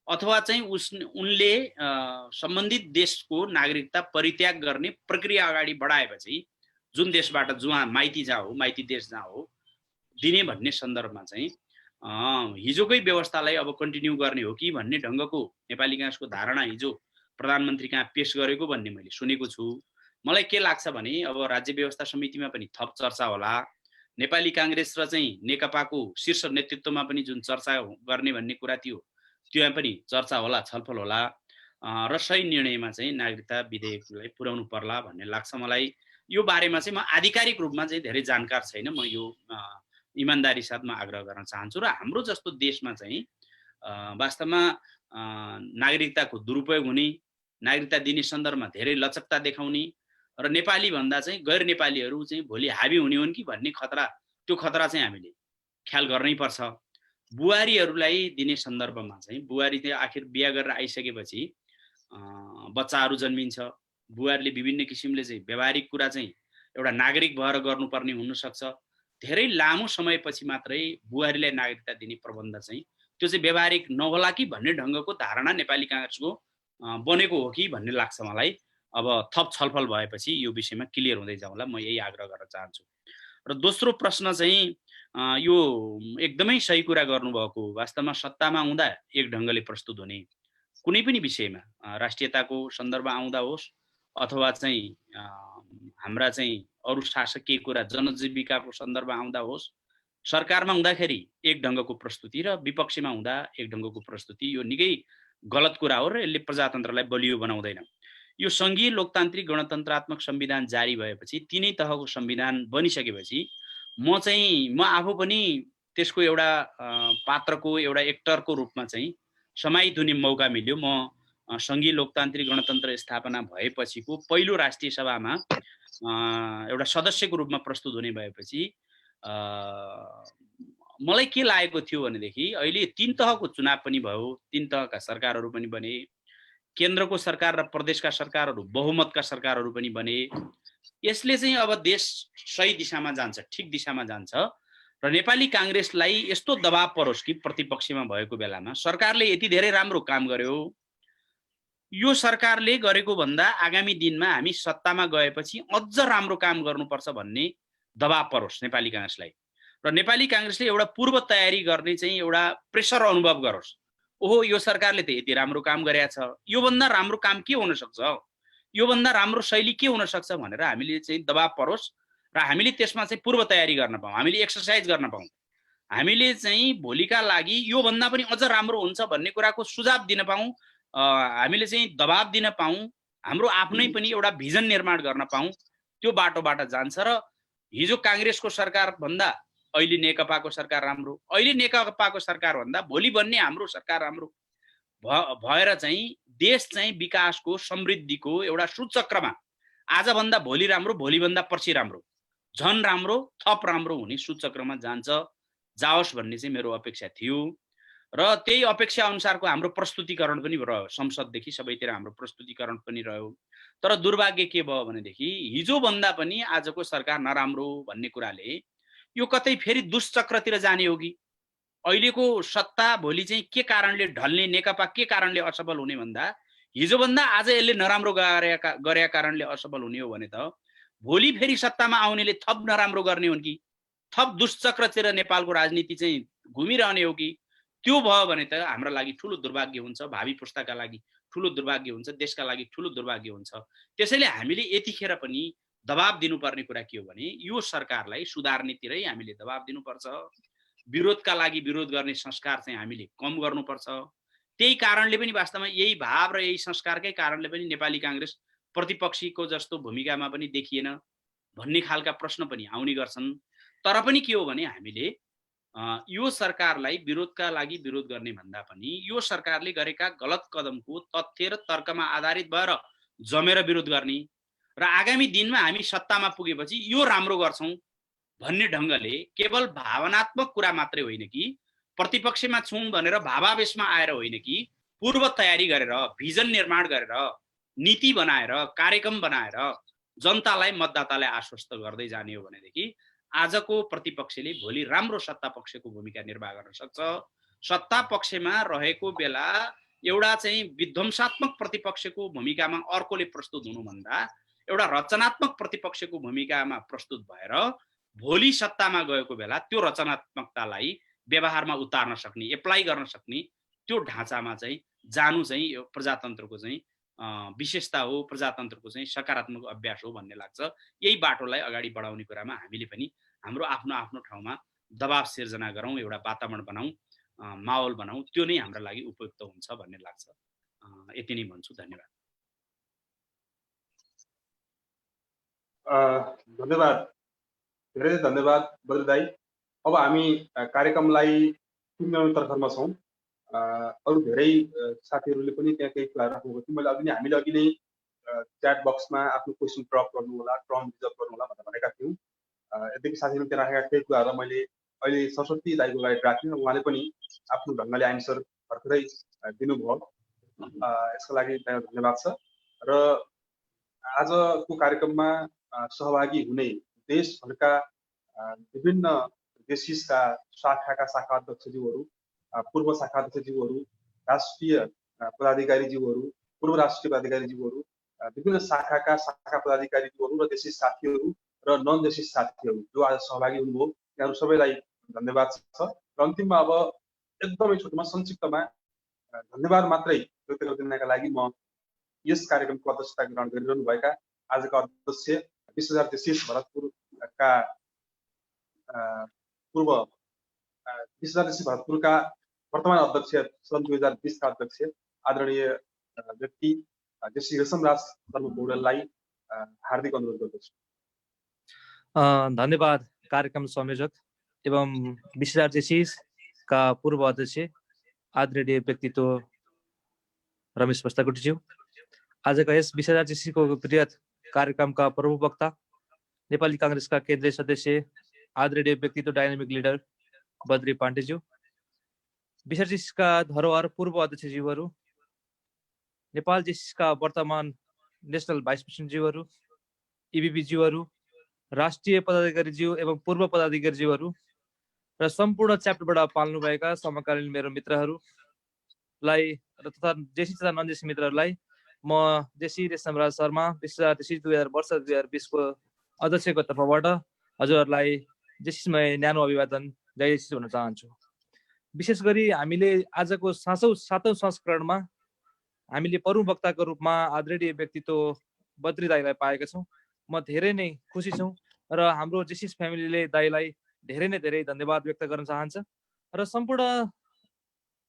अथवा चाहिँ उनले सम्बन्धित देशको नागरिकता परित्याग गर्ने प्रक्रिया अगाडि बढाएपछि जुन देशबाट जुहाँ माइती जहाँ हो, माइती देश जहाँ हो दिने भन्ने सन्दर्भमा चाहिँ हिजोकै व्यवस्थालाई अब कन्टिन्यू गर्ने हो कि भन्ने ढङ्गको नेपाली काङ्ग्रेसको धारणा हिजो प्रधानमन्त्री कहाँ पेश गरेको भन्ने मैले सुनेको छु। मलाई के लाग्छ भने अब राज्य व्यवस्था समितिमा पनि थप चर्चा होला, नेपाली काङ्ग्रेस र चाहिँ नेकपाको शीर्ष नेतृत्वमा पनि जुन चर्चा गर्ने भन्ने कुरा थियो त्यहाँ पनि चर्चा होला, छलफल होला र सही निर्णयमा चाहिँ नागरिकता विधेयकलाई पुर्याउनु पर्ला भन्ने लाग्छ मलाई। यो बारेमा चाहिँ म आधिकारिक रूपमा चाहिँ धेरै जानकार छैन, म यो इमानदारी साथ म आग्रह गर्न चाहन्छु। र हाम्रो जस्तो देशमा चाहिँ वास्तवमा नागरिकताको दुरुपयोग हुने, नागरिकता दिने सन्दर्भमा धेरै लचकता देखाउने र नेपाली भन्दा चाहिँ गैर नेपालीहरू चाहिँ भोलि हाबी हुने हुन् कि भन्ने खतरा, त्यो खतरा चाहिँ हामीले ख्याल गर्नै पर्छ। बुहारीहरूलाई दिने सन्दर्भमा चाहिँ बुहारी चाहिँ आखिर बिहा गरेर आइसकेपछि बच्चाहरू जन्मिन्छ, बुहारीले विभिन्न किसिमले चाहिँ व्यवहारिक कुरा चाहिँ एउटा नागरिक भएर गर्नुपर्ने हुनसक्छ। धेरै लामो समयपछि मात्रै बुहारीलाई नागरिकता दिने प्रबन्ध चाहिँ त्यो चाहिँ व्यवहारिक नहोला कि भन्ने ढङ्गको धारणा नेपाली काङ्ग्रेसको बनेको हो कि भन्ने लाग्छ मलाई। अब थप छलफल भएपछि यो विषयमा क्लियर हुँदै जाउँला, म यही आग्रह गर्न चाहन्छु। र दोस्रो प्रश्न चाहिँ यो एकदमै सही कुरा गर्नुभएको, वास्तवमा सत्तामा आउँदा एक ढङ्गले प्रस्तुत हुने, कुनै पनि विषयमा राष्ट्रियताको सन्दर्भ आउँदा होस् अथवा चाहिँ हाम्रा चाहिँ अरू शासकीय कुरा जनजीविकाको सन्दर्भ आउँदा होस्, सरकारमा हुँदाखेरि एक ढङ्गको प्रस्तुति र विपक्षमा हुँदा एक ढङ्गको प्रस्तुति, यो निकै गलत कुरा हो र यसले प्रजातन्त्रलाई बलियो बनाउँदैन। यो सङ्घीय लोकतान्त्रिक गणतन्त्रात्मक संविधान जारी भएपछि, तिनै तहको संविधान बनिसकेपछि म आफू पनि त्यसको एउटा पात्रको, एउटा एक्टरको रूपमा चाहिँ समाहित हुने मौका मिल्यो। म सङ्घीय लोकतान्त्रिक गणतन्त्र स्थापना भएपछिको पहिलो राष्ट्रिय सभामा एउटा सदस्यको रूपमा प्रस्तुत हुने भएपछि मलाई के लागेको थियो भनेदेखि अहिले 3 तहको चुनाव पनि भयो, 3 तहका सरकारहरू पनि बने, केन्द्रको सरकार र प्रदेशका सरकारहरू बहुमतका सरकारहरू पनि बने। यसले चाहिँ अब देश सही दिशामा जान्छ, ठिक दिशामा जान्छ र नेपाली काङ्ग्रेसलाई यस्तो दबाब परोस् कि प्रतिपक्षमा भएको बेलामा सरकारले यति धेरै राम्रो काम गर्यो, यो सरकारले गरेको भन्दा आगामी दिनमा हामी सत्तामा गएपछि अझ राम्रो काम गर्नुपर्छ भन्ने दबाब परोस् नेपाली काङ्ग्रेसलाई। र नेपाली काङ्ग्रेसले एउटा पूर्व तयारी गर्ने चाहिँ एउटा प्रेसर अनुभव गरोस्, ओहो यो सरकारले त यति राम्रो काम गरेको छ, योभन्दा राम्रो काम के हुन सक्छ, योभन्दा राम्रो शैली के हुन सक्छ भनेर हामीले चाहिँ दबाब परोस् र हामीले त्यसमा चाहिँ पूर्व तयारी गर्न पाऊँ, हामीले एक्सर्साइज गर्न पाऊँ, हामीले चाहिँ भोलिका लागि योभन्दा पनि अझ राम्रो हुन्छ भन्ने कुराको सुझाव दिन पाऊँ, हामीले चाहिँ दबाब दिन पाऊँ, हाम्रो आफ्नै पनि एउटा भिजन निर्माण गर्न पाऊँ, त्यो बाटोबाट जान्छ। र हिजो काङ्ग्रेसको सरकार भन्दा अहिले नेकपाको सरकार राम्रो, अहिले नेकपाको सरकार भन्दा भोलि बन्ने हाम्रो सरकार राम्रो भएर चाहिँ देश चाहिँ विकासको, समृद्धिको एउटा सुचक्रमा आजभन्दा भोलि राम्रो, भोलिभन्दा पर्सि राम्रो, झन राम्रो, थप राम्रो हुने सुचक्रमा जाओस् भन्ने चाहिँ मेरो अपेक्षा थियो। र त्यही अपेक्षा अनुसारको हाम्रो प्रस्तुतिकरण पनि रह्यो, संसददेखि सबैतिर हाम्रो प्रस्तुतिकरण पनि रह्यो। तर दुर्भाग्य के भयो भनेदेखि हिजो भन्दा पनि आजको सरकार नराम्रो भन्ने कुराले यो कतै फेरि दुष्चक्रतिर जाने हो कि अहिलेको सत्ता भोलि चाहिँ के कारणले ढल्ने, नेकपा के कारणले असफल हुने भन्दा हिजोभन्दा आज यसले नराम्रो गरेका कारणले असफल हुने हो भने त भोलि फेरि सत्तामा आउनेले थप नराम्रो गर्ने हुन् कि थप दुष्चक्रतिर नेपालको राजनीति चाहिँ घुमिरहने हो कि त्यो भयो भने त हाम्रो लागि ठुलो दुर्भाग्य हुन्छ, भावी पुस्ताका लागि ठुलो दुर्भाग्य हुन्छ, देशका लागि ठुलो दुर्भाग्य हुन्छ। त्यसैले हामीले यतिखेर पनि दबाब दिनुपर्ने कुरा के हो भने यो सरकारलाई सुधार्नेतिरै हामीले दबाब दिनुपर्छ। विरोधका लागि विरोध गर्ने संस्कार चाहिँ हामीले कम गर्नुपर्छ। त्यही कारणले पनि वास्तवमा यही भाव र यही संस्कारकै कारणले पनि नेपाली कांग्रेस प्रतिपक्षीको जस्तो भूमिकामा पनि देखिएन भन्ने खालका प्रश्न पनि आउने गर्छन्। तर पनि के हो भने हामीले यो सरकारलाई विरोधका लागि विरोध गर्ने भन्दा पनि यो सरकारले गरेका गलत कदमको तथ्य र तर्कमा आधारित भएर जमेर विरोध गर्ने र आगामी दिनमा हामी सत्तामा पुगेपछि यो राम्रो गर्छौं भन्ने ढंगले केवल भावनात्मक कुरा मात्रै होइन कि प्रतिपक्षमा छौं भनेर भावावेशमा आएर होइन कि पूर्व तयारी गरेर भिजन निर्माण गरेर नीति बनाएर कार्यक्रम बनाएर जनतालाई मतदातालाई आश्वस्त गर्दै जाने हो भनेदेखि आजको प्रतिपक्षले भोलि राम्रो सत्ता पक्षको भूमिका निर्वाह गर्न सक्छ। सत्ता पक्षमा रहेको बेला एउटा चाहिँ विध्वंसात्मक प्रतिपक्षको भूमिकामा अर्कोले प्रस्तुत हुनुभन्दा एउटा रचनात्मक प्रतिपक्षको भूमिकामा प्रस्तुत भएर भोलि सत्तामा गएको बेला त्यो रचनात्मकतालाई व्यवहारमा उतार्न सक्ने, एप्लाई गर्न सक्ने त्यो ढाँचामा चाहिँ जानु चाहिँ यो प्रजातन्त्रको चाहिँ विशेषता हो, प्रजातन्त्रको चाहिँ सकारात्मक अभ्यास हो भन्ने लाग्छ। यही बाटोलाई अगाडि बढाउने कुरामा हामीले पनि हाम्रो आफ्नो आफ्नो ठाउँमा दबाव सिर्जना गरौँ, एउटा वातावरण बनाऊ, माहौल बनाऊ, त्यो नै हाम्रो लागि उपयुक्त हुन्छ भन्ने लाग्छ। यति नै भन्छु, धन्यवाद। धन्यवाद, धेरै धन्यवाद बद्री दाइ। अब हामी कार्यक्रमलाई टुङ्ग्याउने तर्खरमा छौँ। अरू धेरै साथीहरूले पनि त्यहाँ केही कुरा राख्नुभएको थियो। मैले हामीले अघि नै च्याट बक्समा आफ्नो क्वेसन ड्रप गर्नु होला, टर्म रिजर्भ गर्नु होला भनेर भनेका थियौँ। यद्यपि साथीहरूले त्यहाँ राखेका केही कुराहरू मैले अहिले सरस्वती दाइको लागि राखेँ, उहाँले पनि आफ्नो ढङ्गले एन्सर भर्खरै दिनुभयो। यसको लागि धन्यवाद छ। र आजको कार्यक्रममा सहभागी हुने देशभरका विभिन्न देशिसका शाखाका शाखा अध्यक्षज्यूहरू, पूर्व शाखा अध्यक्षज्यूहरू, राष्ट्रिय पदाधिकारीज्यूहरू, पूर्व राष्ट्रिय पदाधिकारीज्यूहरू, विभिन्न शाखाका शाखा पदाधिकारीज्यूहरू र देशी साथीहरू र नन देशी साथीहरू जो आज सहभागी हुनुभयो, यहाँहरू सबैलाई धन्यवाद छ। र अन्तिममा अब एकदमै छोटोमा संक्षिप्तमा धन्यवाद मात्रै व्यक्त गरिदिनका लागि म यस कार्यक्रमको अध्यक्षता ग्रहण गरिरहनुभएका आजका अध्यक्ष 2023 भरतपुरका पूर्व 2023 भरतपुरका वर्तमान अध्यक्ष सन् 2020 का अध्यक्ष आदरणीय व्यक्ति श्री रेशमराज शर्मा पौडेललाई हार्दिक अनुरोध गर्दछु। धन्यवाद कार्यक्रम संयोजक एवं 2023 का पूर्व अध्यक्ष आदरणीय व्यक्तित्व रमेश बस्ताकोटीज्यू, आजका यस 2023 को बृहत कार्यक्रमका प्रमुख वक्ता नेपाली कांग्रेसका केन्द्रीय सदस्य आदरणीय व्यक्तित्व डायनामिक लिडर बद्री पाण्डेज्यू, 2023 का धरोहर पूर्व अध्यक्षज्यूहरू, नेपाल जेसिसका वर्तमान नेशनल भाइस प्रेसिडेन्टज्यूहरू, इबिबीज्यूहरू, राष्ट्रिय पदाधिकारीज्यू एवं पूर्व पदाधिकारीज्यूहरू र सम्पूर्ण च्याप्टरबाट पाल्नुभएका समकालीन मेरो मित्रहरूलाई तथा जेसी तथा नन जेसी मित्रहरूलाई म जेसी रेशमराज शर्मा 2023 को अध्यक्षको तर्फबाट हजुरहरूलाई जेसीमा न्यानो अभिवादन जय जेसी भन्न चाहन्छु। विशेष गरी हामीले आजको सातौं संस्करणमा हामीले प्रमुख वक्ताको रूपमा आदरणीय व्यक्तित्व बद्री दाइलाई पाएका छौँ। म धेरै नै खुसी छु र हाम्रो जेसिस फ्यामिलीले दाइलाई धेरै नै धेरै धन्यवाद व्यक्त गर्न चाहन्छ र सम्पूर्ण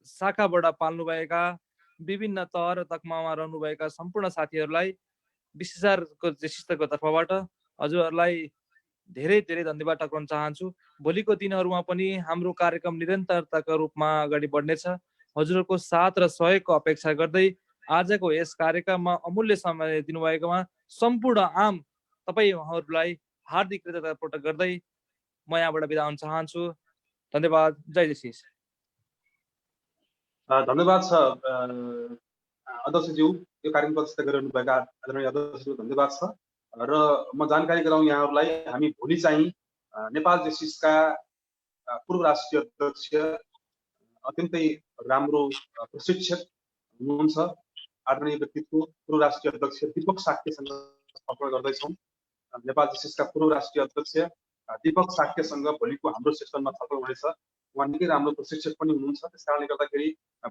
शाखाबाट पाल्नुभएका विभिन्न तह र तकमामा रहनुभएका सम्पूर्ण साथीहरूलाई 20,000 को जेसिसको तर्फबाट हजुरहरूलाई धेरै धेरै धन्यवाद टक्राउन चाहन्छु। भोलिको दिनहरूमा पनि हाम्रो कार्यक्रम निरन्तरताका रूपमा अगाडि बढ्नेछ। हजुरहरूको साथ र सहयोगको अपेक्षा गर्दै आजको यस कार्यक्रममा अमूल्य समय दिनुभएकोमा सम्पूर्ण आम तपाईहरूलाई हार्दिक कृतज्ञता प्रकट गर्दै म यहाँबाट बिदा हुन चाहन्छु। धन्यवाद, जय जेसिस। धन्यवाद छ अध्यक्षज्यू, यो कार्यक्रमको अध्यक्षता गरिरहनुभएका आदरणीय अध्यक्षज्यू धन्यवाद छ। र म जानकारी गराउँ यहाँहरूलाई, हामी भोलि चाहिँ नेपाल जेसिसका पूर्व राष्ट्रिय अध्यक्ष अत्यन्तै राम्रो प्रशिक्षक हुनुहुन्छ आदरणीय व्यक्तित्व पूर्व राष्ट्रिय अध्यक्ष दीपक साक्यसँग छलफल गर्दैछौँ। नेपाल जेसिसका पूर्व राष्ट्रिय अध्यक्ष दीपक साक्यसँग भोलिको हाम्रो सेसनमा छलफल हुनेछ। उहाँ निकै राम्रो प्रशिक्षक पनि हुनुहुन्छ, त्यस कारणले गर्दाखेरि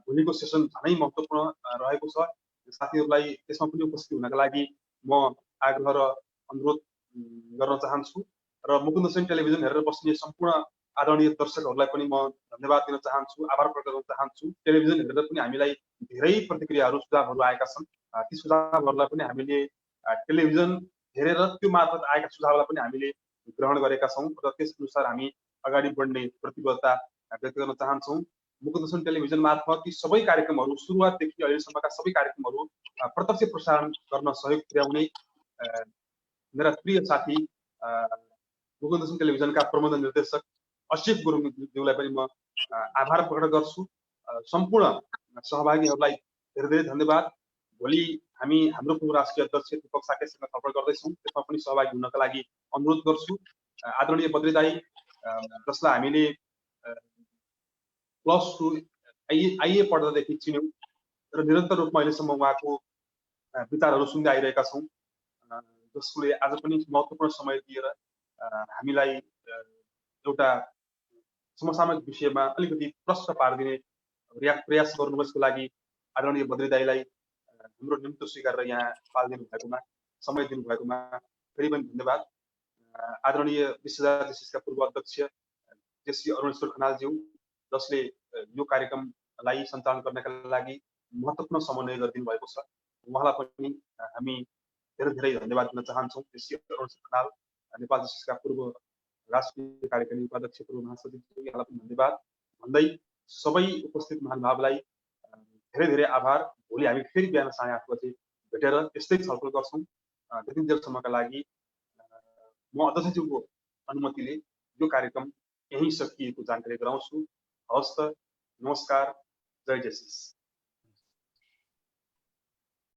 भोलिको सेसन झनै महत्त्वपूर्ण रहेको छ। साथीहरूलाई त्यसमा पनि उपस्थित हुनका लागि म आग्रह र अनुरोध गर्न चाहन्छु र मुकुन्द सेन टेलिभिजन हेरेर बस्ने सम्पूर्ण आदरणीय दर्शकहरूलाई पनि म धन्यवाद दिन चाहन्छु, आभार प्रकट गर्न चाहन्छु। टेलिभिजन हेरेर पनि हामीलाई धेरै प्रतिक्रियाहरू सुझावहरू आएका छन्। ती सुझावहरूलाई पनि हामीले टेलिभिजन हेरेर त्यो मार्फत आएका सुझावलाई पनि हामीले ग्रहण गरेका छौँ र त्यस अनुसार हामी अगाडि बढ्ने प्रतिबद्धता व्यक्त गर्न चाहन्छौँ। मुकुन्द सेन टेलिभिजन मार्फत ती सबै कार्यक्रमहरू सुरुवातदेखि अहिलेसम्मका सबै कार्यक्रमहरू प्रत्यक्ष प्रसारण गर्न सहयोग पुर्याउने मेरा प्रिय साथी मुकुन्द सेन टेलिभिजनका प्रबन्ध निर्देशक असिफ गुरुङज्यूलाई पनि म आभार प्रकट गर्छु। सम्पूर्ण सहभागीहरूलाई धेरै धेरै धन्यवाद। भोलि हामी हाम्रो पूर्व राष्ट्रिय अध्यक्ष दीपक साक्यसँग छलफल गर्दैछौँ, त्यसमा पनि सहभागी हुनका लागि अनुरोध गर्छु। आदरणीय बद्री दाई, जसलाई हामीले +2 आइए पढ्दादेखि चिन्यौँ र निरन्तर रूपमा अहिलेसम्म उहाँको विचारहरू सुन्दै आइरहेका छौँ, जसले आज पनि महत्त्वपूर्ण समय दिएर हामीलाई एउटा समसामयिक विषयमा अलिकति प्रश्न पारिदिने प्रयास गर्नु। यसको लागि आदरणीय बद्री दाईलाई हाम्रो निम्तो स्वीकारेर यहाँ पालिदिनु भएकोमा, समय दिनुभएकोमा फेरि पनि धन्यवाद। आदरणीय विश्वजार जेसिसका पूर्व अध्यक्ष जेसी अरुणेश्वर खनालज्यू, जसले यो कार्यक्रमलाई सञ्चालन गर्नका लागि महत्त्वपूर्ण समन्वय गरिदिनु भएको छ, उहाँलाई पनि हामी धेरै धेरै धन्यवाद दिन चाहन्छौँ। जेसी अरुणेश्वर खनाल, नेपाल जेसिसका पूर्व राष्ट्रिय कार्यकारिणी उपाध्यक्ष, पूर्व महासचिव, यहाँलाई पनि धन्यवाद भन्दै सबै उपस्थित महानुभावलाई धेरै धेरै आभार। भोलि हामी फेरि बिहान 8:30 बजे भेटेर यस्तै छलफल गर्छौँ। त्यतिन्जेलसम्मका लागि म अध्यक्षज्यूको अनुमतिले यो कार्यक्रम यहीँ सकिएको जानकारी गराउँछु। हवस् त, नमस्कार, जय जेसिस।